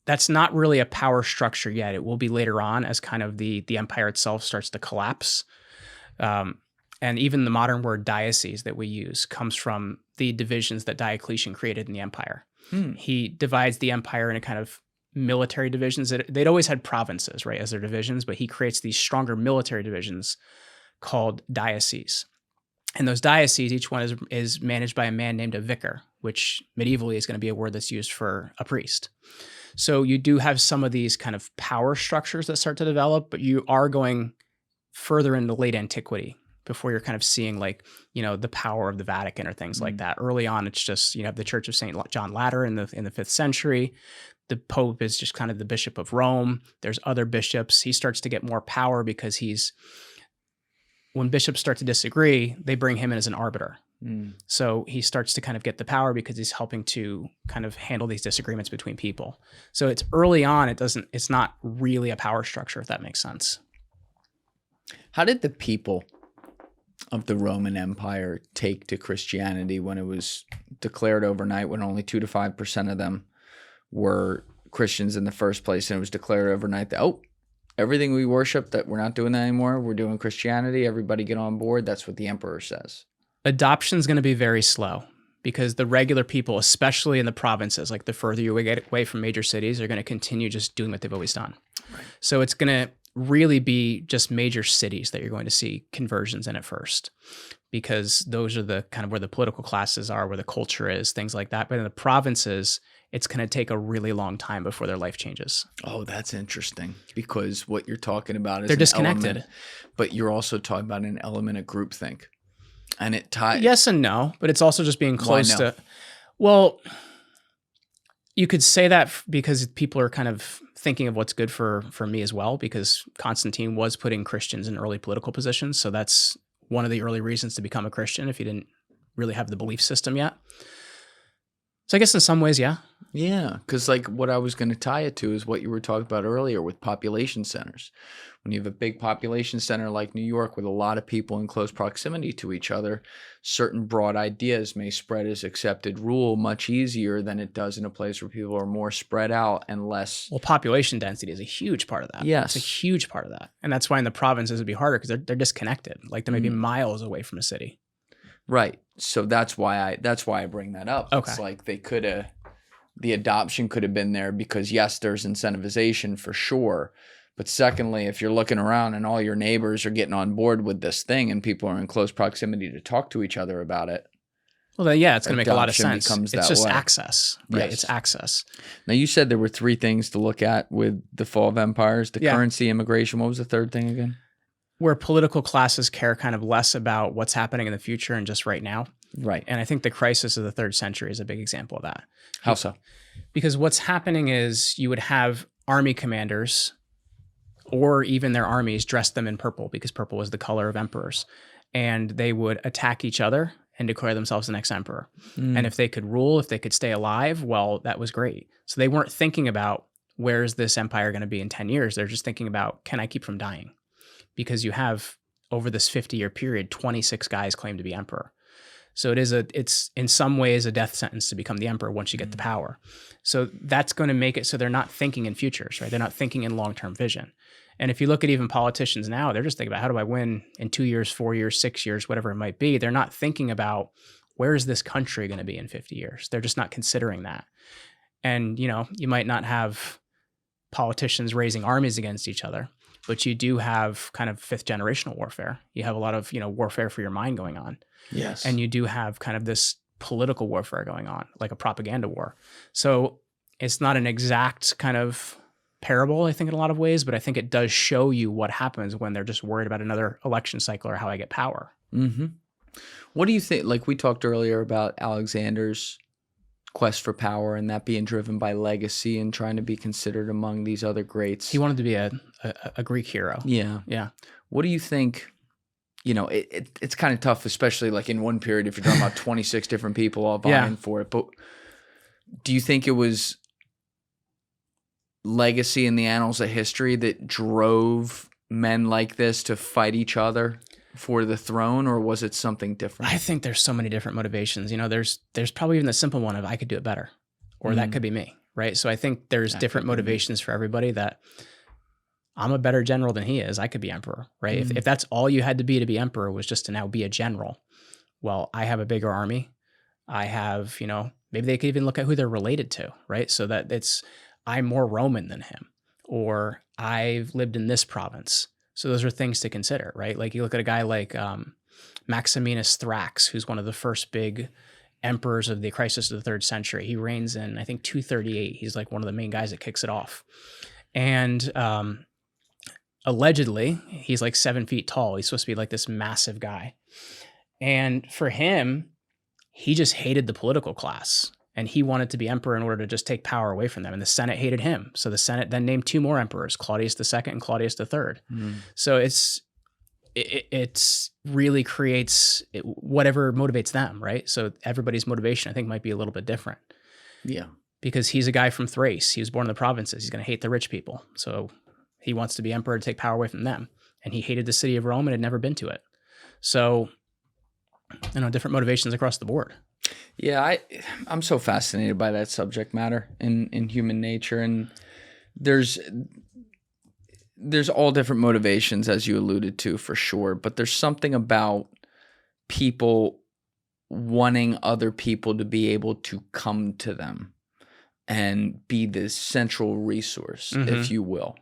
that's not really a power structure yet. It will be later on as kind of the empire itself starts to collapse. And even the modern word diocese that we use comes from the divisions that Diocletian created in the empire. He divides the empire into kind of military divisions. They'd always had provinces, right, as their divisions, but he creates these stronger military divisions called dioceses. And those dioceses, each one is managed by a man named a vicar, which medievally is going to be a word that's used for a priest. So you do have some of these kind of power structures that start to develop, but you are going further into late antiquity before you're kind of seeing like, the power of the Vatican or things like that. Early on, it's just, you have the Church of St. John Lateran in the 5th century. The Pope is just kind of the Bishop of Rome. There's other bishops. He starts to get more power because when bishops start to disagree, they bring him in as an arbiter. So he starts to kind of get the power because he's helping to kind of handle these disagreements between people. So it's early on, it's not really a power structure, if that makes sense. How did the people of the Roman Empire take to Christianity when it was declared overnight, when only 2 to 5% of them were Christians in the first place, and it was declared overnight that, everything we worship, that we're not doing that anymore, we're doing Christianity, everybody get on board? That's what the emperor says. Adoption is going to be very slow because the regular people, especially in the provinces, like the further you get away from major cities, are going to continue just doing what they've always done. Right. So it's going to really be just major cities that you're going to see conversions in at first, because those are the kind of where the political classes are, where the culture is, things like that. But in the provinces, it's going to take a really long time before their life changes. Oh, that's interesting, because what you're talking about is they're disconnected, but you're also talking about an element of groupthink. And it ties. Yes and no, but it's also just being close to. Well, you could say that because people are kind of thinking of what's good for me as well, because Constantine was putting Christians in early political positions. So that's one of the early reasons to become a Christian if you didn't really have the belief system yet. So I guess in some ways, yeah. Yeah, because like what I was going to tie it to is what you were talking about earlier with population centers. When you have a big population center like New York with a lot of people in close proximity to each other, certain broad ideas may spread as accepted rule much easier than it does in a place where people are more spread out and less. Well, population density is a huge part of that. Yes. It's a huge part of that. And that's why in the provinces it'd be harder because they're disconnected. Like they may be miles away from a city. Right. So that's why I bring that up. Okay. It's like the adoption could have been there because yes, there's incentivization for sure. But secondly, if you're looking around and all your neighbors are getting on board with this thing and people are in close proximity to talk to each other about it. Well, then, yeah, it's going to make a lot of sense. It's just way. Access, right? Yes. It's access. Now, you said there were 3 things to look at with the fall of empires, the currency, immigration. What was the third thing again? Where political classes care kind of less about what's happening in the future and just right now. Right. And I think the crisis of the 3rd century is a big example of that. How so? Because what's happening is you would have army commanders or even their armies dress them in purple because purple was the color of emperors. And they would attack each other and declare themselves the next emperor. And if they could rule, if they could stay alive, well, that was great. So they weren't thinking about where's this empire going to be in 10 years. They're just thinking about, can I keep from dying? Because you have, over this 50-year period, 26 guys claim to be emperor. So it's in some ways a death sentence to become the emperor once you get the power. So that's going to make it so they're not thinking in futures, right? They're not thinking in long-term vision. And if you look at even politicians now, they're just thinking about how do I win in 2 years, 4 years, 6 years, whatever it might be. They're not thinking about where is this country going to be in 50 years. They're just not considering that. And, you might not have politicians raising armies against each other, but you do have kind of 5th generational warfare. You have a lot of, warfare for your mind going on. Yes. And you do have kind of this political warfare going on, like a propaganda war. So it's not an exact kind of parable, I think, in a lot of ways, but I think it does show you what happens when they're just worried about another election cycle or how I get power. Mm-hmm. What do you think? Like we talked earlier about Alexander's quest for power and that being driven by legacy and trying to be considered among these other greats. He wanted to be a Greek hero. Yeah. Yeah. What do you think? It's kind of tough, especially like in one period, if you're talking about 26 different people all vying for it. But do you think it was legacy in the annals of history that drove men like this to fight each other for the throne, or was it something different? I think there's so many different motivations. There's probably even the simple one of I could do it better, or that could be me, right? So I think there's different motivations for everybody. That I'm a better general than he is. I could be emperor, right? If that's all you had to be emperor was just to now be a general. Well, I have a bigger army. I have, maybe they could even look at who they're related to, right? So that I'm more Roman than him, or I've lived in this province. So those are things to consider, right? Like you look at a guy like Maximinus Thrax, who's one of the first big emperors of the crisis of the 3rd century. He reigns in, I think, 238. He's like one of the main guys that kicks it off. And allegedly, he's like 7 feet tall. He's supposed to be like this massive guy. And for him, he just hated the political class. And he wanted to be emperor in order to just take power away from them. And the Senate hated him. So the Senate then named 2 more emperors, Claudius II and Claudius III. So it's really creates whatever motivates them, right? So everybody's motivation, I think, might be a little bit different. Yeah. Because he's a guy from Thrace. He was born in the provinces. He's going to hate the rich people. So he wants to be emperor to take power away from them. And he hated the city of Rome and had never been to it. So, different motivations across the board. Yeah, I'm so fascinated by that subject matter in human nature. And there's all different motivations, as you alluded to, for sure. But there's something about people wanting other people to be able to come to them and be the central resource, if you will.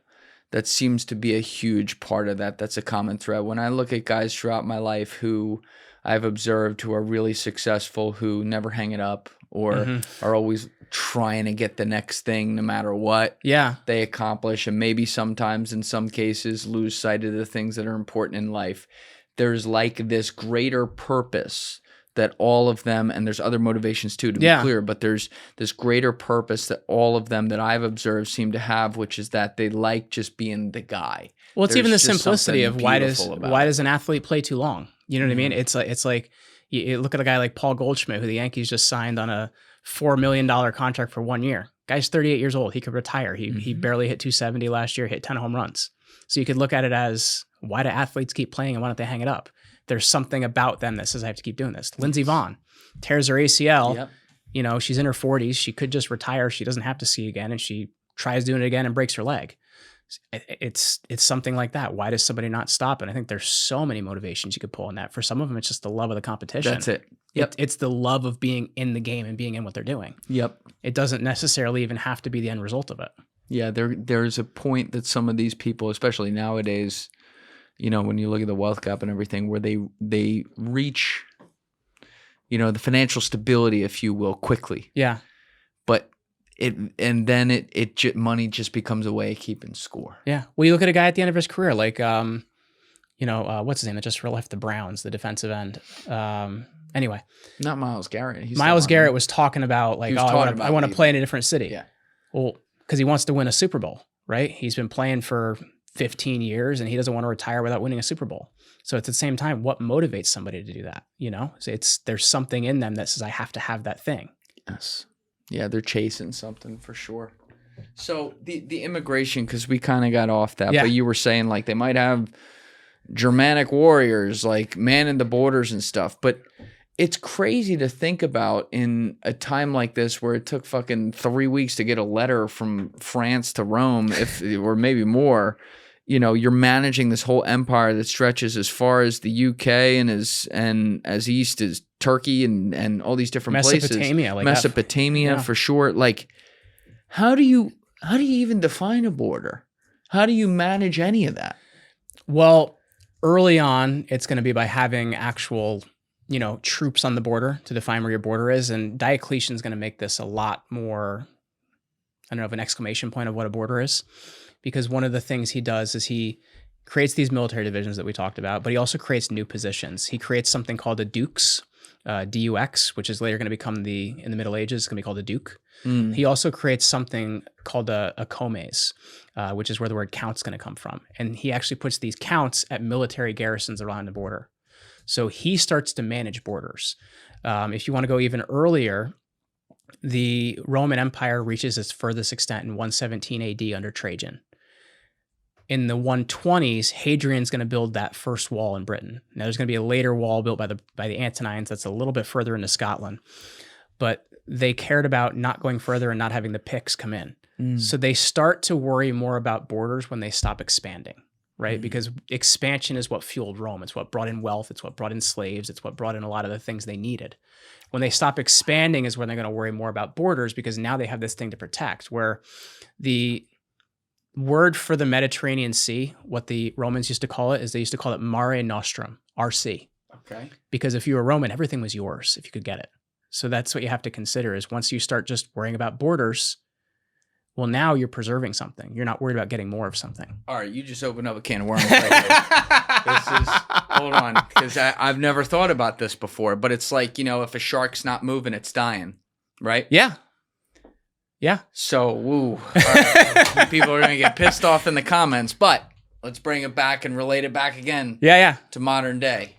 That seems to be a huge part of that. That's a common thread. When I look at guys throughout my life who I've observed who are really successful, who never hang it up or are always trying to get the next thing no matter what they accomplish, and maybe sometimes in some cases lose sight of the things that are important in life. There's like this greater purpose that all of them, and there's other motivations too, to be clear, but there's this greater purpose that all of them that I've observed seem to have, which is that they like just being the guy. Well, it's even the simplicity of why does an athlete play too long? You know what I mean? It's like you look at a guy like Paul Goldschmidt, who the Yankees just signed on a $4 million contract for 1 year. Guy's 38 years old. He could retire. He barely hit 270 last year, hit 10 home runs. So you could look at it as, why do athletes keep playing and why don't they hang it up? There's something about them that says I have to keep doing this. Lindsey Vonn tears her ACL. Yep. She's in her 40s. She could just retire. She doesn't have to ski again, and she tries doing it again and breaks her leg. It's something like that. Why does somebody not stop? And I think there's so many motivations you could pull on that. For some of them, it's just the love of the competition. That's it. Yep. It's the love of being in the game and being in what they're doing. Yep. It doesn't necessarily even have to be the end result of it. Yeah, there's a point that some of these people, especially nowadays, when you look at the wealth gap and everything, where they reach, the financial stability, if you will, quickly. Yeah. But money just becomes a way of keeping score. Yeah. Well, you look at a guy at the end of his career, like, what's his name that just left the Browns, the defensive end. Anyway. Not Myles Garrett. Myles Garrett was talking about like, I want to play in a different city. Yeah. Well, because he wants to win a Super Bowl, right? He's been playing for 15 years and he doesn't want to retire without winning a Super Bowl. So at the same time, what motivates somebody to do that? So there's something in them that says, I have to have that thing. Yes. Yeah, they're chasing something for sure. So the immigration, because we kind of got off that, but you were saying like they might have Germanic warriors like manning the borders and stuff, but it's crazy to think about in a time like this where it took fucking 3 weeks to get a letter from France to Rome, or maybe more. You're managing this whole empire that stretches as far as the UK and as east as Turkey and all these different places. Mesopotamia, for sure. Like, how do you even define a border? How do you manage any of that? Well, early on, it's going to be by having actual, troops on the border to define where your border is. And Diocletian's going to make this a lot more, I don't know, of an exclamation point of what a border is. Because one of the things he does is he creates these military divisions that we talked about, but he also creates new positions. He creates something called a dux, D-U-X, which is later going to become in the Middle Ages, it's going to be called a duke. He also creates something called a comes, which is where the word count's going to come from. And he actually puts these counts at military garrisons around the border. So he starts to manage borders. If you want to go even earlier, the Roman Empire reaches its furthest extent in 117 AD under Trajan. In the 120s, Hadrian's going to build that first wall in Britain. Now, there's going to be a later wall built by the Antonines that's a little bit further into Scotland. But they cared about not going further and not having the Picts come in. So they start to worry more about borders when they stop expanding, right? Because expansion is what fueled Rome. It's what brought in wealth. It's what brought in slaves. It's what brought in a lot of the things they needed. When they stop expanding is when they're going to worry more about borders, because now they have this thing to protect, where the word for the Mediterranean Sea, what the Romans used to call it, is they used to call it Mare Nostrum, RC. Okay. Because if you were Roman, everything was yours if you could get it. So that's what you have to consider is once you start just worrying about borders, well, now you're preserving something. You're not worried about getting more of something. All right, you just opened up a can of worms right here. Hold on, because I've never thought about this before, but it's like, if a shark's not moving, it's dying, right? Yeah. Yeah. So, woo. All right. People are going to get pissed off in the comments, but let's bring it back and relate it back again to modern day.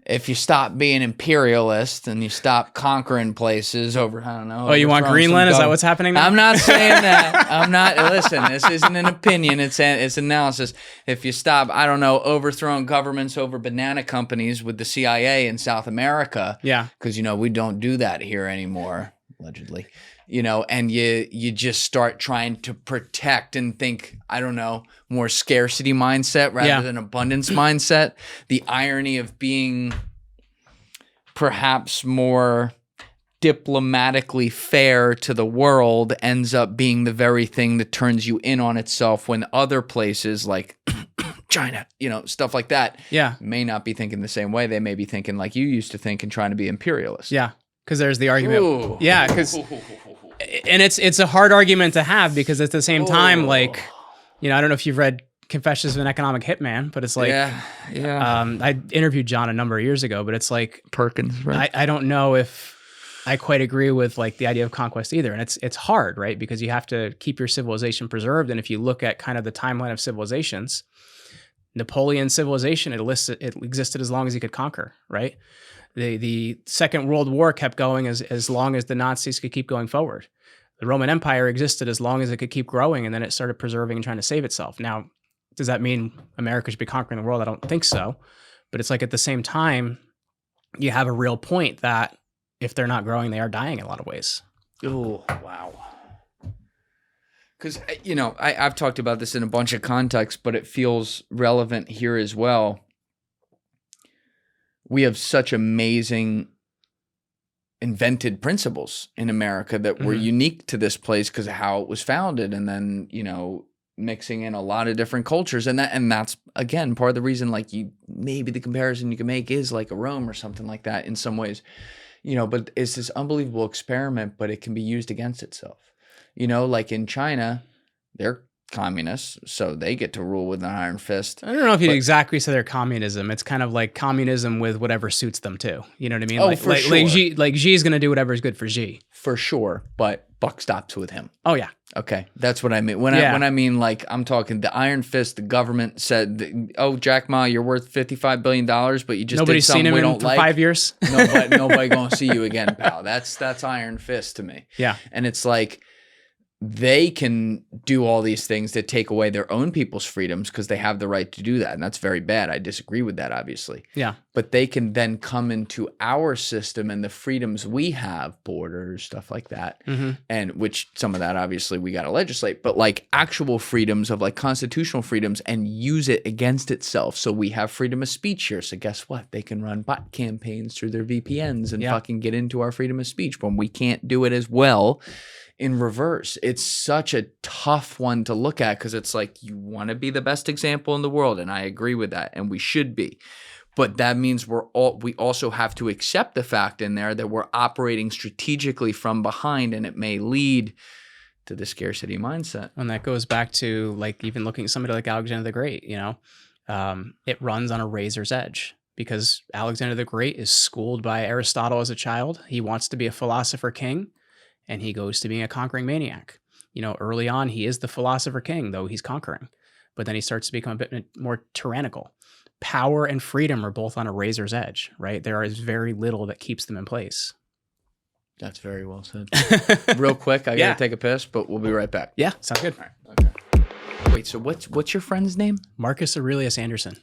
If you stop being imperialist and you stop conquering places over, I don't know. Oh, you want Greenland? Is that what's happening now? I'm not saying that. I'm not. Listen, this isn't an opinion. It's analysis. If you stop, I don't know, overthrowing governments over banana companies with the CIA in South America. Yeah. Because, we don't do that here anymore, allegedly. And you just start trying to protect and think, I don't know, more scarcity mindset rather than abundance mindset. The irony of being perhaps more diplomatically fair to the world ends up being the very thing that turns you in on itself when other places like China, stuff like that may not be thinking the same way. They may be thinking like you used to think and trying to be imperialist. Yeah. Because there's the argument. Ooh. Yeah. And it's a hard argument to have because at the same time, like, I don't know if you've read Confessions of an Economic Hitman, but it's like, I interviewed John a number of years ago, but it's like Perkins, right? I don't know if I quite agree with like the idea of conquest either. And it's hard, right? Because you have to keep your civilization preserved. And if you look at kind of the timeline of civilizations, Napoleon's civilization, it existed as long as he could conquer, right? The Second World War kept going as long as the Nazis could keep going forward. The Roman Empire existed as long as it could keep growing, and then it started preserving and trying to save itself. Now, does that mean America should be conquering the world? I don't think so. But it's like at the same time, you have a real point that if they're not growing, they are dying in a lot of ways. Oh, wow. Because, I've talked about this in a bunch of contexts, but it feels relevant here as well. We have such amazing invented principles in America that were unique to this place because of how it was founded, and then mixing in a lot of different cultures, and that's again part of the reason. Like maybe the comparison you can make is like a Rome or something like that in some ways, But it's this unbelievable experiment, but it can be used against itself. Like in China, they're communists, so they get to rule with an iron fist. I don't know if you'd exactly say they're communism. It's kind of like communism with whatever suits them too. You know what I mean? Oh, for sure. Like Xi's going to do whatever is good for Xi. For sure, but buck stops with him. Oh yeah. Okay, that's what I mean. When I mean like I'm talking the iron fist. The government said, "Oh, Jack Ma, you're worth $55 billion, but you just nobody's did something seen him we in don't for like. 5 years. Nobody gonna see you again, pal." That's iron fist to me. Yeah, and it's like they can do all these things that take away their own people's freedoms because they have the right to do that, and that's very bad. I disagree with that, obviously. Yeah, but they can then come into our system and the freedoms we have, borders, stuff like that, and which some of that obviously we got to legislate, but like actual freedoms of like constitutional freedoms, and use it against itself. So we have freedom of speech here. So guess what? They can run bot campaigns through their VPNs and fucking get into our freedom of speech when we can't do it as well. In reverse, it's such a tough one to look at because it's like you want to be the best example in the world, and I agree with that, and we should be. But that means we also have to accept the fact in there that we're operating strategically from behind, and it may lead to the scarcity mindset. And that goes back to like even looking at somebody like Alexander the Great. It runs on a razor's edge. Because Alexander the Great is schooled by Aristotle as a child. He wants to be a philosopher king. And he goes to being a conquering maniac. Early on, he is the philosopher king, though he's conquering. But then he starts to become a bit more tyrannical. Power and freedom are both on a razor's edge, right? There is very little that keeps them in place. That's very well said. Real quick, I got to take a piss, but we'll be right back. Yeah, sounds good. All right, okay. Wait, so what's your friend's name? Marcus Aurelius Anderson.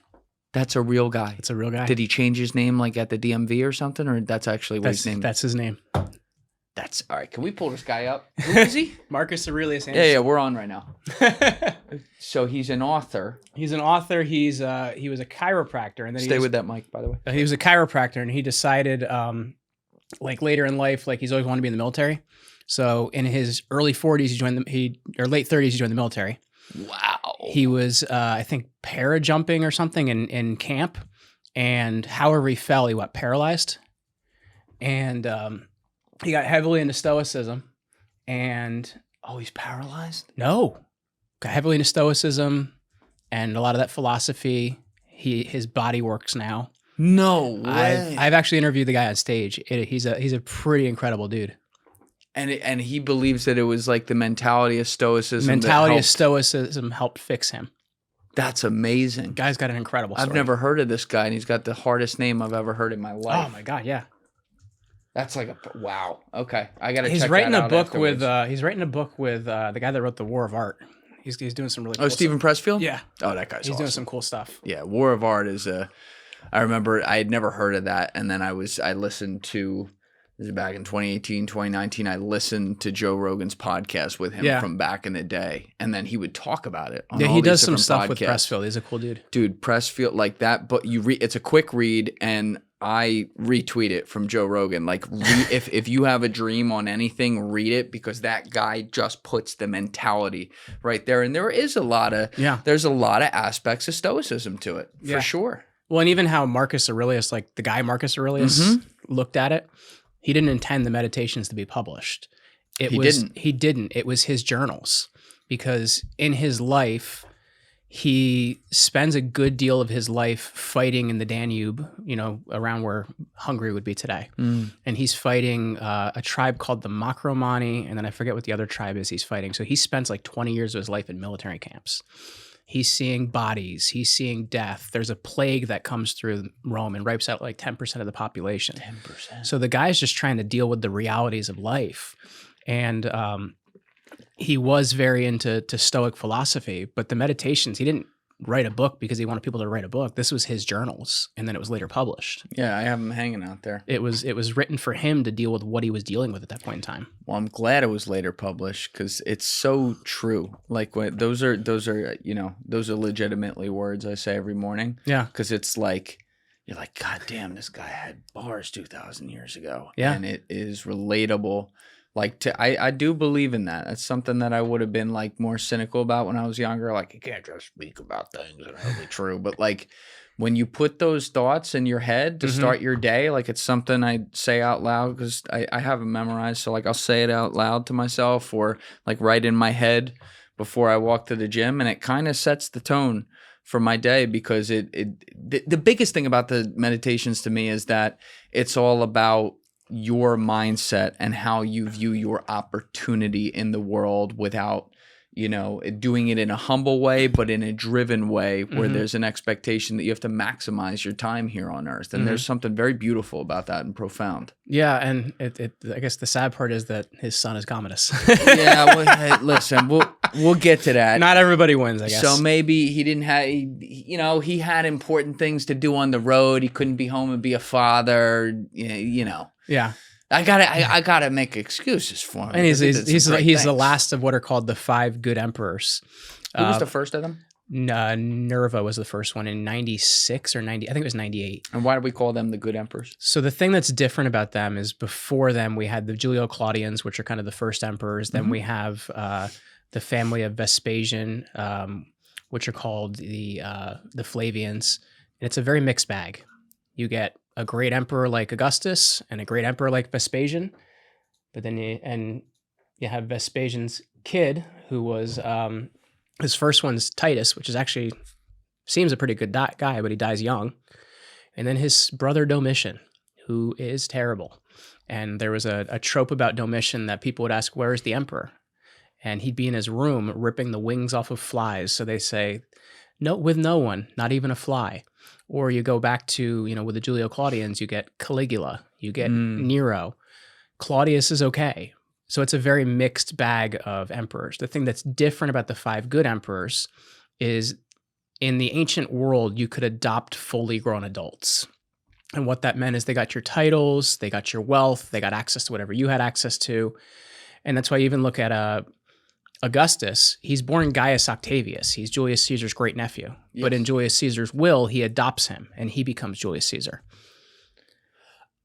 That's a real guy. It's a real guy. Did he change his name like at the DMV or something, or that's actually what his name is? That's his name. That's all right. Can we pull this guy up? Who is he? Marcus Aurelius Anderson. Yeah, we're on right now. So he's an author. He's an author. He was a chiropractor, and then Stay with that mic, by the way. He was a chiropractor, and he decided, like later in life, like he's always wanted to be in the military, So in his early 40s, or late 30s, he joined the military. Wow. He was, I think, para-jumping or something in camp. And however he fell, he got paralyzed. And he got heavily into Stoicism. And he's paralyzed? No. Got heavily into Stoicism and a lot of that philosophy. His body works now. No way. I've actually interviewed the guy on stage. He's a pretty incredible dude. And he believes that it was like the mentality of Stoicism. Stoicism helped fix him. That's amazing. Guy's got an incredible story. I've never heard of this guy, and he's got the hardest name I've ever heard in my life. Oh my God, yeah. That's like wow. Okay, I gotta. He's check writing that a out book afterwards. with. He's writing a book with the guy that wrote The War of Art. He's doing some really. Cool Stephen stuff. Pressfield. Yeah. Oh, that guy's. He's awesome. doing some cool stuff. Yeah, War of Art is a. I remember I had never heard of that, and then I listened to. This is back in 2018, 2019. I listened to Joe Rogan's podcast with him from back in the day, and then he would talk about it. On all he these does some different stuff podcasts. with Pressfield. He's a cool dude. Dude, Pressfield like that, but you read. It's a quick read, and I retweet it from Joe Rogan. Like, if you have a dream on anything, read it because that guy just puts the mentality right there, and there is a lot of there's a lot of aspects of Stoicism to it for sure. Well, and even how Marcus Aurelius, like the guy Marcus Aurelius, looked at it. He didn't intend the meditations to be published. He didn't. It was his journals because in his life, he spends a good deal of his life fighting in the Danube, around where Hungary would be today. And he's fighting a tribe called the Macromani, and then I forget what the other tribe is he's fighting. So he spends like 20 years of his life in military camps. He's seeing bodies. He's seeing death. There's a plague that comes through Rome and wipes out like 10% of the population. 10%. So the guy's just trying to deal with the realities of life. And he was very into Stoic philosophy, but the meditations, he didn't write a book because he wanted people to write a book. This was his journals, and then it was later published. Yeah, I have them hanging out there. It was written for him to deal with what he was dealing with at that point in time. Well, I'm glad it was later published because it's so true. Like those are legitimately words I say every morning. Yeah, because it's like you're like, God damn, this guy had bars 2,000 years ago. Yeah, and it is relatable. Like I do believe in that. That's something that I would have been like more cynical about when I was younger. Like you can't just speak about things that are really true. But like when you put those thoughts in your head to start your day, like it's something I say out loud because I have it memorized. So like I'll say it out loud to myself or like right in my head before I walk to the gym, and it kind of sets the tone for my day because the biggest thing about the meditations to me is that it's all about your mindset and how you view your opportunity in the world without, doing it in a humble way, but in a driven way where there's an expectation that you have to maximize your time here on earth. And there's something very beautiful about that and profound. Yeah. And I guess the sad part is that his son is Commodus. Yeah. Well, hey, listen, we'll get to that. Not everybody wins, I guess. So maybe he didn't have, he had important things to do on the road. He couldn't be home and be a father, Yeah. I gotta make excuses for him. And he's the last of what are called the 5 good emperors. Who was the first of them? Nerva was the first one in 96 or 90. I think it was 98. And why do we call them the good emperors? So the thing that's different about them is before them we had the Julio-Claudians, which are kind of the first emperors. Then we have the family of Vespasian, which are called the Flavians. And it's a very mixed bag. You get a great emperor like Augustus and a great emperor like Vespasian, but then you have Vespasian's kid, who was his first one's Titus, which is actually seems a pretty good guy, but he dies young, and then his brother Domitian, who is terrible. And there was a trope about Domitian that people would ask, "Where is the emperor?" And he'd be in his room ripping the wings off of flies. So they say, "No, with no one, not even a fly." Or you go back to, with the Julio-Claudians, you get Caligula, you get Nero. Claudius is okay. So it's a very mixed bag of emperors. The thing that's different about the 5 good emperors is in the ancient world, you could adopt fully grown adults. And what that meant is they got your titles, they got your wealth, they got access to whatever you had access to. And that's why you even look at Augustus, he's born Gaius Octavius. He's Julius Caesar's great nephew. Yes. But in Julius Caesar's will, he adopts him and he becomes Julius Caesar.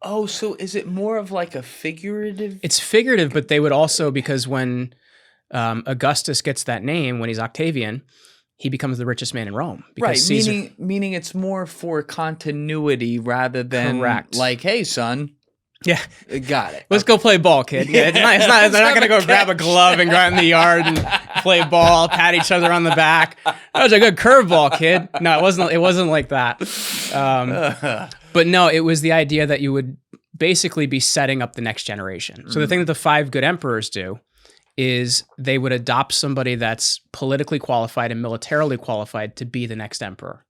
Oh, so is it more of like a figurative? It's figurative, but they would also, because when Augustus gets that name, when he's Octavian, he becomes the richest man in Rome. Because Right, Caesar, meaning it's more for continuity rather than Correct. like, hey, son, yeah, got it. let's go play ball, kid. Yeah, they're not going to go grab a glove and go out in the yard and play ball, pat each other on the back. That was a good curveball, kid. No, it wasn't like that. But no, it was the idea that you would basically be setting up the next generation. So the thing that the 5 good emperors do is they would adopt somebody that's politically qualified and militarily qualified to be the next emperor.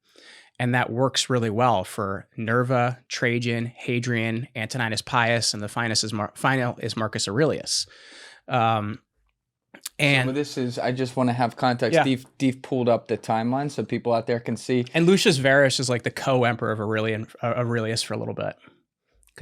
And that works really well for Nerva, Trajan, Hadrian, Antoninus Pius, and the final is Marcus Aurelius. And so this is, I just want to have context. Yeah. Steve pulled up the timeline so people out there can see. And Lucius Verus is like the co-emperor of Aurelius for a little bit.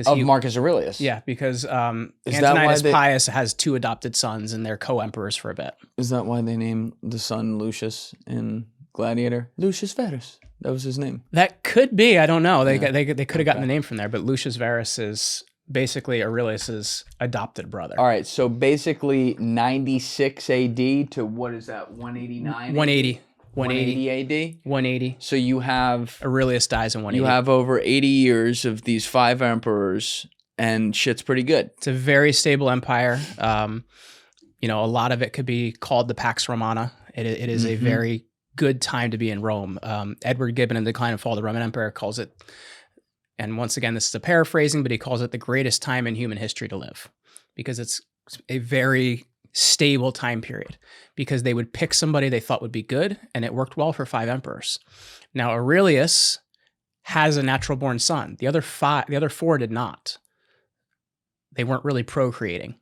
Of Marcus Aurelius. Yeah, because Antoninus Pius has 2 adopted sons and they're co-emperors for a bit. Is that why they named the son Lucius in Gladiator? Lucius Verus. That was his name. That could be. I don't know. They could have gotten the name from there, but Lucius Verus is basically Aurelius's adopted brother. All right, so basically 96 AD to what is that, 189? 180. 180 AD? 180. So you have... Aurelius dies in 180. You have over 80 years of these 5 emperors, and shit's pretty good. It's a very stable empire. A lot of it could be called the Pax Romana. It is a very good time to be in Rome. Edward Gibbon in Decline and Fall of the Roman Empire calls it, and once again, this is a paraphrasing, but he calls it the greatest time in human history to live, because it's a very stable time period, because they would pick somebody they thought would be good, and it worked well for 5 emperors. Now, Aurelius has a natural born son. The other 4 did not. They weren't really procreating.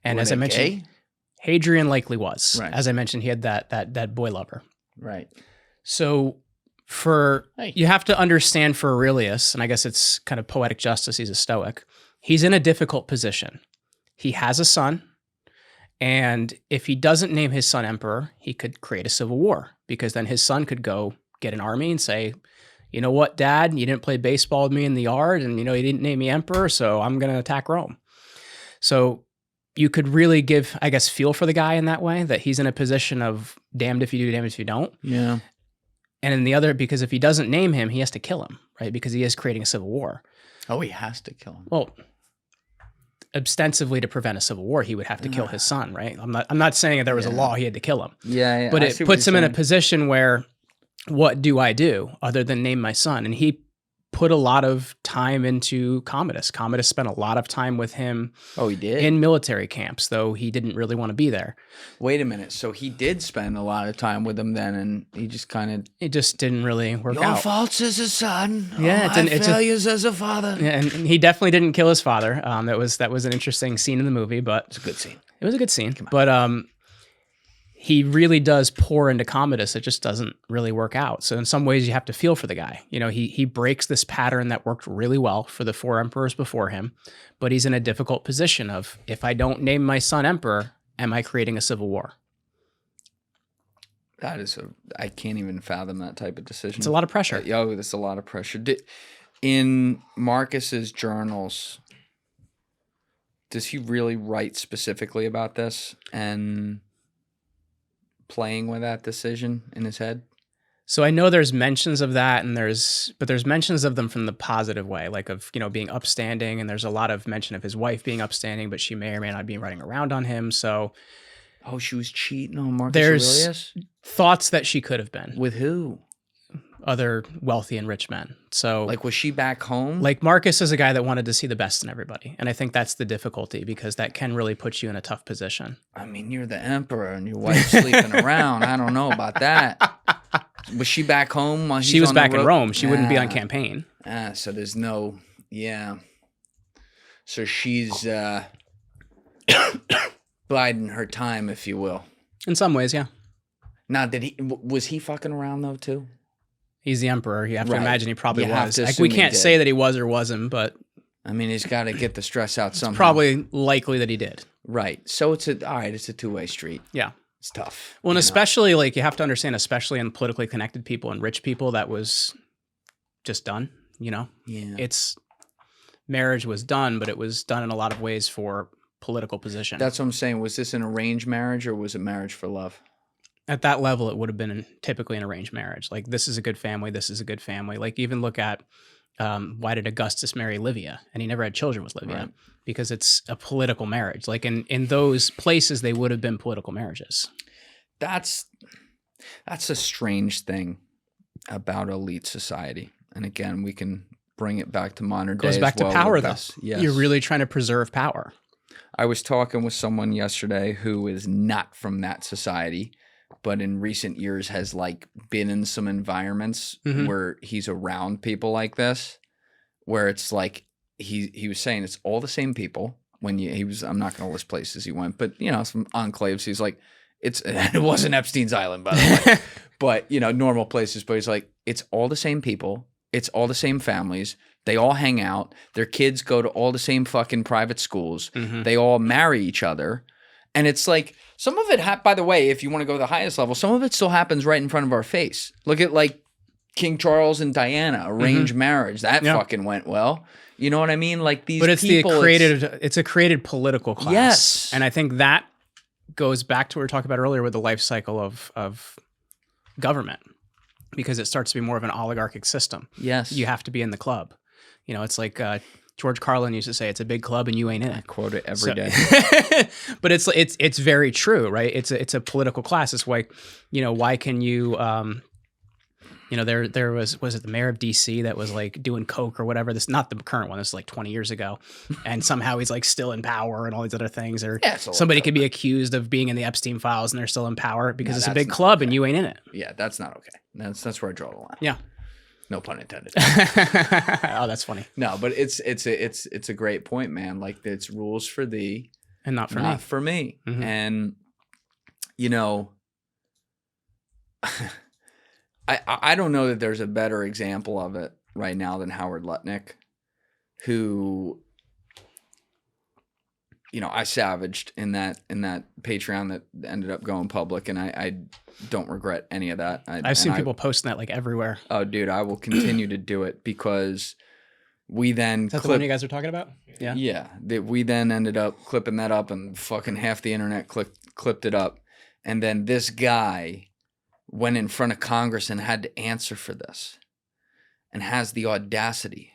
And as I mentioned, gay? Hadrian likely was. Right. As I mentioned, he had that boy lover. Right. So you have to understand for Aurelius, and I guess it's kind of poetic justice, he's a Stoic, he's in a difficult position. He has a son, and if he doesn't name his son emperor, he could create a civil war, because then his son could go get an army and say, you know what, Dad, you didn't play baseball with me in the yard, and you didn't name me emperor, so I'm going to attack Rome. So you could really give, I guess, feel for the guy in that way, that he's in a position of damned if you do, damned if you don't. Yeah. And in the other, because if he doesn't name him, he has to kill him, right? Because he is creating a civil war. Oh, he has to kill him. Well, ostensibly to prevent a civil war, he would have to kill his son, right? I'm not saying that there was a law he had to kill him. Yeah. But it puts him in a position where, what do I do other than name my son? And he put a lot of time into Commodus. Commodus spent a lot of time with him. Oh, he did? In military camps, though he didn't really want to be there. Wait a minute. So he did spend a lot of time with him then, and he just kind of... It just didn't really work out. Your faults as a son. Yeah, my failures as a father. Yeah, and he definitely didn't kill his father. That was an interesting scene in the movie, but... It's a good scene. It was a good scene. But he really does pour into Commodus. It just doesn't really work out. So in some ways, you have to feel for the guy. He breaks this pattern that worked really well for the 4 emperors before him, but he's in a difficult position of, if I don't name my son emperor, am I creating a civil war? That is I can't even fathom that type of decision. It's a lot of pressure. Oh, that's a lot of pressure. In Marcus's journals, does he really write specifically about this and playing with that decision in his head? So I know there's mentions of that, but there's mentions of them from the positive way, like of, being upstanding, and there's a lot of mention of his wife being upstanding, but she may or may not be running around on him. So, she was cheating on Marcus there's Aurelius? Thoughts that she could have been. With who? Other wealthy and rich men. So, like, was she back home? Like, Marcus is a guy that wanted to see the best in everybody, and I think that's the difficulty, because that can really put you in a tough position. I mean, you're the emperor and your wife's sleeping around. I don't know about that. Was she back home? While she was back in Rome. She wouldn't be on campaign. So there's no, So she's biding her time, if you will. In some ways, yeah. Now, was he fucking around though too? He's the emperor. You have to imagine he probably was. Like, we can't say that he was or wasn't, but I mean, he's got to get the stress out somehow. Probably likely that he did. Right. So it's a two-way street. Yeah. It's tough. Well, and especially you have to understand, especially in politically connected people and rich people, that was just done. Yeah. It's marriage was done, but it was done in a lot of ways for political position. That's what I'm saying. Was this an arranged marriage or was it marriage for love? At that level, it would have been typically an arranged marriage. Like, this is a good family. This is a good family. Like, even look at why did Augustus marry Livia? And he never had children with Livia, right? Because it's a political marriage. Like, in those places, they would have been political marriages. That's a strange thing about elite society. And again, we can bring it back to modern day. It goes back to power, though. Yes. You're really trying to preserve power. I was talking with someone yesterday who is not from that society, but in recent years has like been in some environments where he's around people like this, where it's like he was saying it's all the same people. When I'm not going to list places he went, but some enclaves. He's like, it wasn't Epstein's Island, by the way, but normal places. But he's like, it's all the same people. It's all the same families. They all hang out. Their kids go to all the same fucking private schools. They all marry each other. And it's like, some of it, by the way, if you want to go to the highest level, some of it still happens right in front of our face. Look at like King Charles and Diana, arranged marriage. That fucking went well. You know what I mean? Like these people. But it's a created political class. Yes. And I think that goes back to what we were talking about earlier with the life cycle of government, because it starts to be more of an oligarchic system. Yes. You have to be in the club. It's like George Carlin used to say, it's a big club and you ain't in it. I quote it every day. But it's very true, right? It's a political class. It's like, why can you, there was it the mayor of DC that was like doing coke or whatever? This, not the current one. This is like 20 years ago. And somehow he's like still in power and all these other things. Or somebody could be accused of being in the Epstein files and they're still in power because it's a big club and you ain't in it. Yeah, that's not okay. That's where I draw the line. Yeah. No pun intended. Oh, that's funny. No, but it's a great point, man. Like it's rules for thee and not for me. Not for me. And I don't know that there's a better example of it right now than Howard Lutnick, who I savaged in that Patreon that ended up going public, and I don't regret any of that. I've seen people posting that like everywhere. Oh, dude, I will continue to do it because we then. Is that the one you guys are talking about? Yeah. Yeah. We then ended up clipping that up, and fucking half the internet clipped it up, and then this guy went in front of Congress and had to answer for this, and has the audacity.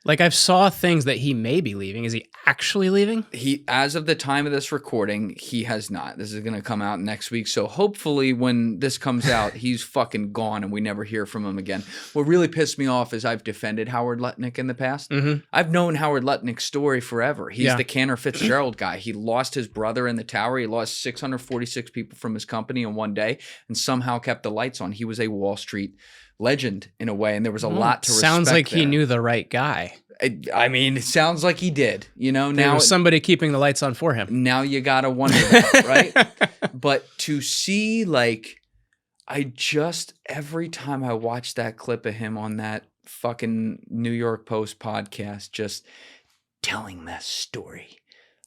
Like, I've saw things that he may be leaving. Is he actually leaving? He, as of the time of this recording, he has not. This is going to come out next week. So hopefully when this comes out, he's fucking gone and we never hear from him again. What really pissed me off is I've defended Howard Lutnick in the past. I've known Howard Lutnick's story forever. He's the Cantor Fitzgerald guy. He lost his brother in the tower. He lost 646 people from his company in one day and somehow kept the lights on. He was a Wall Street legend in a way, and there was a lot to respect. Sounds like there. He knew the right guy. I mean, it sounds like he did. Now there was somebody keeping the lights on for him. Now you gotta wonder that, right? But to see, like, every time I watch that clip of him on that fucking New York Post podcast, just telling that story,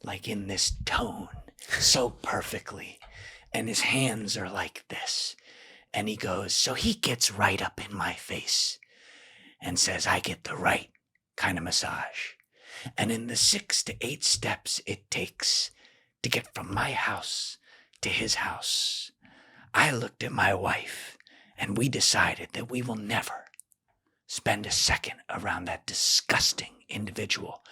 like in this tone, so perfectly, and his hands are like this. And he goes, so he gets right up in my face and says, I get the right kind of massage. And in the 6 to 8 steps it takes to get from my house to his house, I looked at my wife and we decided that we will never spend a second around that disgusting individual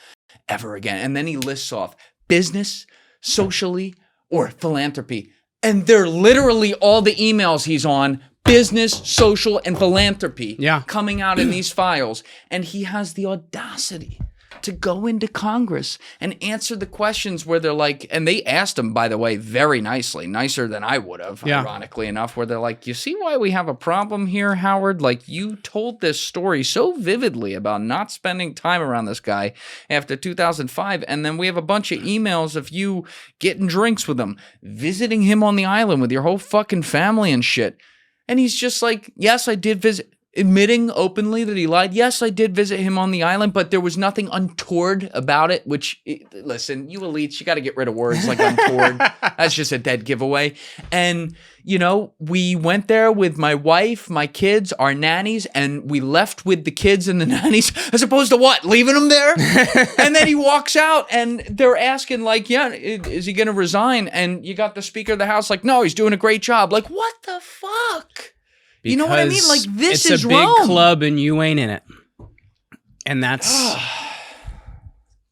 ever again. And then he lists off business, socially, or philanthropy. And they're literally all the emails he's on, business, social, and philanthropy, coming out in these files. And he has the audacity to go into Congress and answer the questions where they're like, and they asked him, by the way, very nicely, nicer than I would have, ironically enough, where they're like, you see why we have a problem here, Howard? Like, you told this story so vividly about not spending time around this guy after 2005, and then we have a bunch of emails of you getting drinks with him, visiting him on the island with your whole fucking family and shit. And he's just like, yes, I did visit. admitting openly that he lied. Yes, I did visit him on the island, but there was nothing untoward about it, which, listen, you elites, you got to get rid of words like untoward. That's just a dead giveaway. And, we went there with my wife, my kids, our nannies, and we left with the kids and the nannies, as opposed to what? Leaving them there? And then he walks out and they're asking like, yeah, is he going to resign? And you got the Speaker of the House like, no, he's doing a great job. Like, what the fuck? Because you know what I mean? Like, this is Rome. It's a big club and you ain't in it. And that's...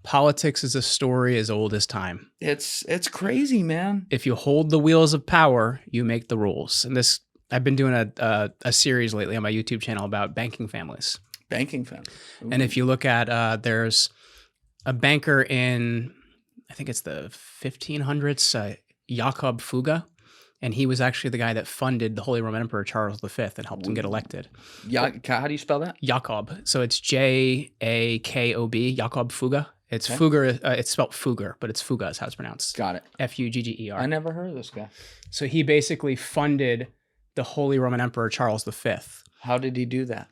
Politics is a story as old as time. It's crazy, man. If you hold the wheels of power, you make the rules. And this, I've been doing a series lately on my YouTube channel about banking families. Banking families. Ooh. And if you look at, there's a banker in, I think it's the 1500s, Jakob Fuga. And he was actually the guy that funded the Holy Roman Emperor Charles V and helped him get elected. How do you spell that? Jakob. So it's Jakob, Jakob Fuga. It's okay. Fugger. It's spelled Fugger, but it's Fuga is how it's pronounced. Got it. Fugger. I never heard of this guy. So he basically funded the Holy Roman Emperor Charles V. How did he do that?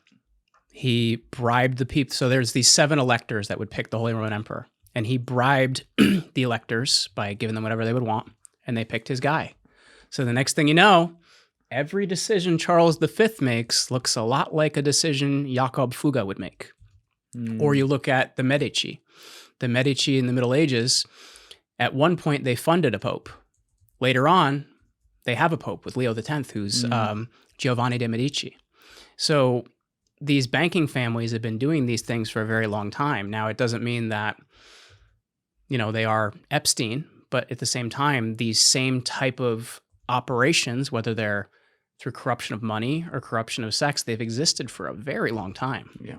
He bribed the people. So there's these 7 electors that would pick the Holy Roman Emperor. And he bribed the electors by giving them whatever they would want. And they picked his guy. So the next thing you know, every decision Charles V makes looks a lot like a decision Jakob Fuga would make. Or you look at the Medici. The Medici in the Middle Ages, at one point they funded a pope. Later on, they have a pope with Leo X, who's Giovanni de' Medici. So these banking families have been doing these things for a very long time. Now, it doesn't mean that, they are Epstein, but at the same time, these same type of operations, whether they're through corruption of money or corruption of sex, they've existed for a very long time. Yeah.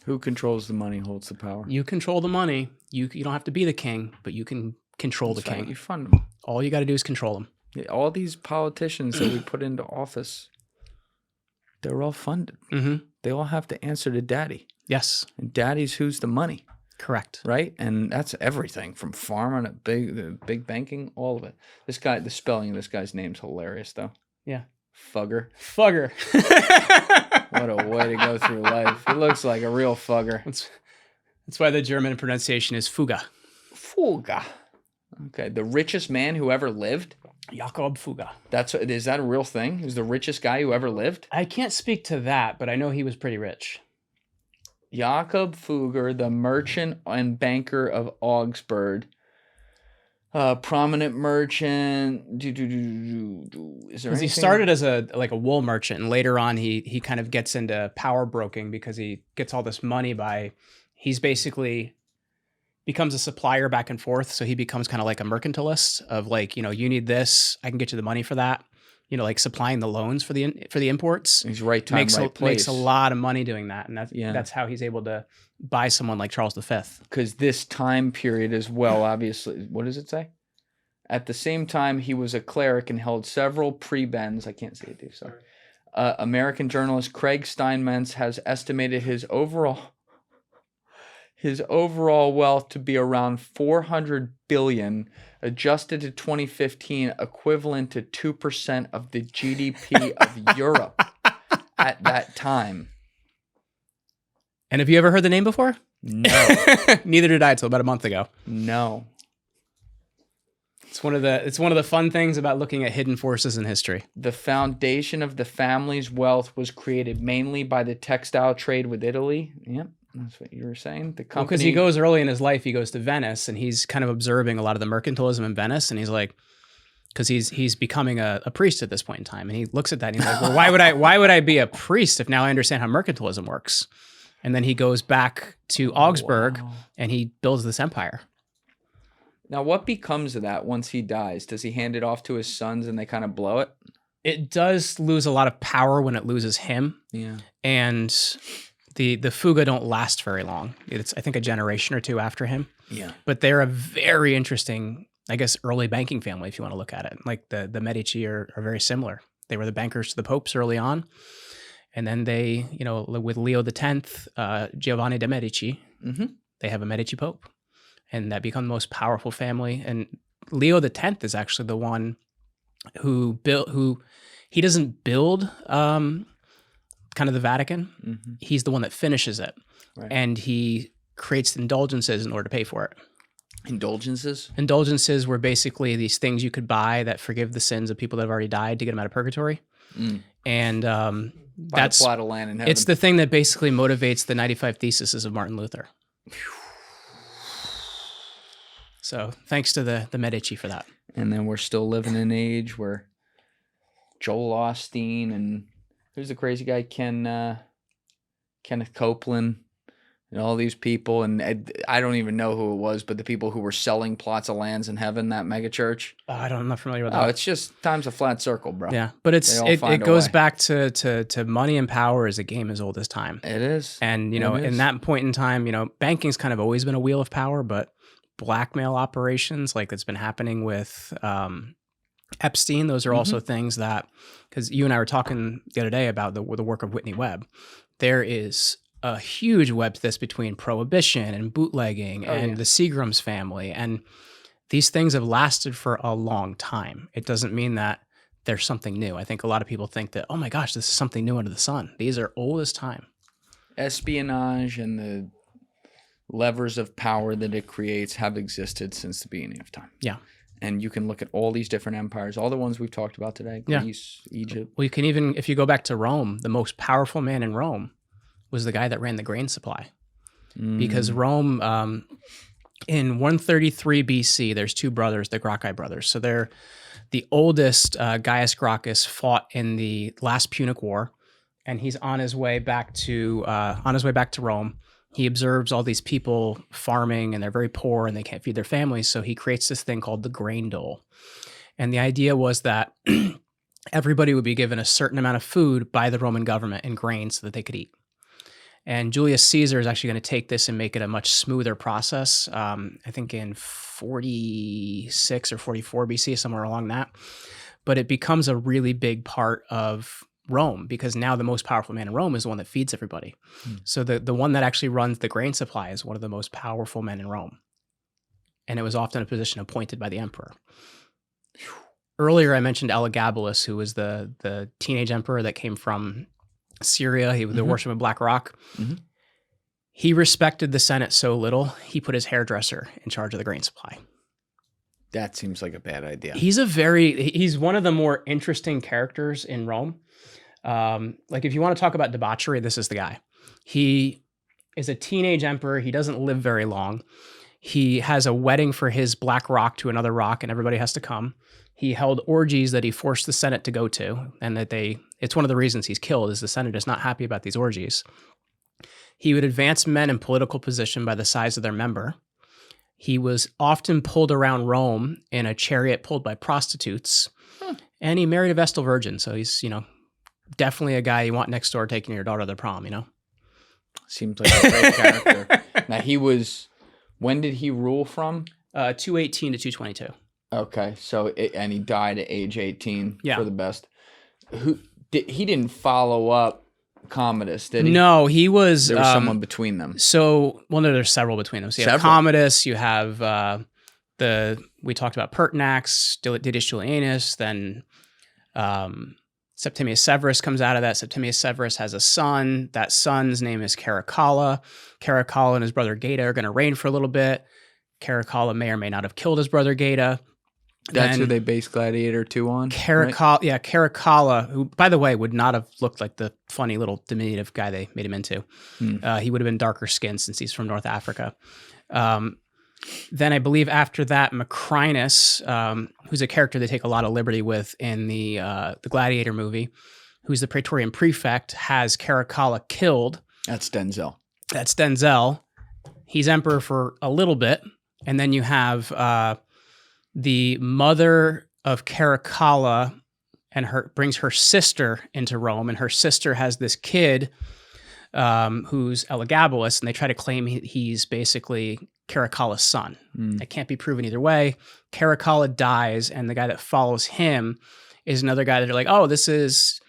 Who controls the money holds the power. You control the money. You don't have to be the king, but you can control the king. You fund them. All you got to do is control them. Yeah, all these politicians that we put into office, they're all funded. Mm-hmm. They all have to answer to daddy. Yes. And daddy's who's the money. Correct. Right? And that's everything from farming to big banking, all of it. This guy, the spelling of this guy's name's hilarious, though. Yeah. Fugger. Fugger. What a way to go through life. He looks like a real fugger. That's why the German pronunciation is Fuga. Fuga. Okay. The richest man who ever lived? Jakob Fuga. Is that a real thing? Is the richest guy who ever lived? I can't speak to that, but I know he was pretty rich. Jakob Fugger, the merchant and banker of Augsburg. Prominent merchant. Is there Because he started as a wool merchant, and later on he kind of gets into power broking because he gets all this money by he's basically becomes a supplier back and forth. So he becomes kind of like a mercantilist of you need this, I can get you the money for that. Like supplying the loans for the imports. He's right time, right place. Makes a lot of money doing that, and that's how he's able to buy someone like Charles V. Because this time period as well, obviously, what does it say? At the same time, he was a cleric and held several prebends. I can't see it, Dave. Sorry. American journalist Craig Steinmetz has estimated his overall wealth to be around $400 billion, adjusted to 2015, equivalent to 2% of the GDP of Europe at that time. And have you ever heard the name before? No. Neither did I until about a month ago. No. It's one of the fun things about looking at hidden forces in history. The foundation of the family's wealth was created mainly by the textile trade with Italy. Yep. That's what you were saying. The company, because he goes early in his life, he goes to Venice, and he's kind of observing a lot of the mercantilism in Venice, and he's like, because he's becoming a priest at this point in time, and he looks at that and he's like, well, why would I be a priest if now I understand how mercantilism works? And then he goes back to Augsburg, and he builds this empire. Now, what becomes of that once he dies? Does he hand it off to his sons and they kind of blow it? It does lose a lot of power when it loses him. Yeah. And the Fuga don't last very long. It's, I think, a generation or two after him. Yeah. But they're a very interesting, I guess, early banking family, if you want to look at it. Like the Medici are very similar. They were the bankers to the popes early on. And then they, with Leo X, Giovanni de' Medici, they have a Medici pope. And that become the most powerful family. And Leo X is actually the one who he doesn't build kind of the Vatican. He's the one that finishes it. Right. And he creates indulgences in order to pay for it. Indulgences? Indulgences were basically these things you could buy that forgive the sins of people that have already died to get them out of purgatory. And that's a plot of land in heaven. It's the thing that basically motivates the 95 Theses of Martin Luther. So thanks to the Medici for that. And then we're still living in an age where Joel Osteen and who's the crazy guy, Kenneth Copeland, and all these people, and I don't even know who it was, but the people who were selling plots of lands in heaven, that megachurch. I'm not familiar with that. Oh, it's just time's a flat circle, bro. Yeah, but it goes back to money and power is a game as old as time. It is. And, in that point in time, banking's kind of always been a wheel of power, but blackmail operations like that's been happening with Epstein, those are also things that, because you and I were talking the other day about the work of Whitney Webb, there is a huge web to this between prohibition and bootlegging and the Seagrams family. And these things have lasted for a long time. It doesn't mean that there's something new. I think a lot of people think that, oh my gosh, this is something new under the sun. These are old as time. Espionage and the levers of power that it creates have existed since the beginning of time. Yeah. And you can look at all these different empires, all the ones we've talked about today, Greece, Egypt. Well, you can even, if you go back to Rome, the most powerful man in Rome was the guy that ran the grain supply. Because Rome, in 133 BC, there's two brothers, the Gracchi brothers. So they're the oldest. Gaius Gracchus fought in the last Punic War, and he's on his way back to Rome. He observes all these people farming, and they're very poor, and they can't feed their families. So he creates this thing called the grain dole. And the idea was that everybody would be given a certain amount of food by the Roman government in grain so that they could eat. And Julius Caesar is actually going to take this and make it a much smoother process. I think in 46 or 44 BC, somewhere along that. But it becomes a really big part of Rome because now the most powerful man in Rome is the one that feeds everybody. So the one that actually runs the grain supply is one of the most powerful men in Rome. And it was often a position appointed by the emperor. Earlier, I mentioned Elagabalus, who was the teenage emperor that came from Syria. He was the worship of Black Rock. He respected the Senate so little, he put his hairdresser in charge of the grain supply. That seems like a bad idea. He's one of the more interesting characters in Rome. Like if you want to talk about debauchery, this is the guy. He is a teenage emperor. He doesn't live very long. He has a wedding for his Black Rock to another rock, and everybody has to come. He held orgies that he forced the Senate to go to, and it's one of the reasons he's killed is the Senate is not happy about these orgies. He would advance men in political position by the size of their member. He was often pulled around Rome in a chariot pulled by prostitutes, and he married a Vestal virgin. So he's, definitely a guy you want next door taking your daughter to the prom, Seems like a great character. Now when did he rule from? 218 to 222. Okay, and he died at age 18 for the best. He didn't follow up Commodus, did he? No, he was... There was someone between them. There's several between them. So you have Commodus, you have we talked about Pertinax, Didius Julianus, then Septimius Severus comes out of that. Septimius Severus has a son. That son's name is Caracalla. Caracalla and his brother Geta are going to reign for a little bit. Caracalla may or may not have killed his brother Geta. That's who they based Gladiator 2 on? Caracalla, right? Caracalla, who, by the way, would not have looked like the funny little diminutive guy they made him into. He would have been darker skinned since he's from North Africa. Then I believe after that, Macrinus, who's a character they take a lot of liberty with in the Gladiator movie, who's the Praetorian prefect, has Caracalla killed. That's Denzel. He's emperor for a little bit. And then you have the mother of Caracalla and brings her sister into Rome. And her sister has this kid who's Elagabalus, and they try to claim he's basically Caracalla's son. It can't be proven either way. Caracalla dies, and the guy that follows him is another guy that are like, oh, this is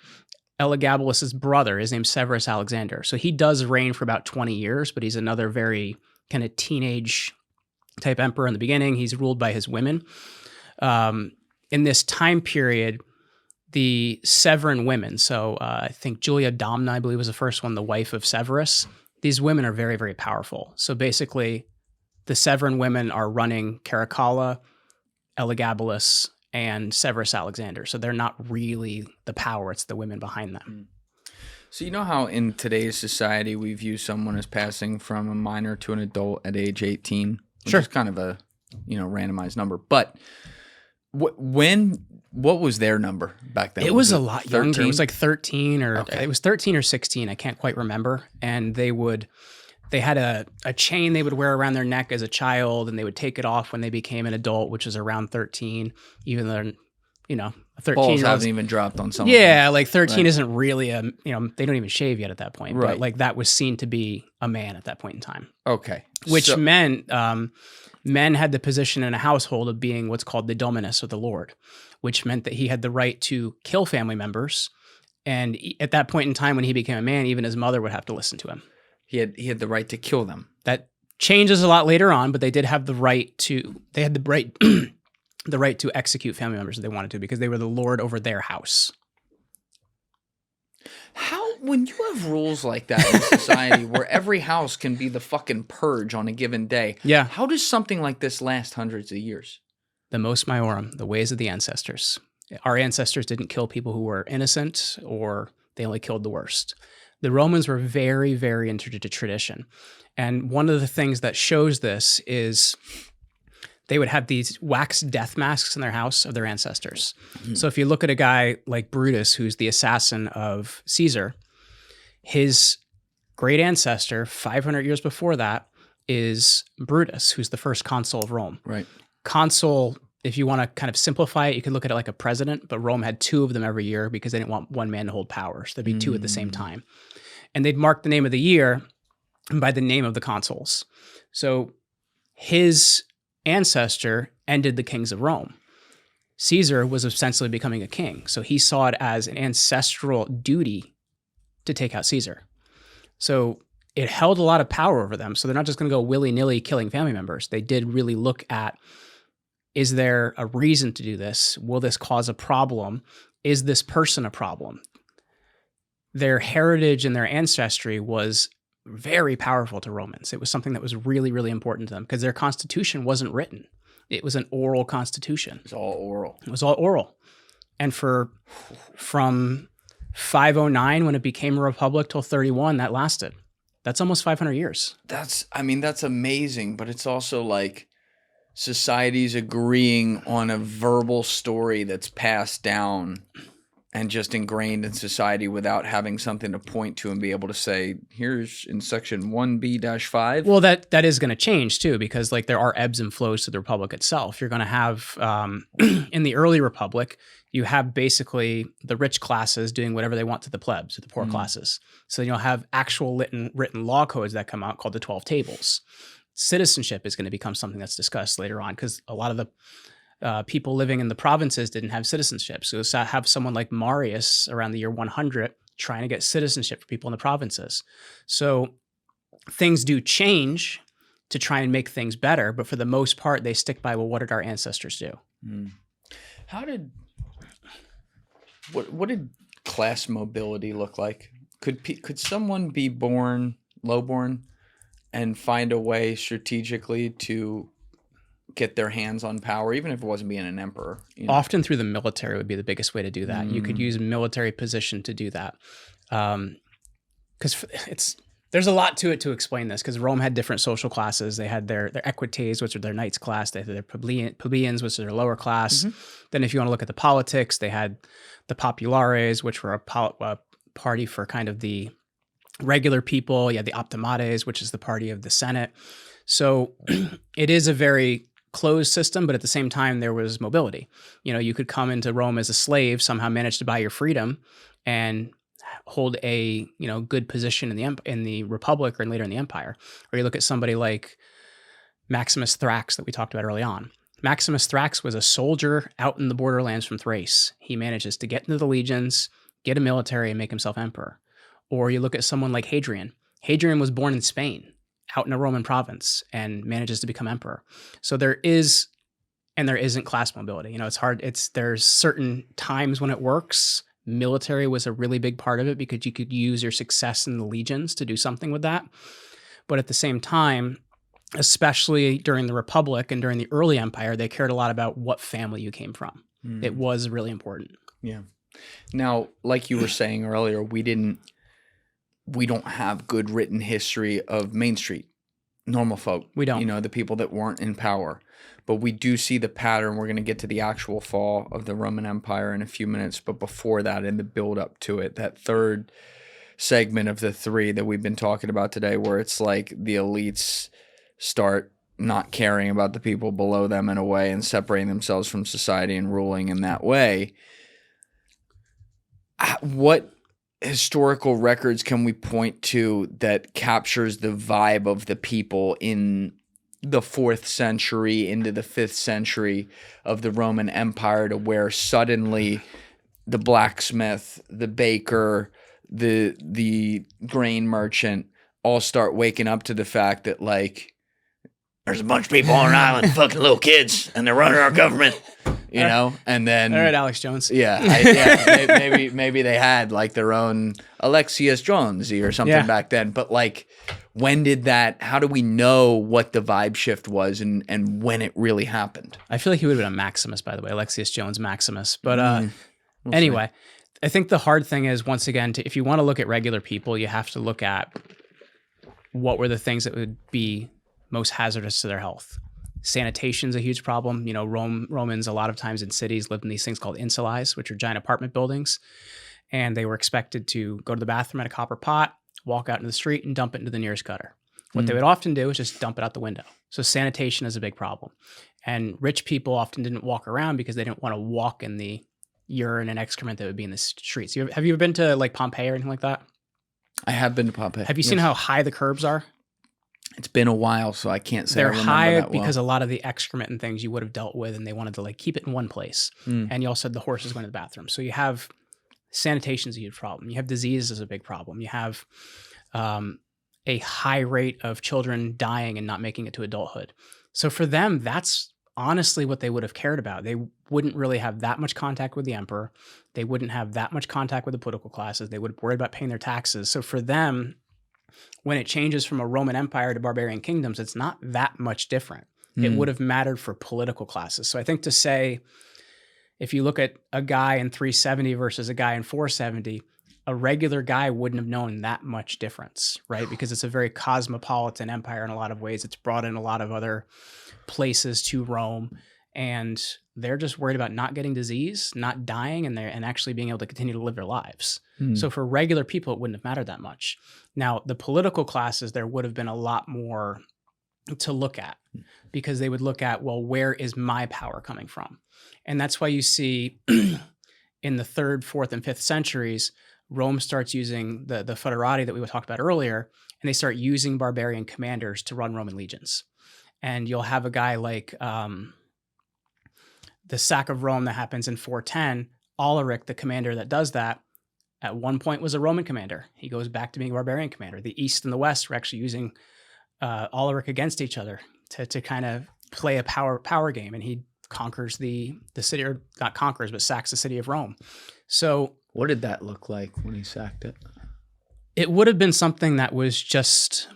Elagabalus's brother. His name's Severus Alexander. So he does reign for about 20 years, but he's another very kind of teenage type emperor in the beginning. He's ruled by his women. In this time period, the Severan women. So I think Julia Domna, I believe, was the first one, the wife of Severus. These women are very, very powerful. So basically, the Severan women are running Caracalla, Elagabalus, and Severus Alexander. So they're not really the power, it's the women behind them. So you know how in today's society we view someone as passing from a minor to an adult at age 18? Which Sure. is kind of a, randomized number. But what was their number back then? It was a lot 13? younger. It was like 13 or Okay. it was 13 or 16. I can't quite remember. And they had a chain they would wear around their neck as a child, and they would take it off when they became an adult, which was around 13, even though, a 13 Balls year old. haven't even dropped on someone. Yeah, like 13 Right. isn't really they don't even shave yet at that point. Right. But like that was seen to be a man at that point in time. Okay. Which So- meant men had the position in a household of being what's called the dominus, or the lord, which meant that he had the right to kill family members. And at that point in time, when he became a man, even his mother would have to listen to him. he had the right to kill them. That changes a lot later on, but they did have the right to. They had the right, the right to execute family members if they wanted to, because they were the lord over their house. How, when you have rules like that in society where every house can be the fucking purge on a given day, Yeah. how does something like this last hundreds of years? The mos maiorum, the ways of the ancestors. Our ancestors didn't kill people who were innocent, or they only killed the worst. The Romans were very, very into tradition. And one of the things that shows this is they would have these wax death masks in their house of their ancestors. So if you look at a guy like Brutus, who's the assassin of Caesar, his great ancestor 500 years before that is Brutus, who's the first consul of Rome. Right. Consul, if you want to kind of simplify it, you could look at it like a president, but Rome had two of them every year because they didn't want one man to hold power. So there'd be two at the same time. And they'd mark the name of the year by the name of the consuls. So his ancestor ended the kings of Rome. Caesar was essentially becoming a king. So he saw it as an ancestral duty to take out Caesar. So it held a lot of power over them. So they're not just going to go willy-nilly killing family members. They did really look at, is there a reason to do this? Will this cause a problem? Is this person a problem? Their heritage and their ancestry was very powerful to Romans. It was something that was really, really important to them because their constitution wasn't written. It was an oral constitution. It's all oral. It was all oral. And from 509, when it became a republic, till 31, that lasted. That's almost 500 years. That's amazing, but it's also like societies agreeing on a verbal story that's passed down and just ingrained in society without having something to point to and be able to say, here's in section 1B-5. Well, that is going to change too, because like there are ebbs and flows to the republic itself. You're going to have, in the early republic, you have basically the rich classes doing whatever they want to the plebs, or the poor classes. So you'll have actual written law codes that come out called the 12 Tables. Citizenship is going to become something that's discussed later on, because a lot of the people living in the provinces didn't have citizenship. So have someone like Marius around the year 100 trying to get citizenship for people in the provinces. So things do change to try and make things better, but for the most part, they stick by, well, what did our ancestors do? What did class mobility look like? Could someone be born lowborn and find a way strategically to get their hands on power, even if it wasn't being an emperor? Often through the military would be the biggest way to do that. You could use military position to do that. Because there's a lot to it to explain this, because Rome had different social classes. They had their equites, which are their knights class. They had their plebeians, which are their lower class. Then if you want to look at the politics, they had the populares, which were a party for kind of the regular people. You had the optimates, which is the party of the Senate. So it is a very closed system, but at the same time, there was mobility. You could come into Rome as a slave, somehow manage to buy your freedom, and hold a good position in the Republic or later in the Empire. Or you look at somebody like Maximus Thrax that we talked about early on. Maximus Thrax was a soldier out in the borderlands from Thrace. He manages to get into the legions, get a military, and make himself emperor. Or you look at someone like Hadrian. Hadrian was born in Spain, out in a Roman province, and manages to become emperor. So there is and there isn't class mobility. It's hard. There's certain times when it works. Military was a really big part of it because you could use your success in the legions to do something with that. But at the same time, especially during the Republic and during the early Empire, they cared a lot about what family you came from. It was really important. Yeah. Now, like you were saying earlier, we don't have good written history of Main Street, normal folk. We don't. The people that weren't in power. But we do see the pattern. We're going to get to the actual fall of the Roman Empire in a few minutes. But before that, in the build up to it, that third segment of the three that we've been talking about today, where it's like the elites start not caring about the people below them in a way and separating themselves from society and ruling in that way. What historical records can we point to that captures the vibe of the people in the 4th century into the 5th century of the Roman Empire, to where suddenly the blacksmith, the baker, the grain merchant all start waking up to the fact that, like, there's a bunch of people on an island, fucking little kids, and they're running our government, and then... All right, Alex Jones. Maybe they had, like, their own Alexius Jonesy or something back then, but, like, when did that... How do we know what the vibe shift was and when it really happened? I feel like he would have been a Maximus, by the way, Alexius Jones Maximus. But anyway, I think the hard thing is, once again, if you want to look at regular people, you have to look at what were the things that would be most hazardous to their health. Sanitation is a huge problem. Romans a lot of times in cities lived in these things called insulas, which are giant apartment buildings, and they were expected to go to the bathroom at a copper pot, walk out into the street, and dump it into the nearest gutter. What they would often do is just dump it out the window. So sanitation is a big problem, and rich people often didn't walk around because they didn't want to walk in the urine and excrement that would be in the streets. Have you ever been to, like, Pompeii or anything like that? I have been to Pompeii. Have you seen how high the curbs are? It's been a while, so I can't say they're I remember high that well. because a lot of the excrement and things you would have dealt with, and they wanted to, like, keep it in one place. And you also had the horses going to the bathroom. So you have sanitation is a huge problem. You have disease is a big problem. You have a high rate of children dying and not making it to adulthood. So for them, that's honestly what they would have cared about. They wouldn't really have that much contact with the emperor. They wouldn't have that much contact with the political classes. They would have worried about paying their taxes. So for them, when it changes from a Roman Empire to barbarian kingdoms, it's not that much different. It would have mattered for political classes. So I think to say, if you look at a guy in 370 versus a guy in 470, a regular guy wouldn't have known that much difference, right? Because it's a very cosmopolitan empire in a lot of ways. It's brought in a lot of other places to Rome, and they're just worried about not getting disease, not dying, and actually being able to continue to live their lives. So for regular people, it wouldn't have mattered that much. Now, the political classes, there would have been a lot more to look at, because they would look at, well, where is my power coming from? And that's why you see in the 3rd, 4th, and 5th centuries, Rome starts using the foederati that we talked about earlier, and they start using barbarian commanders to run Roman legions. And you'll have a guy like the sack of Rome that happens in 410, Alaric, the commander that does that, at one point was a Roman commander. He goes back to being a barbarian commander. The East and the West were actually using Alaric against each other to kind of play a power game, and he conquers the city, or not conquers, but sacks the city of Rome. So what did that look like when he sacked it? It would have been something that was just...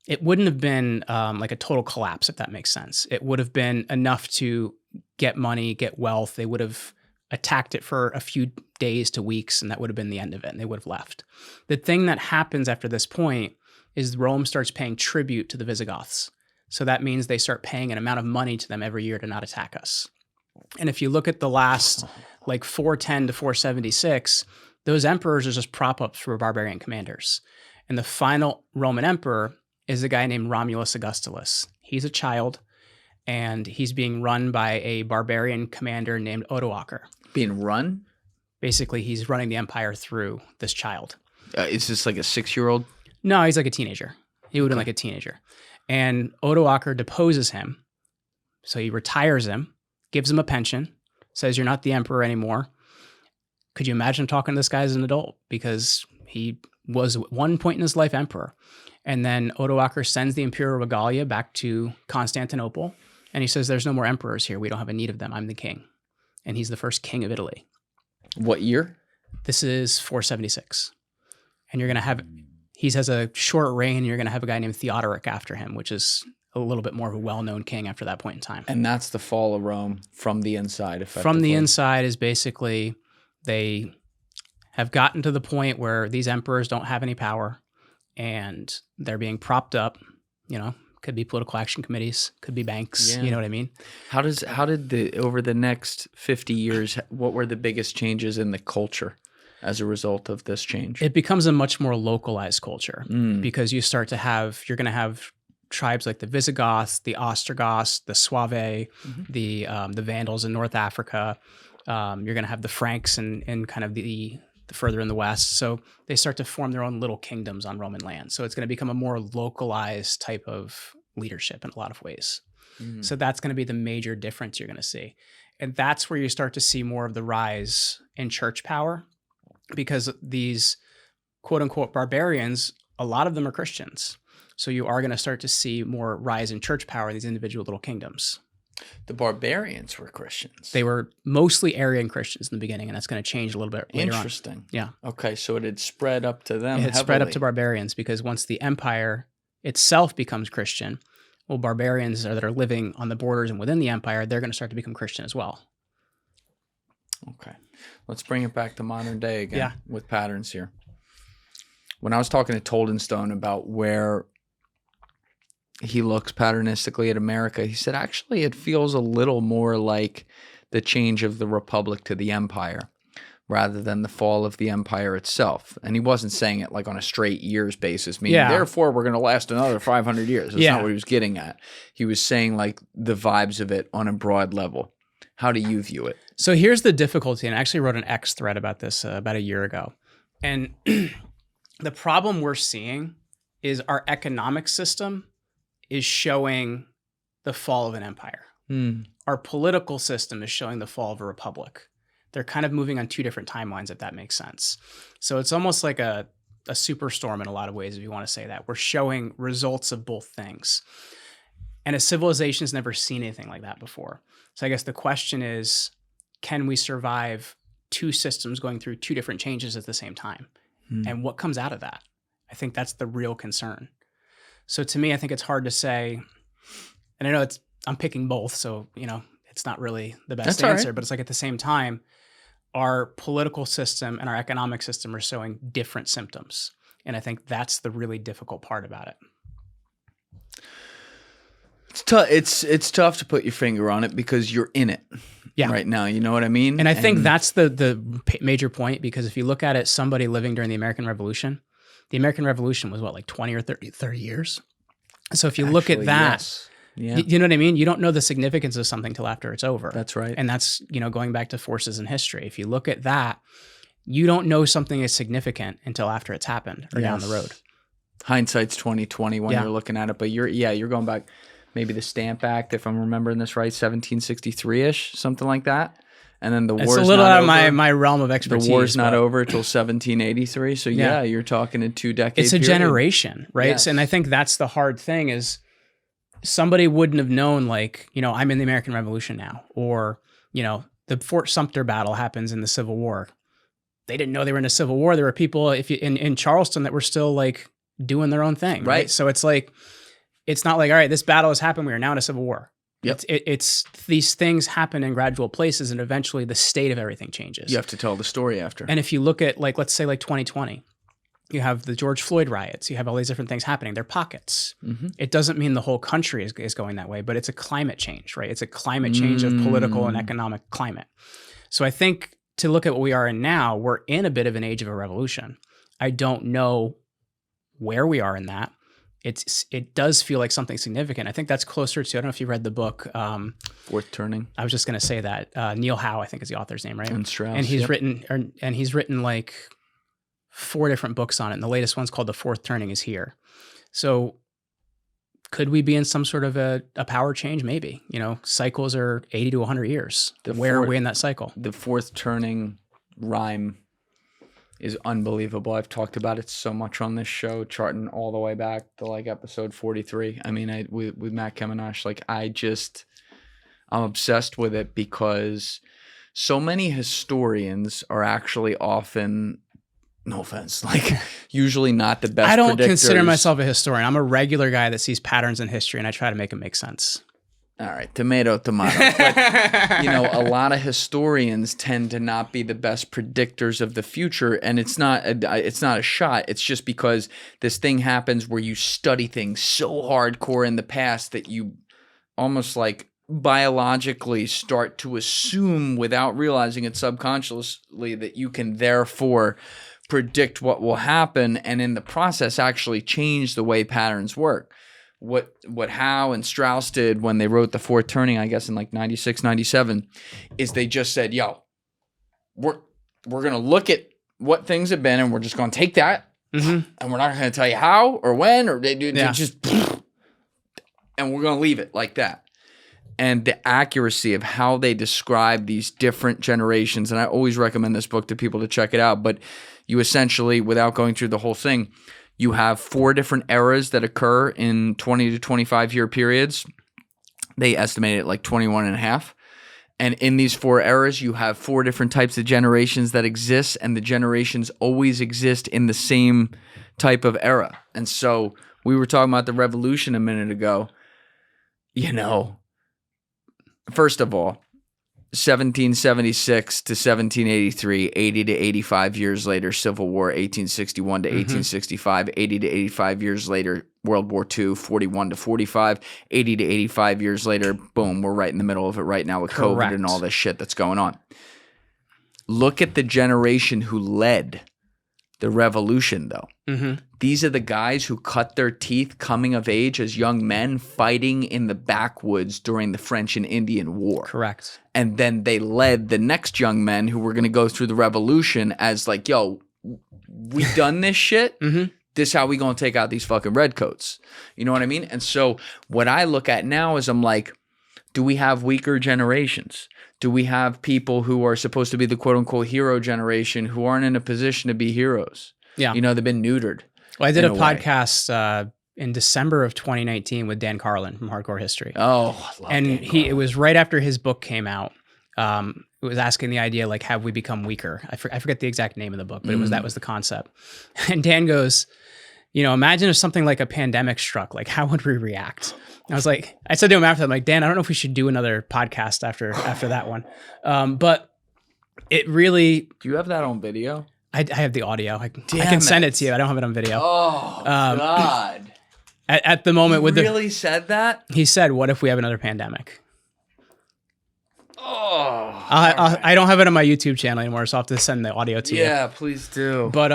It wouldn't have been like a total collapse, if that makes sense. It would have been enough to get money, get wealth. They would have attacked it for a few days to weeks, and that would have been the end of it, and they would have left. The thing that happens after this point is Rome starts paying tribute to the Visigoths. So that means they start paying an amount of money to them every year to not attack us. And if you look at the last, like 410 to 476, those emperors are just prop-ups for barbarian commanders. And the final Roman emperor is a guy named Romulus Augustus. He's a child, and he's being run by a barbarian commander named Odoacer. Being run? Basically, he's running the empire through this child. Is this like a 6-year-old? No, he's like a teenager. He would have been like a teenager. And Odoacer deposes him. So he retires him, gives him a pension, says, "You're not the emperor anymore." Could you imagine talking to this guy as an adult? Because he was at one point in his life emperor. And then Odoacer sends the imperial regalia back to Constantinople, And he says, there's no more emperors here. We don't have a need of them. I'm the king. And he's the first king of Italy. What year? This is 476. And you're going to have, he has a short reign, and you're going to have a guy named Theodoric after him, which is a little bit more of a well-known king after that point in time. And that's the fall of Rome from the inside, effectively. From the inside is basically they have gotten to the point where these emperors don't have any power, and they're being propped up, could be political action committees, could be banks, you know what I mean? How did over the next 50 years, what were the biggest changes in the culture as a result of this change? It becomes a much more localized culture because you're going to have tribes like the Visigoths, the Ostrogoths, the Suevi, the Vandals in North Africa. You're going to have the Franks in kind of the further in the west. So they start to form their own little kingdoms on Roman land. So it's going to become a more localized type of leadership in a lot of ways. So that's going to be the major difference you're going to see. And that's where you start to see more of the rise in church power, because these quote unquote barbarians, a lot of them are Christians. So you are going to start to see more rise in church power in these individual little kingdoms. The barbarians were Christians. They were mostly Arian Christians in the beginning, and that's going to change a little bit later on. Interesting. Yeah. Okay, so it had spread up to them. It had spread up to barbarians, because once the empire itself becomes Christian, well, barbarians that are living on the borders and within the empire, they're going to start to become Christian as well. Okay. Let's bring it back to modern day again with patterns here. When I was talking to Toldenstone about where he looks patternistically at America, he said, actually, it feels a little more like the change of the Republic to the Empire rather than the fall of the Empire itself. And he wasn't saying it like on a straight years basis, meaning therefore we're going to last another 500 years. That's not what he was getting at. He was saying like the vibes of it on a broad level. How do you view it? So here's the difficulty, and I actually wrote an X thread about this about a year ago. And the problem we're seeing is our economic system is showing the fall of an empire. Our political system is showing the fall of a republic. They're kind of moving on two different timelines, if that makes sense. So it's almost like a superstorm in a lot of ways, if you want to say that. We're showing results of both things. And a civilization has never seen anything like that before. So I guess the question is, can we survive two systems going through two different changes at the same time? And what comes out of that? I think that's the real concern. So to me, I think it's hard to say, and I know I'm picking both, so it's not really the best answer, but it's like at the same time, our political system and our economic system are showing different symptoms. And I think that's the really difficult part about it. It's tough to put your finger on it because you're in it right now. You know what I mean? And I think that's the major point, because if you look at it, somebody living during the American Revolution was what, like 20 or 30 years? So if you look at that, you know what I mean? You don't know the significance of something till after it's over. That's right. And that's, going back to forces in history. If you look at that, you don't know something is significant until after it's happened or down the road. Hindsight's 20/20 when you're looking at it, but you're going back. Maybe the Stamp Act, if I'm remembering this right, 1763-ish, something like that. And then the war's not over. It's a little out of my realm of expertise. The war's not over until 1783. So you're talking in 2 decades. It's a generation, right? Yes. And I think that's the hard thing is somebody wouldn't have known, like, I'm in the American Revolution now. Or, the Fort Sumter battle happens in the Civil War. They didn't know they were in a Civil War. There were people in Charleston that were still like doing their own thing. Right. So it's like, it's not like, all right, this battle has happened. We are now in a civil war. Yep. It's these things happen in gradual places, and eventually the state of everything changes. You have to tell the story after. And if you look at, like, let's say like 2020, you have the George Floyd riots. You have all these different things happening. They're pockets. It doesn't mean the whole country is going that way, but it's a climate change, right? It's a climate change of political and economic climate. So I think to look at what we are in now, we're in a bit of an age of a revolution. I don't know where we are in that. It does feel like something significant. I think that's closer to, I don't know if you read the book. Fourth Turning. I was just going to say that. Neil Howe, I think is the author's name, right? And Strauss. And he's written like 4 different books on it. And the latest one's called The Fourth Turning is Here. So could we be in some sort of a power change? Maybe. Cycles are 80 to 100 years. Where are we in that cycle? The Fourth Turning rhyme is unbelievable. I've talked about it so much on this show, charting all the way back to like episode 43. I mean, with Matt Kemenash, like I'm obsessed with it because so many historians are actually often, no offense, like usually not the best. I don't predictors. consider myself a historian. I'm a regular guy that sees patterns in history and I try to make them make sense. All right, tomato. But, you know, a lot of historians tend to not be the best predictors of the future, and it's not a shot. It's just because this thing happens where you study things so hardcore in the past that you almost like biologically start to assume without realizing it subconsciously that you can therefore predict what will happen, and in the process actually change the way patterns work. What Howe and Strauss did when they wrote The Fourth Turning, I guess in like 96, 97, is they just said, yo, we're going to look at what things have been and we're just going to take that and we're not going to tell you how or when or they just and we're going to leave it like that. And the accuracy of how they describe these different generations, and I always recommend this book to people to check it out, but you essentially, without going through the whole thing, you have 4 different eras that occur in 20 to 25 year periods. They estimate it like 21 and a half. And in these 4 eras, you have 4 different types of generations that exist, and the generations always exist in the same type of era. And so we were talking about the revolution a minute ago. You know, first of all, 1776 to 1783, 80 to 85 years later, Civil War, 1861 to 1865, 80 to 85 years later, World War II, 41 to 45, 80 to 85 years later, boom, we're right in the middle of it right now with COVID and all this shit that's going on. Look at the generation who led the revolution, though. These are the guys who cut their teeth coming of age as young men fighting in the backwoods during the French and Indian War. Correct. And then they led the next young men who were going to go through the revolution as like, yo, we done this shit. This how we going to take out these fucking redcoats. You know what I mean? And so what I look at now is I'm like, do we have weaker generations? Do we have people who are supposed to be the quote unquote hero generation who aren't in a position to be heroes? Yeah. You know, they've been neutered. Well, I did a podcast in December of 2019 with Dan Carlin from Hardcore History. Oh, I love and Dan it was right after his book came out. It was asking the idea, like, have we become weaker? I forget the exact name of the book, but that was the concept. And Dan goes, you know, imagine if something like a pandemic struck, like how would we react? And I said to him after that, I'm like, Dan, I don't know if we should do another podcast after that one. But it really... Do you have that on video? I have the audio. I can send it to you. I don't have it on video. Oh, God. At the moment he really said that? He said, what if we have another pandemic? Oh. I don't have it on my YouTube channel anymore, so I'll have to send the audio to you. Yeah, please do. But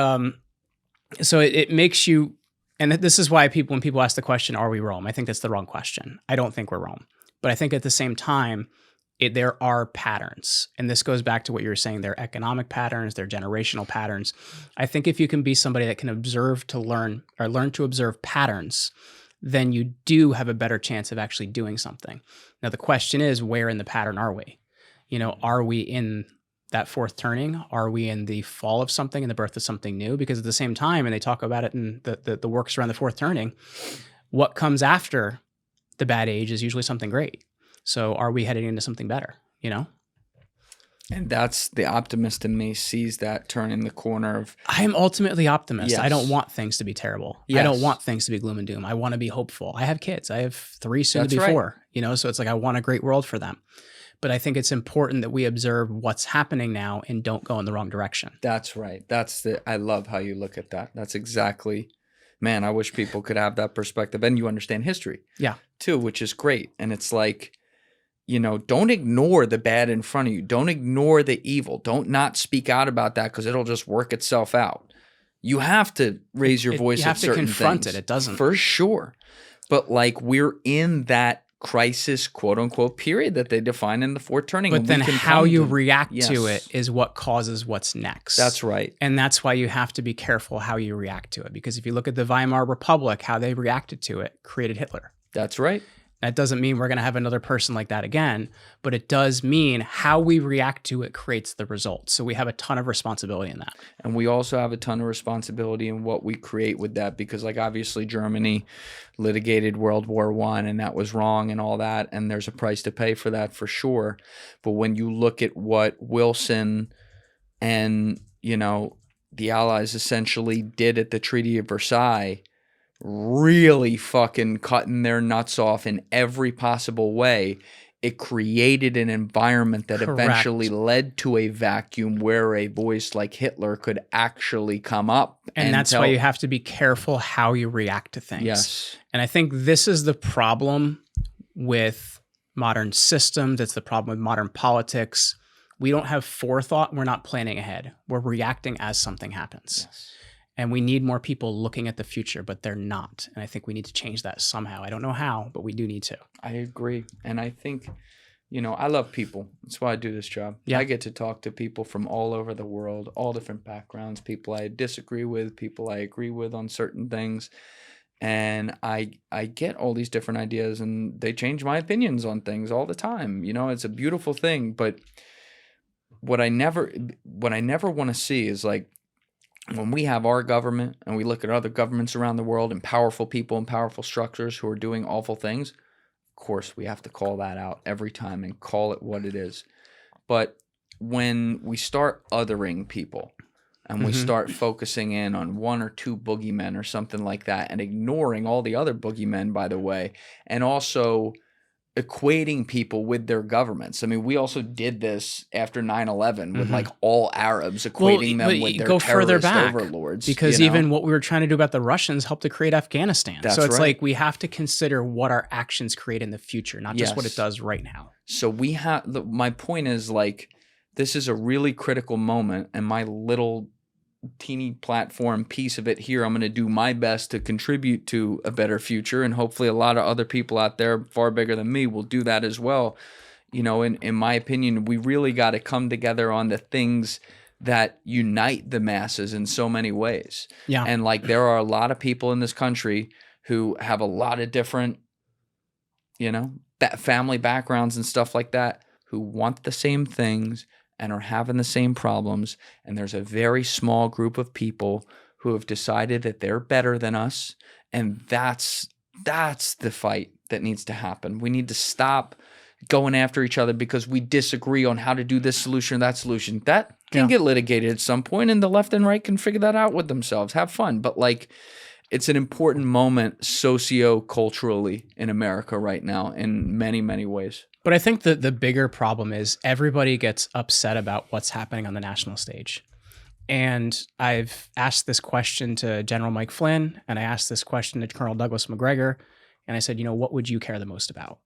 so it makes you, and this is why when people ask the question, are we Rome? I think that's the wrong question. I don't think we're Rome. But I think at the same time, there are patterns. And this goes back to what you were saying. They're economic patterns, they're generational patterns. I think if you can be somebody that can observe to learn, or learn to observe patterns, then you do have a better chance of actually doing something. Now, the question is, where in the pattern are we? You know, are we in that fourth turning? Are we in the fall of something and the birth of something new? Because at the same time, and they talk about it in the works around the fourth turning, what comes after the bad age is usually something great. So are we heading into something better, you know? And that's the optimist in me sees that turning the corner of... I am ultimately optimist. Yes. I don't want things to be terrible. Yes. I don't want things to be gloom and doom. I want to be hopeful. I have kids. I have 3, soon to be 4, you know? So it's like, I want a great world for them. But I think it's important that we observe what's happening now and don't go in the wrong direction. That's right. I love how you look at that. That's exactly, man, I wish people could have that perspective. And you understand history. Yeah. Too, which is great. And it's like, you know, don't ignore the bad in front of you. Don't ignore the evil. Don't not speak out about that because it'll just work itself out. You have to raise your voice at certain things. You have to confront it. It doesn't. For sure. But like we're in that crisis, quote unquote, period that they define in the fourth turning. But then how you react to it is what causes what's next. That's right. And that's why you have to be careful how you react to it. Because if you look at the Weimar Republic, how they reacted to it created Hitler. That's right. That doesn't mean we're going to have another person like that again, but it does mean how we react to it creates the result. So we have a ton of responsibility in that. And we also have a ton of responsibility in what we create with that, because like obviously Germany litigated World War I and that was wrong and all that. And there's a price to pay for that for sure. But when you look at what Wilson and, you know, the Allies essentially did at the Treaty of Versailles, really fucking cutting their nuts off in every possible way, it created an environment that eventually led to a vacuum where a voice like Hitler could actually come up. And that's why you have to be careful how you react to things. Yes. And I think this is the problem with modern systems. It's the problem with modern politics. We don't have forethought. We're not planning ahead. We're reacting as something happens. Yes. And we need more people looking at the future, but they're not. And I think we need to change that somehow. I don't know how, but we do need to. I agree. And I think, you know, I love people. That's why I do this job. Yeah. I get to talk to people from all over the world, all different backgrounds, people I disagree with, people I agree with on certain things. And I get all these different ideas, and they change my opinions on things all the time. You know, it's a beautiful thing. But what I never want to see is like, when we have our government and we look at other governments around the world and powerful people and powerful structures who are doing awful things, of course, we have to call that out every time and call it what it is. But when we start othering people and we start focusing in on one or two boogeymen or something like that and ignoring all the other boogeymen, by the way, and also equating people with their governments. I mean, we also did this after 9/11 with like all Arabs, equating them with their terrorist overlords. Because even what we were trying to do about the Russians helped to create Afghanistan. So it's like we have to consider what our actions create in the future, not just what it does right now. So we have, my point is like, this is a really critical moment, and my little teeny platform piece of it here, I'm going to do my best to contribute to a better future, and hopefully a lot of other people out there far bigger than me will do that as well. You know, in my opinion, we really got to come together on the things that unite the masses in so many ways. Yeah. And like, there are a lot of people in this country who have a lot of different, you know, family backgrounds and stuff like that, who want the same things and are having the same problems. And there's a very small group of people who have decided that they're better than us. And that's the fight that needs to happen. We need to stop going after each other because we disagree on how to do this solution or that solution. That can get litigated at some point, and the left and right can figure that out with themselves. Have fun. But like, it's an important moment socio-culturally in America right now in many, many ways. But I think that the bigger problem is everybody gets upset about what's happening on the national stage. And I've asked this question to General Mike Flynn, and I asked this question to Colonel Douglas McGregor, and I said, you know, what would you care the most about?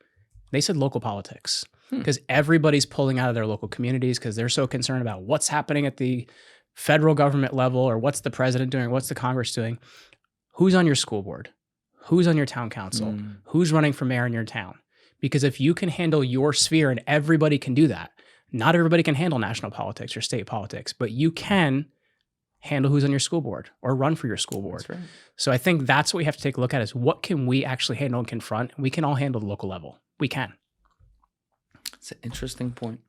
They said local politics, because everybody's pulling out of their local communities because they're so concerned about what's happening at the federal government level, or what's the president doing, what's the Congress doing. Who's on your school board? Who's on your town council? Who's running for mayor in your town? Because if you can handle your sphere, and everybody can do that, not everybody can handle national politics or state politics, but you can handle who's on your school board or run for your school board. That's right. So I think that's what we have to take a look at, is what can we actually handle and confront? We can all handle the local level. We can. It's an interesting point.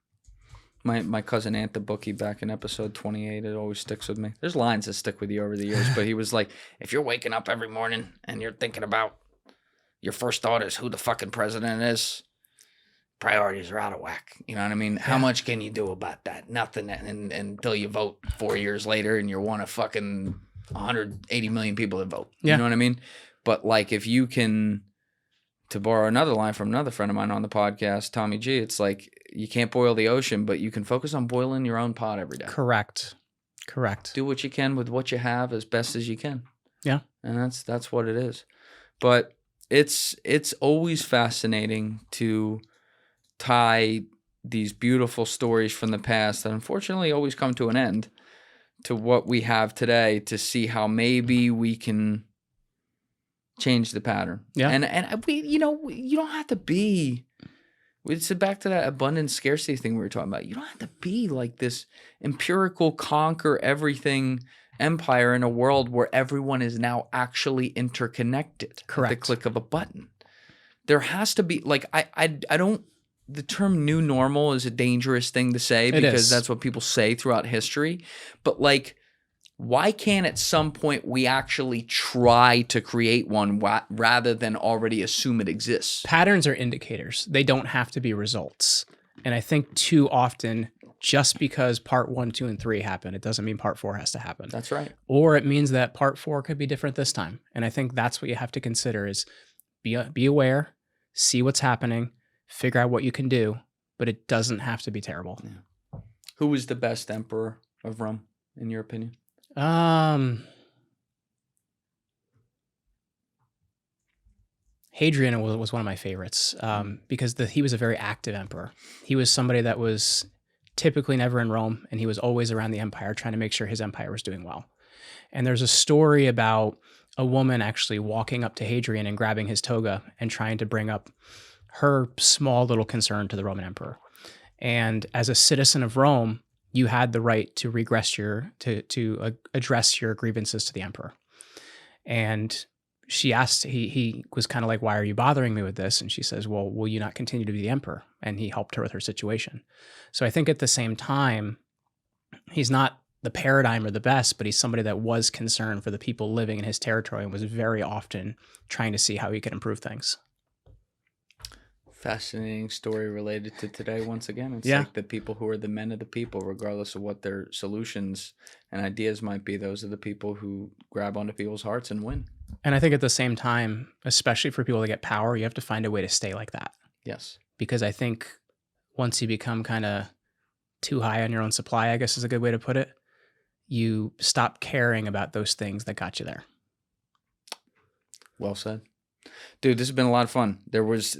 My cousin Ant the bookie back in episode 28, it always sticks with me. There's lines that stick with you over the years, but he was like, if you're waking up every morning and you're thinking about your first thought is who the fucking president is, priorities are out of whack. You know what I mean? How much can you do about that? Nothing. And until you vote 4 years later and you're one of fucking 180 million people that vote. You know what I mean? But like, if you can, to borrow another line from another friend of mine on the podcast, Tommy G, it's like, you can't boil the ocean, but you can focus on boiling your own pot every day. Correct. Do what you can with what you have as best as you can. Yeah. And that's what it is. But it's always fascinating to tie these beautiful stories from the past that unfortunately always come to an end to what we have today, to see how maybe we can change the pattern. Yeah. And we, you know, you don't have to be, it's back to that abundance scarcity thing we were talking about. You don't have to be like this empirical conquer everything empire in a world where everyone is now actually interconnected. Correct. At the click of a button. there has to be like I don't. The term new normal is a dangerous thing to say because that's what people say throughout history. But like, why can't at some point we actually try to create one rather than already assume it exists? Patterns are indicators. They don't have to be results. And I think too often, just because part 1, 2, and 3 happen, it doesn't mean part 4 has to happen. That's right. Or it means that part 4 could be different this time. And I think that's what you have to consider is be aware, see what's happening, figure out what you can do, but it doesn't have to be terrible. Yeah. Who was the best emperor of Rome, in your opinion? Hadrian was one of my favorites because he was a very active emperor. He was somebody that was typically never in Rome, and he was always around the empire trying to make sure his empire was doing well. And there's a story about a woman actually walking up to Hadrian and grabbing his toga and trying to bring up her small little concern to the Roman emperor. And as a citizen of Rome, you had the right to address your grievances to the emperor. And she asked, he was kind of like, why are you bothering me with this? And she says, well, will you not continue to be the emperor? And he helped her with her situation. So I think at the same time, he's not the paradigm or the best, but he's somebody that was concerned for the people living in his territory and was very often trying to see how he could improve things. Fascinating story related to today. Once again, it's like the people who are the men of the people, regardless of what their solutions and ideas might be. Those are the people who grab onto people's hearts and win. And I think at the same time, especially for people to get power, you have to find a way to stay like that. Yes. Because I think once you become kind of too high on your own supply, I guess is a good way to put it, you stop caring about those things that got you there. Well said. Dude, this has been a lot of fun. There's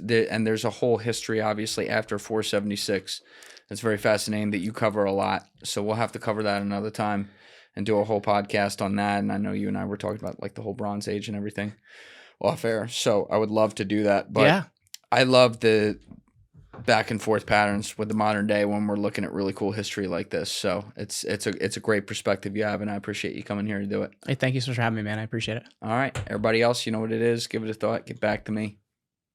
a whole history, obviously, after 476. It's very fascinating that you cover a lot. So we'll have to cover that another time and do a whole podcast on that. And I know you and I were talking about like the whole Bronze Age and everything off air. So I would love to do that. But I love the back and forth patterns with the modern day when we're looking at really cool history like this. So it's a great perspective you have, and I appreciate you coming here to do it. Hey, thank you so much for having me, man. I appreciate it. All right. Everybody else, you know what it is. Give it a thought. Get back to me.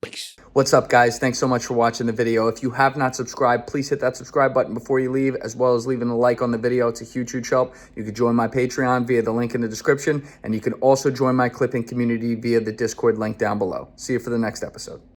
Peace. What's up, guys? Thanks so much for watching the video. If you have not subscribed, please hit that subscribe button before you leave, as well as leaving a like on the video. It's a huge, huge help. You can join my Patreon via the link in the description, and you can also join my clipping community via the Discord link down below. See you for the next episode.